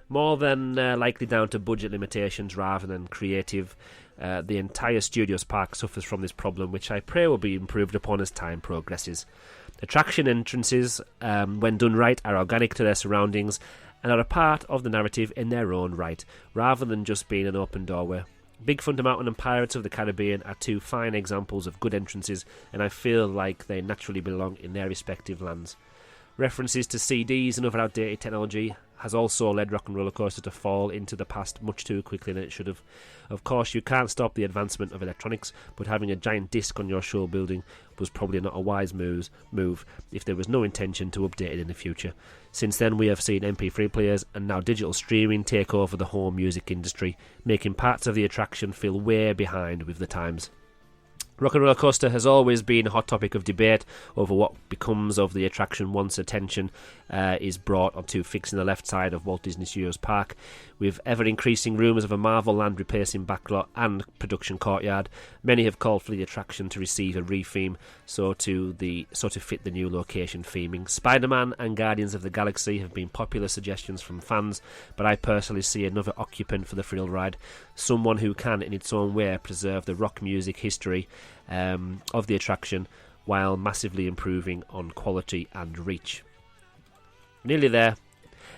More than likely down to budget limitations rather than creative, the entire Studios park suffers from this problem, which I pray will be improved upon as time progresses. Attraction entrances, when done right, are organic to their surroundings and are a part of the narrative in their own right, rather than just being an open doorway. Big Thunder Mountain and Pirates of the Caribbean are two fine examples of good entrances, and I feel like they naturally belong in their respective lands. References to CDs and other outdated technology has also led Rock and Roller Coaster to fall into the past much too quickly than it should have. Of course, you can't stop the advancement of electronics, but having a giant disc on your show building was probably not a wise move if there was no intention to update it in the future. Since then, we have seen MP3 players and now digital streaming take over the home music industry, making parts of the attraction feel way behind with the times. Rock and Roller Coaster has always been a hot topic of debate over what becomes of the attraction once attention is brought onto fixing the left side of Walt Disney Studios Park, with ever-increasing rumours of a Marvel Land replacing backlot and production courtyard. Many have called for the attraction to receive a re-theme, so to fit the new location theming. Spider-Man and Guardians of the Galaxy have been popular suggestions from fans, but I personally see another occupant for the thrill ride, someone who can, in its own way, preserve the rock music history of the attraction while massively improving on quality and reach. Nearly there.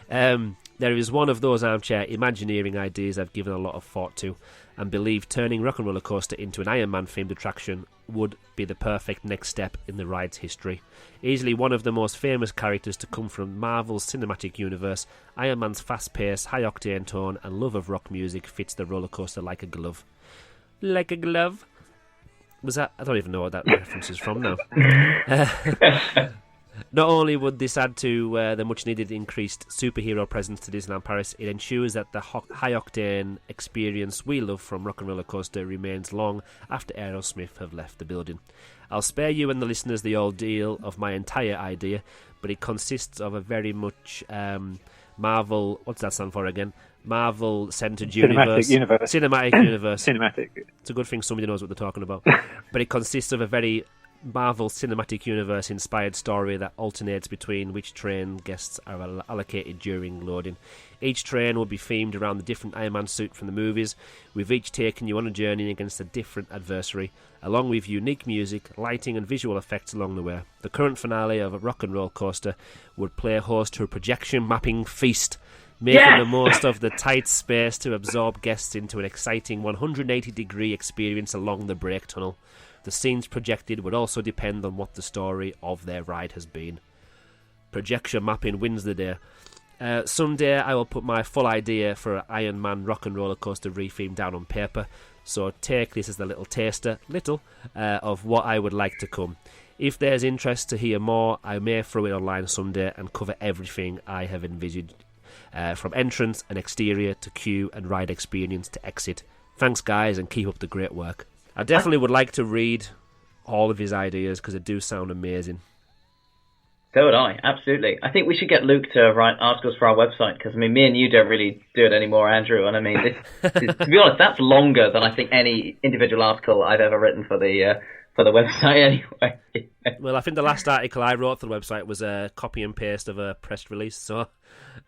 There is one of those armchair Imagineering ideas I've given a lot of thought to and believe turning Rock and Roller Coaster into an Iron Man themed attraction would be the perfect next step in the ride's history. Easily one of the most famous characters to come from Marvel's cinematic universe, Iron Man's fast pace, high octane tone and love of rock music fits the roller coaster like a glove. Like a glove? Was that? I don't even know what that reference is from now. Not only would this add to the much-needed increased superhero presence to Disneyland Paris, it ensures that the high-octane experience we love from Rock and Roller Coaster remains long after Aerosmith have left the building. I'll spare you and the listeners the ordeal of my entire idea, but it consists of a very much Marvel... What's that stand for again? Marvel-centered universe. Cinematic universe. Cinematic. It's a good thing somebody knows what they're talking about. But it consists of a very Marvel Cinematic Universe inspired story that alternates between which train guests are allocated during loading. Each train will be themed around the different Iron Man suit from the movies, with each taking you on a journey against a different adversary, along with unique music, lighting and visual effects along the way. The current finale of a Rock and Roll Coaster would play host to a projection mapping feast, making the most of the tight space to absorb guests into an exciting 180-degree experience along the brake tunnel. The scenes projected would also depend on what the story of their ride has been. Projection mapping wins the day. Someday I will put my full idea for an Iron Man Rock and Roller Coaster retheme down on paper, so take this as a little taster, of what I would like to come. If there's interest to hear more, I may throw it online someday and cover everything I have envisaged, from entrance and exterior to queue and ride experience to exit. Thanks guys, and keep up the great work. I definitely would like to read all of his ideas because they do sound amazing. So would I, absolutely. I think we should get Luke to write articles for our website because, I mean, me and you don't really do it anymore, Andrew. And I mean, this, to be honest, that's longer than I think any individual article I've ever written for the website anyway. Well, I think the last article I wrote for the website was a copy and paste of a press release, so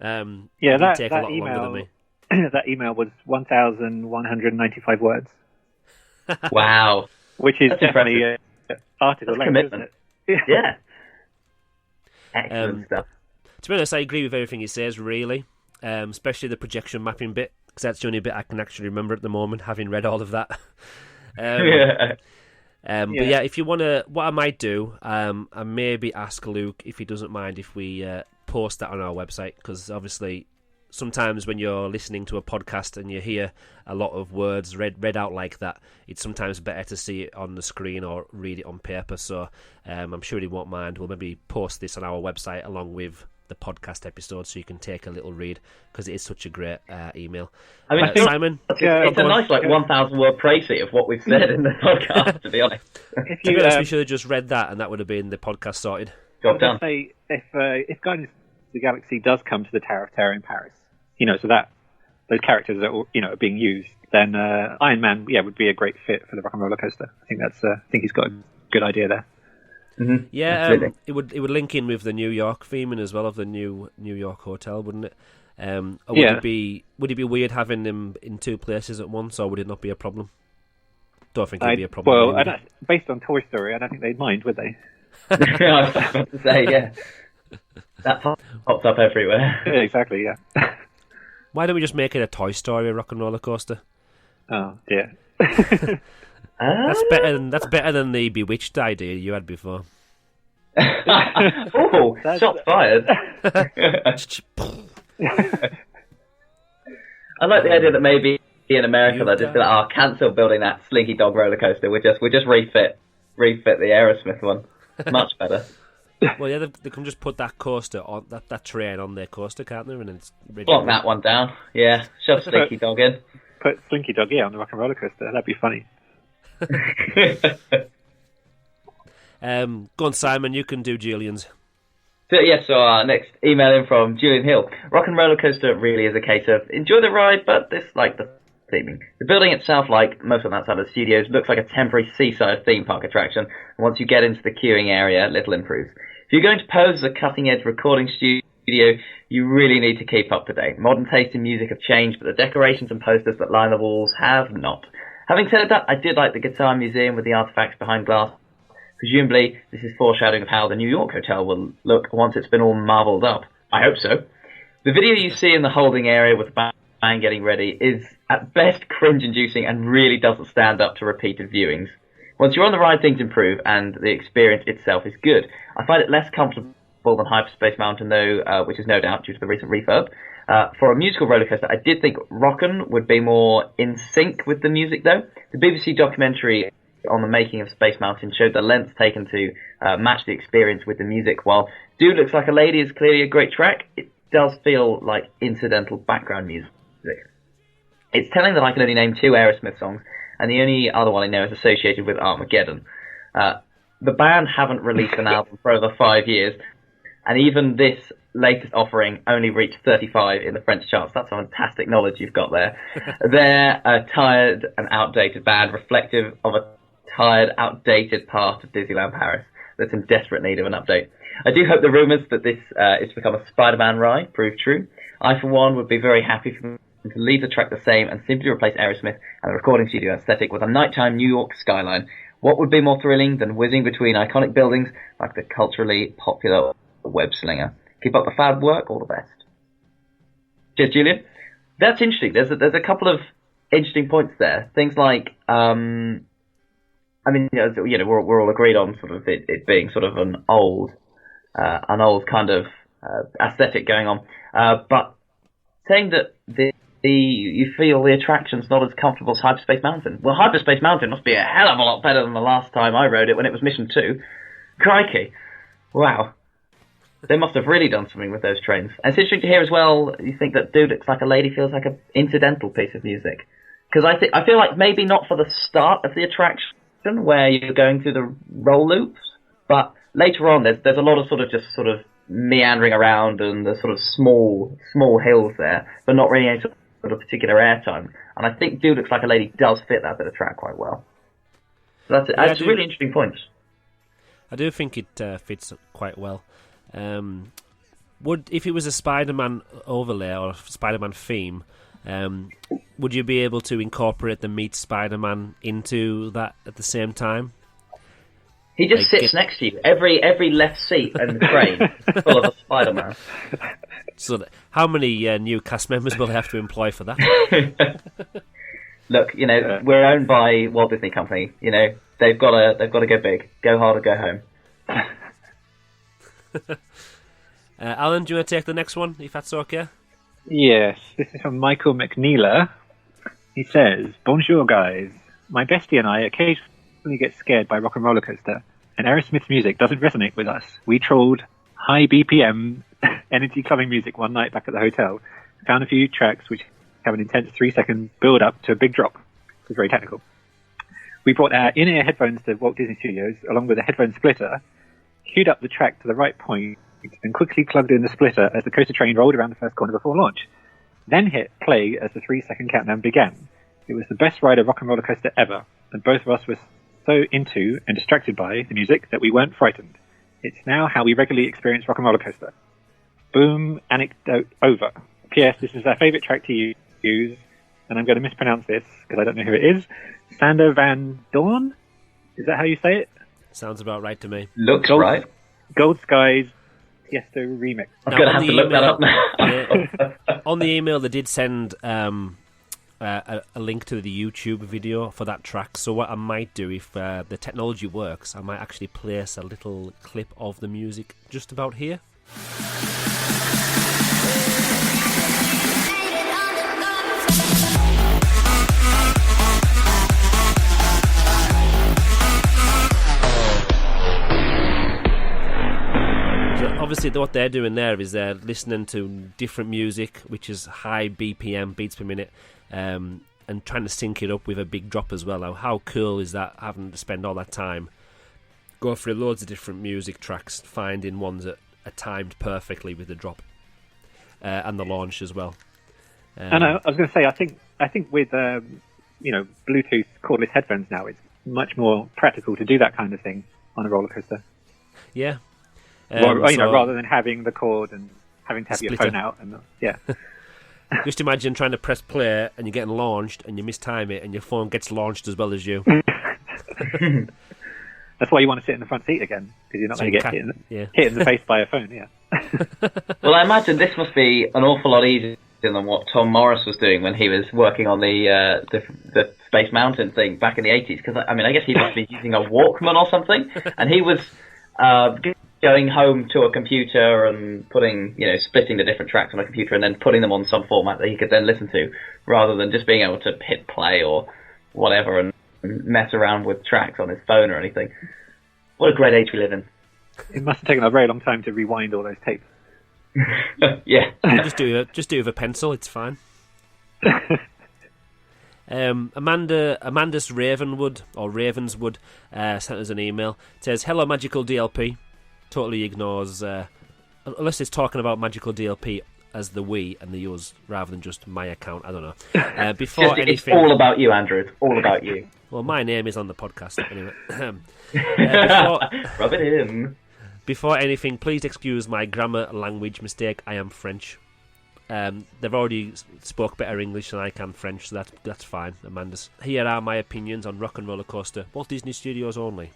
that take a lot email, longer than me. That email was 1,195 words. Wow. Which is definitely an article length, commitment. Isn't it? Yeah. Excellent stuff. To be honest, I agree with everything he says, really, especially the projection mapping bit, because that's the only bit I can actually remember at the moment, having read all of that. But yeah, if you want to, what I might do, I maybe ask Luke if he doesn't mind if we post that on our website, because obviously sometimes when you're listening to a podcast and you hear a lot of words read out like that, it's sometimes better to see it on the screen or read it on paper. So I'm sure he won't mind. We'll maybe post this on our website along with the podcast episode so you can take a little read, because it is such a great email. I mean, Simon? It's a nice 1,000 word précis of what we've said in the podcast, to be honest. To be honest, we should have just read that and that would have been the podcast sorted. Job done. Say, if Guardians of the Galaxy does come to the Tower of Terror in Paris, so that those characters are being used, then Iron Man would be a great fit for the Rock and Roller Coaster. I think he's got a good idea there. Mm-hmm. Yeah, it would link in with the New York theming as well of the New York hotel, wouldn't it? Would it be weird having them in two places at once, or would it not be a problem? Don't think it'd be a problem. Well, based on Toy Story, I don't think they'd mind, would they? I was about to say, yeah. That pops up everywhere. Yeah, exactly, yeah. Why don't we just make it a Toy Story Rock and Roller Coaster? Oh dear. That's better than the Bewitched idea you had before. Oh, shots fired. I like the idea that maybe in America they'll just be like, cancel building that Slinky Dog roller coaster. We just refit the Aerosmith one. Much better. Well, yeah, they can just put that coaster on that train on their coaster, can't they? And it's ready. Block that one down. Yeah, shove Slinky Dog in. Put Slinky Dog on the Rock and Roller Coaster. That'd be funny. Go on, Simon. You can do Julian's. So our next email in from Julian Hill. Rock and Roller Coaster really is a case of enjoy the ride, but dislike the theming. The building itself, like most of that side of the studios, looks like a temporary seaside theme park attraction. And once you get into the queuing area, little improves. If you're going to pose as a cutting-edge recording studio, you really need to keep up to date. Modern taste in music have changed, but the decorations and posters that line the walls have not. Having said that, I did like the Guitar Museum with the artifacts behind glass. Presumably, this is foreshadowing of how the New York Hotel will look once it's been all marvelled up. I hope so. The video you see in the holding area with the band getting ready is, at best, cringe-inducing and really doesn't stand up to repeated viewings. Once you're on the ride, things improve, and the experience itself is good. I find it less comfortable than Hyperspace Mountain, though, which is no doubt due to the recent refurb. For a musical roller coaster, I did think Rockin' would be more in sync with the music, though. The BBC documentary on the making of Space Mountain showed the lengths taken to match the experience with the music. While Dude Looks Like a Lady is clearly a great track, it does feel like incidental background music. It's telling that I can only name 2 Aerosmith songs, and the only other one I know is associated with Armageddon. The band haven't released an album for over 5 years, and even this latest offering only reached 35 in the French charts. That's fantastic knowledge you've got there. They're a tired and outdated band, reflective of a tired, outdated part of Disneyland Paris that's in desperate need of an update. I do hope the rumours that this is to become a Spider-Man ride prove true. I, for one, would be very happy for them to leave the track the same and simply replace Aerosmith and the recording studio aesthetic with a nighttime New York skyline. What would be more thrilling than whizzing between iconic buildings like the culturally popular Web Slinger? Keep up the fab work, all the best. Cheers, Julian. That's interesting. There's a couple of interesting points there. Things like, I mean, we're all agreed on sort of it being sort of an old kind of aesthetic going on, but saying that you feel the attraction's not as comfortable as Hyperspace Mountain. Well, Hyperspace Mountain must be a hell of a lot better than the last time I rode it when it was Mission 2. Crikey. Wow. They must have really done something with those trains. And it's interesting to hear as well, you think that Dude Looks Like a Lady feels like an incidental piece of music. Because I feel like maybe not for the start of the attraction, where you're going through the roll loops, but later on there's a lot of sort of meandering around and the sort of small hills there, but not really any sort of particular airtime. And I think Dude Looks Like a Lady does fit that bit of track quite well. So that's a really interesting point. I do think it fits quite well. If it was a Spider-Man overlay or Spider-Man theme, would you be able to incorporate the Meet Spider-Man into that at the same time? He just sits next to you. Every left seat in the train is full of a Spider-Man. So how many new cast members will they have to employ for that? Look, we're owned by Walt Disney Company. They've got to go big, go hard or go home. Alan, do you want to take the next one, if that's okay? Yes, this is from Michael McNeela. He says, "Bonjour, guys. My bestie and I occasionally get scared by Rock and Roller Coaster, and Aerosmith's music doesn't resonate with us. We trolled high BPM energy clubbing music one night back at the hotel, found a few tracks which have an intense 3-second build up to a big drop. It's very technical. We brought our in-ear headphones to Walt Disney Studios along with a headphone splitter, queued up the track to the right point, and quickly plugged in the splitter as the coaster train rolled around the first corner before launch. Then hit play as the 3-second countdown began. It was the best ride of Rock and Roller Coaster ever, and both of us were so into and distracted by the music that we weren't frightened. It's now how we regularly experience Rock and Roller Coaster. Boom, anecdote over. P.S. This is our favourite track to use, and I'm going to mispronounce this because I don't know who it is. Sander Van Dorn? Is that how you say it? Sounds about right to me. Looks right. Gold Skies Tiesto remix. I'm going to have to look that up now. On the email, they did send a link to the YouTube video for that track. So what I might do, if the technology works, I might actually place a little clip of the music just about here. Obviously, what they're doing there is they're listening to different music, which is high BPM, beats per minute, and trying to sync it up with a big drop as well. Now, how cool is that, having to spend all that time, go through loads of different music tracks, finding ones that are timed perfectly with the drop and the launch as well. And I was going to say, I think with Bluetooth cordless headphones now, it's much more practical to do that kind of thing on a roller coaster. Yeah. Rather than having the cord and having to have your phone out. Just imagine trying to press play and you're getting launched and you mistime it and your phone gets launched as well as you. That's why you want to sit in the front seat again, because you're not going to get hit in the face by a phone. Yeah. Well, I imagine this must be an awful lot easier than what Tom Morris was doing when he was working on the Space Mountain thing back in the 80s. Because I guess he must be using a Walkman or something, and he was going home to a computer and splitting the different tracks on a computer and then putting them on some format that he could then listen to, rather than just being able to hit play or whatever and mess around with tracks on his phone or anything. What a great age we live in. It must have taken a very long time to rewind all those tapes. Yeah. Just do it with a pencil. It's fine. Amanda's Ravenswood sent us an email. It says, "Hello, Magical DLP." Totally ignores, unless it's talking about Magical DLP as the we and the us rather than just my account. I don't know. Before anything, it's all about you, Andrew. It's all about you. Well, my name is on the podcast anyway. Rub it in. Before anything, please excuse my grammar language mistake. I am French. They've already spoke better English than I can French, so that's fine, Amanda's. Here are my opinions on Rock and Roller Coaster, Walt Disney Studios only.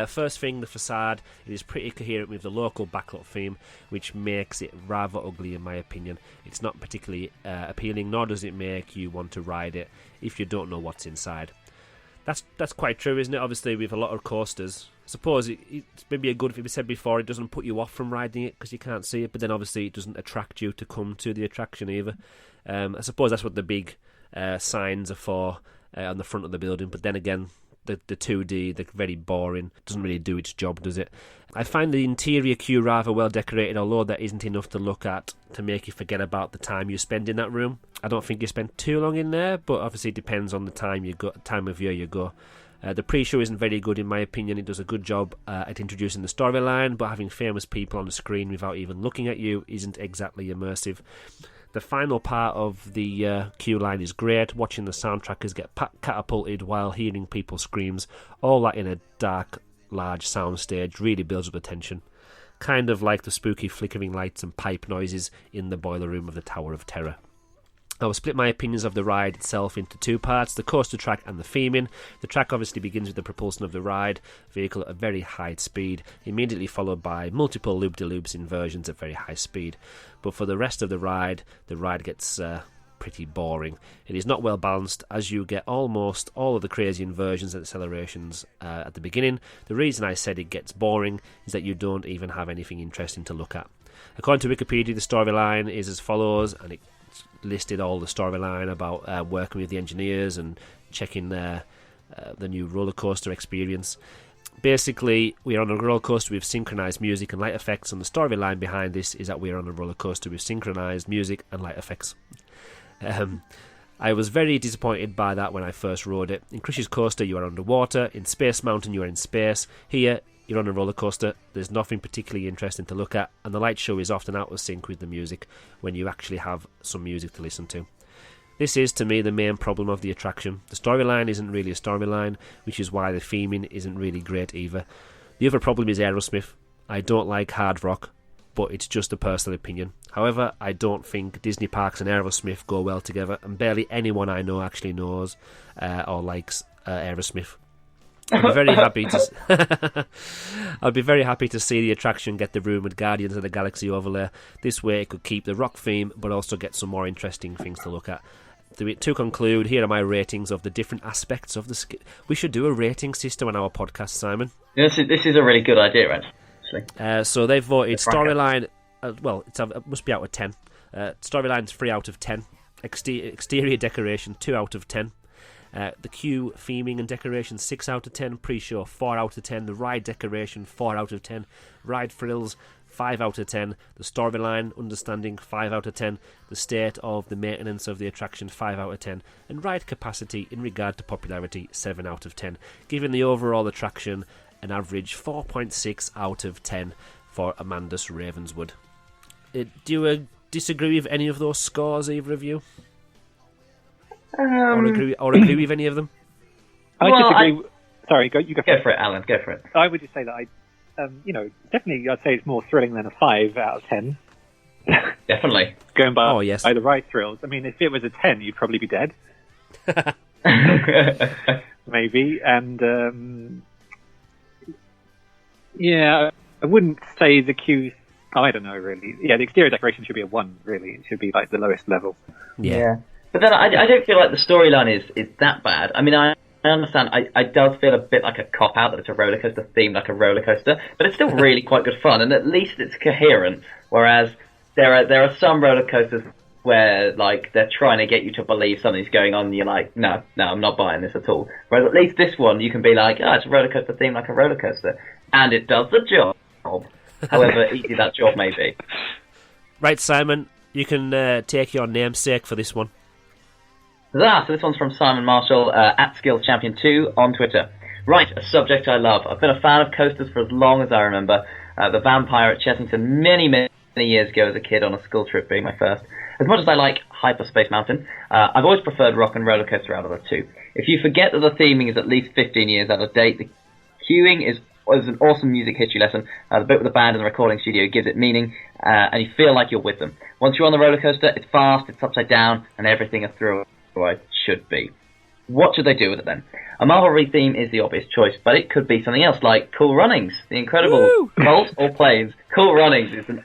First thing, the facade. It is pretty coherent with the local backlot theme, which makes it rather ugly in my opinion. It's not particularly appealing, nor does it make you want to ride it if you don't know what's inside. That's quite true, isn't it? Obviously, with a lot of coasters, I suppose it's maybe a good, if we said before, it doesn't put you off from riding it because you can't see it, but then obviously it doesn't attract you to come to the attraction either. I suppose that's what the big signs are for on the front of the building, but then again, the 2D, they're very boring. Doesn't really do its job, does it? I find the interior queue rather well decorated, although there isn't enough to look at to make you forget about the time you spend in that room. I don't think you spend too long in there, but obviously it depends on the time of year you go. The pre-show isn't very good in my opinion. It does a good job at introducing the storyline, but having famous people on the screen without even looking at you isn't exactly immersive. The final part of the queue line is great, watching the soundtrackers get catapulted while hearing people's screams, all that in a dark, large soundstage, really builds up the tension. Kind of like the spooky flickering lights and pipe noises in the boiler room of the Tower of Terror. I will split my opinions of the ride itself into two parts, the coaster track and the theming. The track obviously begins with the propulsion of the ride vehicle at a very high speed, immediately followed by multiple loop-de-loops inversions at very high speed. But for the rest of the ride gets pretty boring. It is not well balanced, as you get almost all of the crazy inversions and accelerations at the beginning. The reason I said it gets boring is that you don't even have anything interesting to look at. According to Wikipedia, the storyline is as follows, and it listed all the storyline about working with the engineers and checking the new roller coaster experience. Basically, we are on a roller coaster with synchronized music and light effects, and the storyline behind this is that we are on a roller coaster with synchronized music and light effects. I was very disappointed by that when I first rode it. In Crush's Coaster, you are underwater. In Space Mountain, you are in space. Here, you're on a roller coaster. There's nothing particularly interesting to look at, and the light show is often out of sync with the music when you actually have some music to listen to. This is, to me, the main problem of the attraction. The storyline isn't really a storyline, which is why the theming isn't really great either. The other problem is Aerosmith. I don't like hard rock, but it's just a personal opinion. However, I don't think Disney parks and Aerosmith go well together, and barely anyone I know actually knows or likes Aerosmith. I'd be very happy to. I'd be very happy to see the attraction get the rumored Guardians of the Galaxy overlay. This way, it could keep the rock theme, but also get some more interesting things to look at. To conclude, here are my ratings of the different aspects of the. We should do a rating system on our podcast, Simon. This is a really good idea, actually. So they've voted storyline. It must be out of 10. Storyline's 3 out of 10. Exterior decoration 2 out of 10. The queue theming and decoration 6 out of 10. Pre-show 4 out of 10. The ride decoration 4 out of 10. Ride thrills 5 out of 10. The storyline understanding 5 out of 10. The state of the maintenance of the attraction 5 out of 10. And ride capacity in regard to popularity 7 out of 10. Giving the overall attraction an average 4.6 out of 10 for Amanda's Ravenswood. Do you disagree with any of those scores, either of you? Or agree with any of them? I disagree. Sorry, you go. Go for it, Alan. Go for it. I would just say that definitely I'd say it's more thrilling than a 5 out of 10. Definitely. Going by the ride thrills. I mean, if it was a 10, you'd probably be dead. Maybe. And I wouldn't say the queues. I don't know, really. Yeah, the exterior decoration should be a 1, really. It should be like the lowest level. Yeah. But then I don't feel like the storyline is that bad. I mean, I understand. I does feel a bit like a cop-out that it's a roller coaster themed like a roller coaster, but it's still really quite good fun, and at least it's coherent. Whereas there are some roller coasters where like they're trying to get you to believe something's going on, and you're like, no, I'm not buying this at all. Whereas at least this one, you can be like, oh, it's a roller coaster theme like a roller coaster, and it does the job, however easy that job may be. Right, Simon, you can take your namesake for this one. So this one's from Simon Marshall, at SkillsChampion2 on Twitter. Right, a subject I love. I've been a fan of coasters for as long as I remember. The Vampire at Chessington many years ago as a kid on a school trip being my first. As much as I like Hyperspace Mountain, I've always preferred Rock and Roller Coaster out of the two. If you forget that the theming is at least 15 years out of date, the cueing is an awesome music history lesson. The bit with the band in the recording studio gives it meaning, and you feel like you're with them. Once you're on the roller coaster, it's fast, it's upside down, and everything a throwaway should be. What should they do with it then? A Marvel re-theme is the obvious choice, but it could be something else like Cool Runnings, the incredible Bolt or Planes. Cool Runnings is an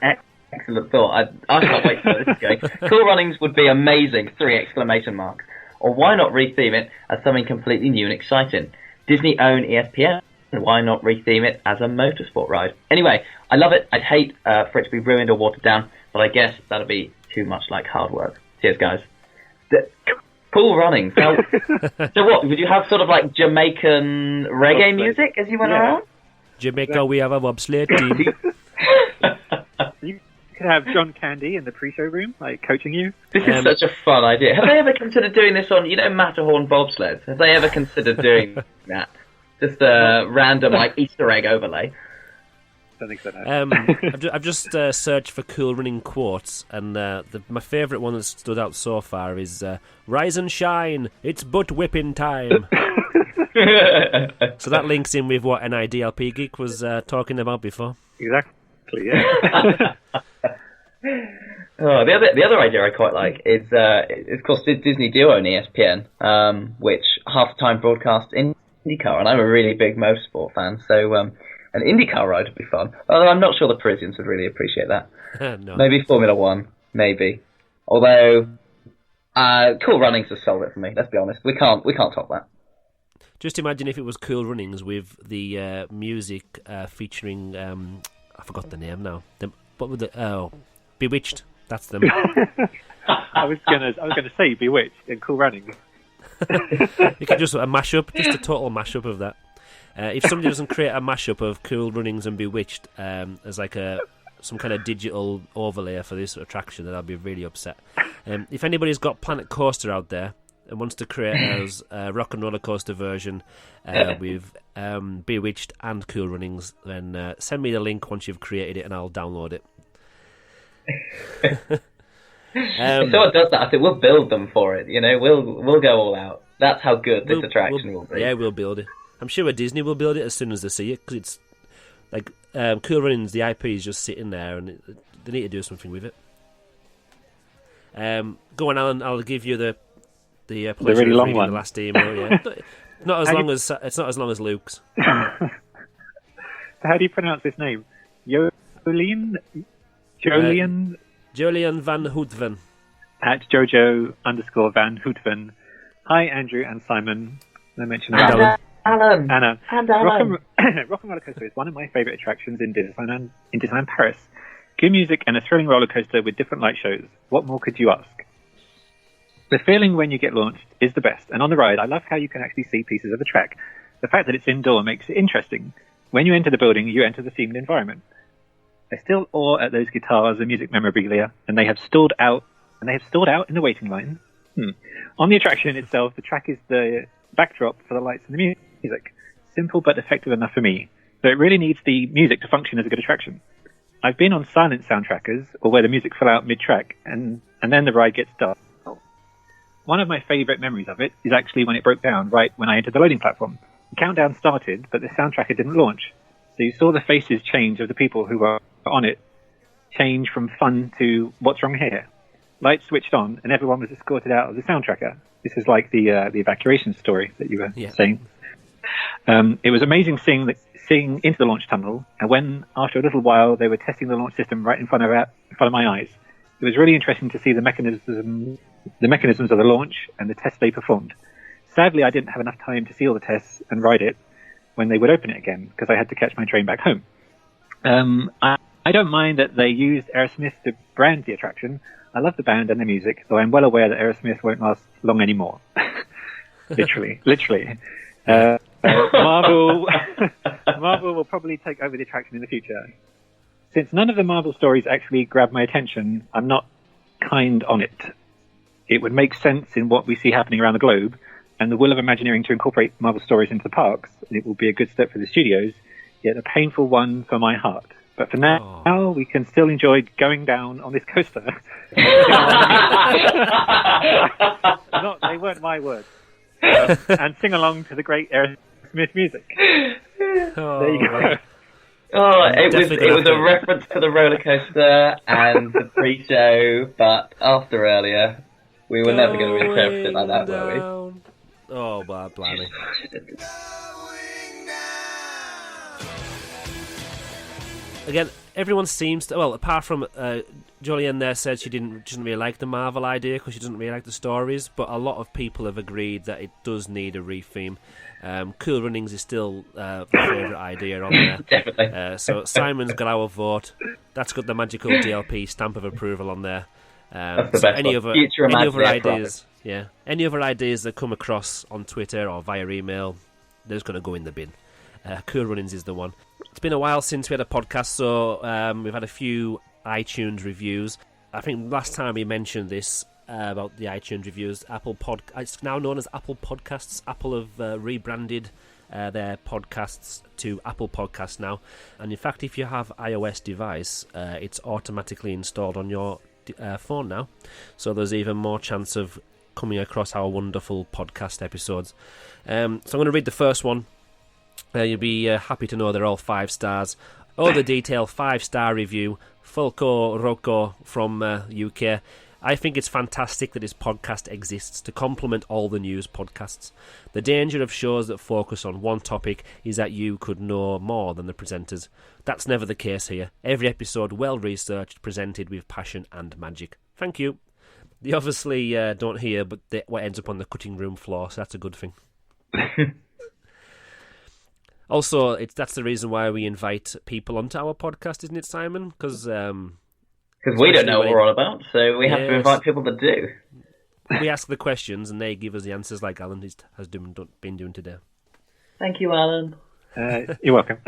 excellent thought. I can't wait to know where this is going. Cool Runnings would be amazing, 3 exclamation marks. Or why not re-theme it as something completely new and exciting? Disney own ESPN, why not re-theme it as a motorsport ride? Anyway, I love it. I'd hate for it to be ruined or watered down, but I guess that'd be too much like hard work. Cheers, guys. Cool Runnings. Now, so what, would you have sort of like Jamaican reggae music as you went around? Jamaica, we have a bobsled team. You could have John Candy in the pre-show room, like coaching you. This is such a fun idea. Have they ever considered doing this on, Matterhorn bobsleds? Have they ever considered doing that? Just a random like Easter egg overlay. Don't think so. No. I've just searched for Cool Running quotes, and my favourite one that's stood out so far is "Rise and shine, it's butt whipping time." So that links in with what NIDLP Geek was talking about before. Exactly. Yeah. The other idea I quite like is, of course, Disney do own ESPN, which half the time broadcasts IndyCar, and I'm a really big motorsport fan, so an IndyCar ride would be fun. Although I'm not sure the Parisians would really appreciate that. No. Maybe Formula One, maybe. Although, Cool Runnings has sold it for me. Let's be honest, we can't top that. Just imagine if it was Cool Runnings with the music featuring I forgot the name now. Bewitched. That's them. I was gonna say Bewitched and Cool Runnings. You could just a mashup, just a total mashup of that. If somebody doesn't create a mashup of Cool Runnings and Bewitched as like some kind of digital overlay for this attraction, then I'll be really upset. If anybody's got Planet Coaster out there and wants to create a Rock and Roller Coaster version with Bewitched and Cool Runnings, then send me the link once you've created it and I'll download it. If someone does that, I think we'll build them for it. We'll go all out. That's how good this attraction will be. Yeah, we'll build it. I'm sure Disney will build it as soon as they see it, because it's like Cool Runnings. The IP is just sitting there, and they need to do something with it. Go on, Alan. I'll give you the pleasure really of long reading one. the last email. Yeah, not as long as it's not as long as Luke's. So how do you pronounce this name? Jolien Van Houtven at Jojo_Van Houtven. Hi, Andrew and Simon. I mentioned Alan. Anna. And Alan. Rock and Roller Coaster is one of my favourite attractions in Disneyland Paris. Good music and a thrilling roller coaster with different light shows. What more could you ask? The feeling when you get launched is the best, and on the ride, I love how you can actually see pieces of the track. The fact that it's indoor makes it interesting. When you enter the building, you enter the themed environment. I still awe at those guitars and music memorabilia, and they have stalled out in the waiting line. On the attraction itself, the track is the backdrop for the lights and the music. Simple but effective enough for me. So it really needs the music to function as a good attraction. I've been on silent soundtrackers, or where the music fell out mid-track, and then the ride gets dull. One of my favourite memories of it is actually when it broke down right when I entered the loading platform. The countdown started, but the soundtracker didn't launch. So you saw the faces change of the people who were on it, change from fun to what's wrong here. Lights switched on, and everyone was escorted out of the soundtracker. This is like the evacuation story that you were saying. It was amazing seeing into the launch tunnel, and when after a little while they were testing the launch system right in front of my eyes, it was really interesting to see the mechanisms of the launch and the tests they performed. Sadly, I didn't have enough time to see all the tests and ride it when they would open it again, because I had to catch my train back home. I don't mind that they used Aerosmith to brand the attraction. I love the band and the music, though I'm well aware that Aerosmith won't last long anymore. Literally. Marvel will probably take over the attraction in the future. Since none of the Marvel stories actually grab my attention, I'm not kind on it. It would make sense in what we see happening around the globe, and the will of Imagineering to incorporate Marvel stories into the parks, and it will be a good step for the studios, yet a painful one for my heart. But for now, we can still enjoy going down on this coaster. They weren't my words. And sing along to the great Aerosmith music. There you go. Oh, it was a reference to the roller coaster and the pre-show, but after earlier, we were never going to interpret it like that, were we? Oh, blimey. Again, everyone seems to... Well, apart from Jolien there said she didn't really like the Marvel idea because she doesn't really like the stories, but a lot of people have agreed that it does need a retheme. Cool Runnings is still the favourite idea on there. Definitely. So Simon's got our vote. That's got the magical DLP stamp of approval on there. That's the best any one. other ideas? Yeah. Any other ideas that come across on Twitter or via email, they're just going to go in the bin. Cool Runnings is the one. It's been a while since we had a podcast, so we've had a few iTunes reviews. I think last time we mentioned this about the iTunes reviews. It's now known as Apple Podcasts. Apple have rebranded their podcasts to Apple Podcasts now. And in fact, if you have iOS device, it's automatically installed on your phone now. So there's even more chance of coming across our wonderful podcast episodes. So I'm going to read the first one. You'll be happy to know they're all 5 stars. All the detail, 5-star review. Fulco Rocco from UK. I think it's fantastic that this podcast exists to complement all the news podcasts. The danger of shows that focus on one topic is that you could know more than the presenters. That's never the case here. Every episode well researched, presented with passion and magic. Thank you. They obviously don't hear, but what ends up on the cutting room floor, so that's a good thing. Also, that's the reason why we invite people onto our podcast, isn't it, Simon? Because we don't know what we're all about, so we have to invite people that do. We ask the questions, and they give us the answers like Alan has been doing today. Thank you, Alan. You're welcome.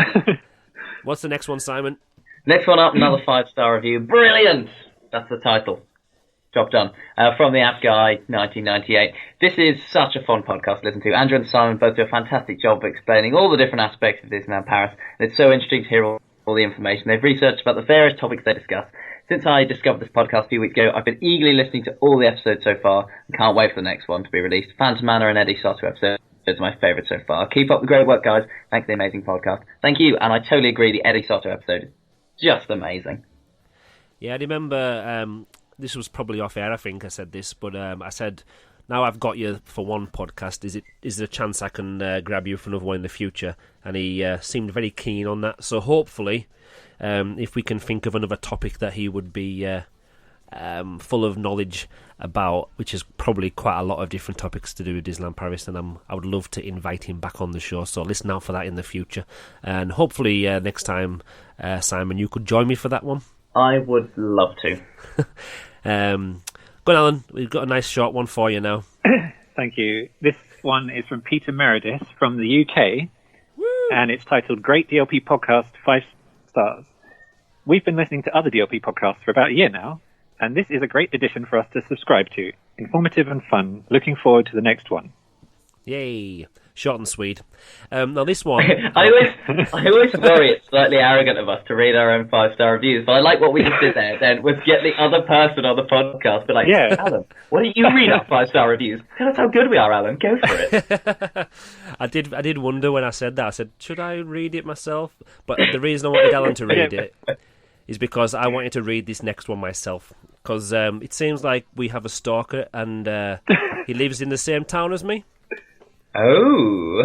What's the next one, Simon? Next one up, another 5-star review. Brilliant! That's the title. Job done. From the App Guy, 1998. This is such a fun podcast to listen to. Andrew and Simon both do a fantastic job of explaining all the different aspects of Disneyland Paris. And it's so interesting to hear all the information they've researched about the various topics they discuss. Since I discovered this podcast a few weeks ago, I've been eagerly listening to all the episodes so far and can't wait for the next one to be released. Phantom Manor and Eddie Soto episodes are my favourite so far. Keep up the great work, guys. Thanks for the amazing podcast. Thank you, and I totally agree, the Eddie Soto episode is just amazing. Yeah, I remember... this was probably off air, I think I said this, but I said, now I've got you for one podcast, is there a chance I can grab you for another one in the future? And he seemed very keen on that, so hopefully, if we can think of another topic that he would be full of knowledge about, which is probably quite a lot of different topics to do with Disneyland Paris, and I would love to invite him back on the show, so listen out for that in the future. And hopefully next time, Simon, you could join me for that one. I would love to. Go on, Alan. We've got a nice short one for you now. Thank you. This one is from Peter Meredith from the UK, and it's titled Great DLP Podcast, 5 stars. We've been listening to other DLP podcasts for about a year now, and this is a great addition for us to subscribe to. Informative and fun. Looking forward to the next one. Yay. Short and sweet. Now this one... I always worry it's slightly arrogant of us to read our own 5-star reviews, but I like what we just did there then, was get the other person on the podcast, but like, yeah. Alan, why don't you read our 5-star reviews? Tell us how good we are, Alan. Go for it. I did wonder when I said that. I said, should I read it myself? But the reason I wanted Alan to read it is because I wanted to read this next one myself. Because it seems like we have a stalker, and he lives in the same town as me. Oh.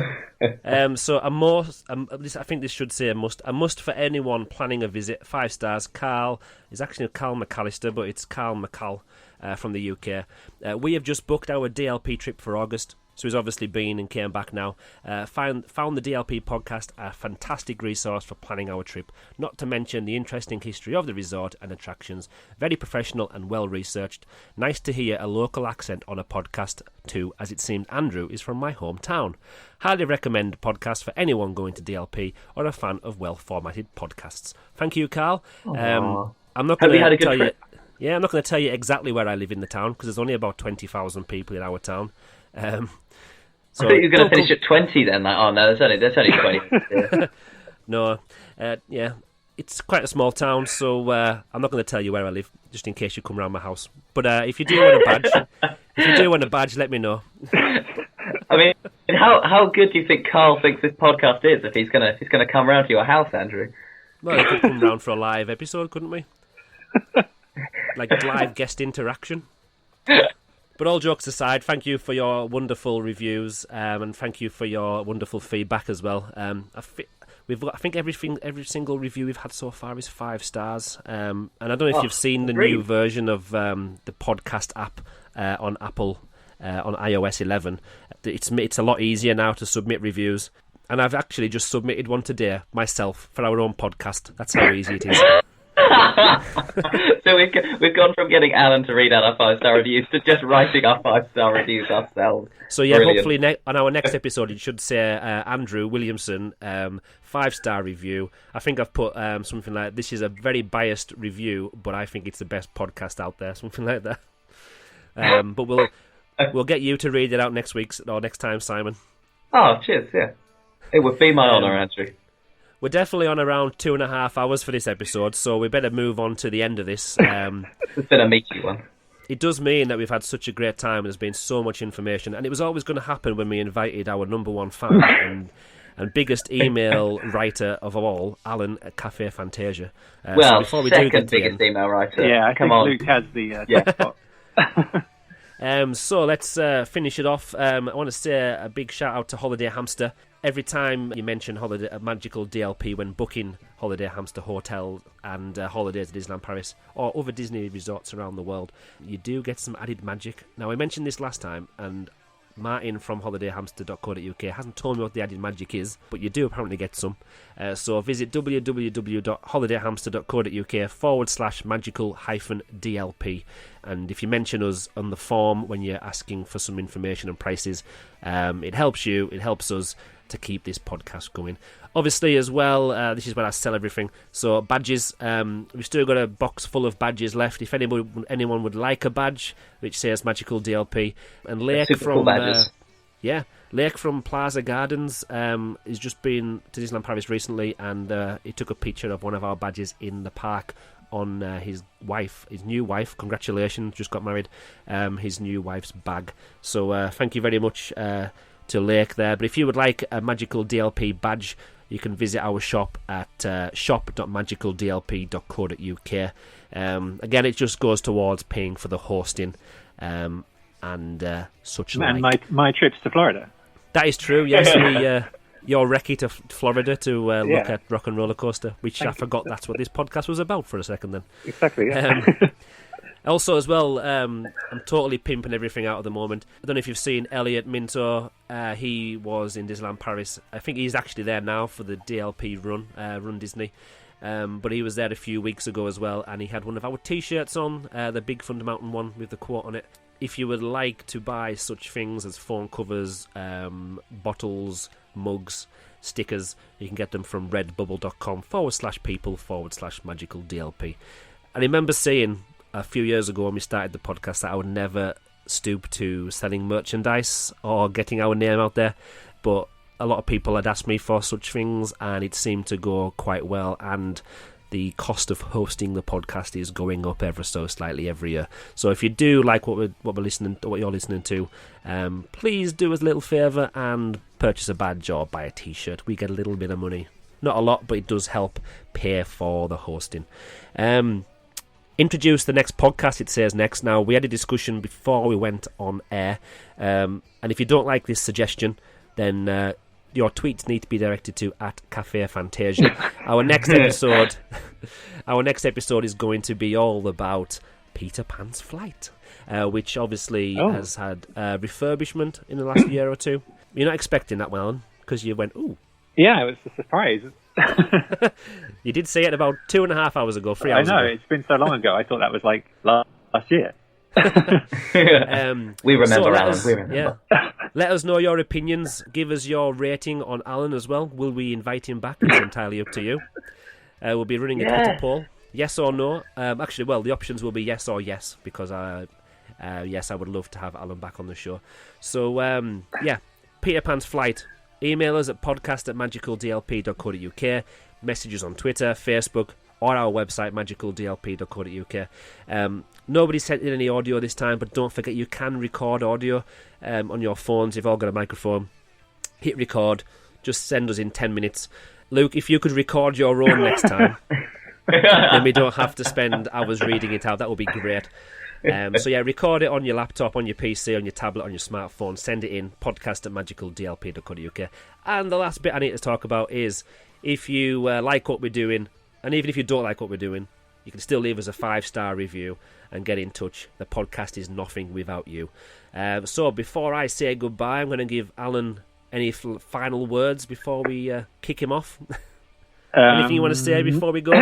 So I think this should say a must for anyone planning a visit. 5 stars. Carl is actually Carl McAllister, but it's Carl McCall. from the UK. We have just booked our DLP trip for August. So he's obviously been and came back now. Found the DLP podcast a fantastic resource for planning our trip, not to mention the interesting history of the resort and attractions. Very professional and well researched. Nice to hear a local accent on a podcast too, as it seemed Andrew is from my hometown. Highly recommend podcast for anyone going to DLP or a fan of well formatted podcasts. Thank you, Carl. I'm not going to tell you. Yeah, I'm not going to tell you exactly where I live in the town because there's only about 20,000 people in our town. So, I thought you were going to finish at 20 then. Like, oh no, there's only 20. Yeah. No, yeah, it's quite a small town, so I'm not going to tell you where I live, just in case you come round my house. But if you do want a badge, let me know. I mean, how good do you think Carl thinks this podcast is if he's gonna come round to your house, Andrew? Well, he could come round for a live episode, couldn't we? Like live guest interaction. But all jokes aside, thank you for your wonderful reviews, and thank you for your wonderful feedback as well. I think every single review we've had so far is 5 stars. And I don't know if you've seen the new version of the podcast app on Apple on iOS 11. It's a lot easier now to submit reviews, and I've actually just submitted one today myself for our own podcast. That's how easy it is. So we've gone from getting Alan to read out our 5-star reviews to just writing our 5-star reviews ourselves. So yeah, Brilliant. hopefully on our next episode it should say Andrew Williamson 5-star review. I think I've put something like, this is a very biased review, but I think it's the best podcast out there, something like that. But we'll get you to read it out next time, Simon. Oh, cheers! Yeah, it would be my honour, Andrew. We're definitely on around 2.5 hours for this episode, so we better move on to the end of this. It's been a meaty one. It does mean that we've had such a great time and there's been so much information, and it was always going to happen when we invited our number one fan and biggest email writer of all, Alan at Cafe Fantasia. So before we second biggest email writer. Yeah, I think Luke has the spot. So let's finish it off. I want to say a big shout out to Holiday Hamster. Every time you mention Magical DLP when booking Holiday Hamster hotels and holidays at Disneyland Paris or other Disney resorts around the world, you do get some added magic. Now, I mentioned this last time, and Martin from holidayhamster.co.uk hasn't told me what the added magic is, but you do apparently get some. So visit www.holidayhamster.co.uk/magical-DLP, and if you mention us on the form when you're asking for some information and prices, it helps you, it helps us to keep this podcast going. Obviously, as well, this is where I sell everything. So badges, we've still got a box full of badges left. If anyone would like a badge which says Magical DLP, and Lake from Lake from Plaza Gardens has just been to Disneyland Paris recently, and he took a picture of one of our badges in the park on his new wife. Congratulations, just got married. His new wife's bag. So thank you very much to Lake there. But if you would like a Magical DLP badge, you can visit our shop at shop.magicaldlp.co.uk. Again, it just goes towards paying for the hosting and such like. And my trips to Florida. That is true, yes. Your recce to Florida to look at Rock and Roller Coaster, which I forgot that's what this podcast was about for a second then. Exactly, yeah. Also, as well, I'm totally pimping everything out at the moment. I don't know if you've seen Elliot Minto. He was in Disneyland Paris. I think he's actually there now for the DLP run, Run Disney. But he was there a few weeks ago as well, and he had one of our T-shirts on, the Big Thunder Mountain one with the quote on it. If you would like to buy such things as phone covers, bottles, mugs, stickers, you can get them from redbubble.com/people/magicaldlp. I remember saying a few years ago when we started the podcast that I would never stoop to selling merchandise or getting our name out there, but a lot of people had asked me for such things, and it seemed to go quite well, and the cost of hosting the podcast is going up ever so slightly every year. So if you do like what you're listening to, please do us a little favour and purchase a badge or buy a T-shirt. We get a little bit of money, not a lot, but it does help pay for the hosting. Introduce the next podcast, it says next. Now, we had a discussion before we went on air, and if you don't like this suggestion, then your tweets need to be directed to @CafeFantasia. Our next episode is going to be all about Peter Pan's flight. which obviously has had refurbishment in the last year or two. You're not expecting that, Alan, because you went, ooh. Yeah, it was a surprise. You did say it about 2.5 hours ago, 3 hours ago. I know, ago. it's been so long ago. I thought that was like last year. We remember, Alan. We remember. Yeah. Let us know your opinions. Give us your rating on Alan as well. Will we invite him back? It's entirely up to you. We'll be running a Twitter poll. Yes or no? Actually, well, the options will be yes or yes, because yes, I would love to have Alan back on the show. So, Peter Pan's Flight. Email us at podcast@magicaldlp.co.uk. Messages on Twitter, Facebook, or our website, magicaldlp.co.uk. Nobody sent in any audio this time, but don't forget you can record audio on your phones. You've all got a microphone. Hit record. Just send us in 10 minutes. Luke, if you could record your own next time, then we don't have to spend hours reading it out. That would be great. So record it on your laptop, on your PC, on your tablet, on your smartphone. Send it in, podcast@magicaldlp.co.uk. And the last bit I need to talk about is if you like what we're doing, and even if you don't like what we're doing, you can still leave us a 5-star review and get in touch. The podcast is nothing without you. So before I say goodbye, I'm going to give Alan any final words before we kick him off. Anything you want to say before we go?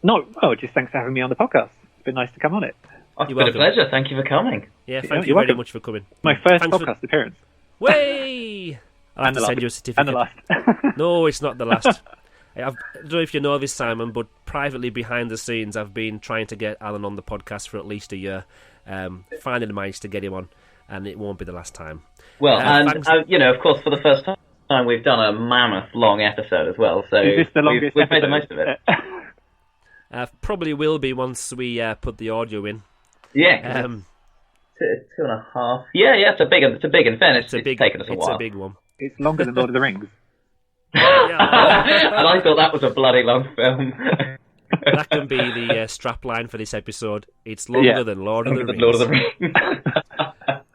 No, just thanks for having me on the podcast. It's been nice to come on it. It's been a pleasure. Thank you for coming. Yeah, thank you very much for coming. My first podcast appearance. Way! I'll have to send you a certificate. And the last. No, it's not the last. I don't know if you know this, Simon, but privately behind the scenes, I've been trying to get Alan on the podcast for at least a year. Finally managed to get him on, and it won't be the last time. Well, of course, for the first time, we've done a mammoth long episode as well. So is this the longest we've made the most of it. Probably will be once we put the audio in. Yeah. 2.5. Yeah, it's a big. In fairness, it's taken us a while. It's a big one. It's longer than Lord of the Rings. And I thought that was a bloody long film. That can be the strap line for this episode. It's longer than Lord of the Rings. Lord of the Rings.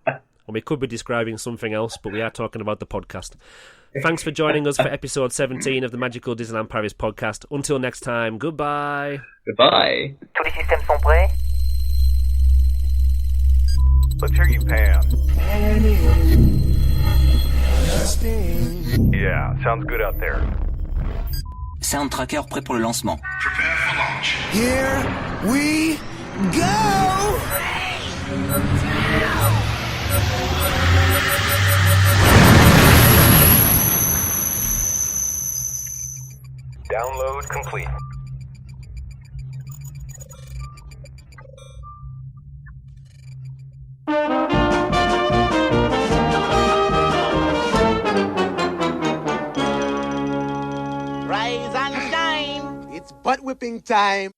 And we could be describing something else, but we are talking about the podcast. Thanks for joining us for episode 17 of the Magical Disneyland Paris podcast. Until next time, goodbye. Goodbye. Tous les systèmes sont prêts? Let's hear you, Pam. Yeah, sounds good out there. Sound tracker prêt pour le lancement. Prepare for launch. Here we go! Download complete. Rise and shine, it's butt whipping time.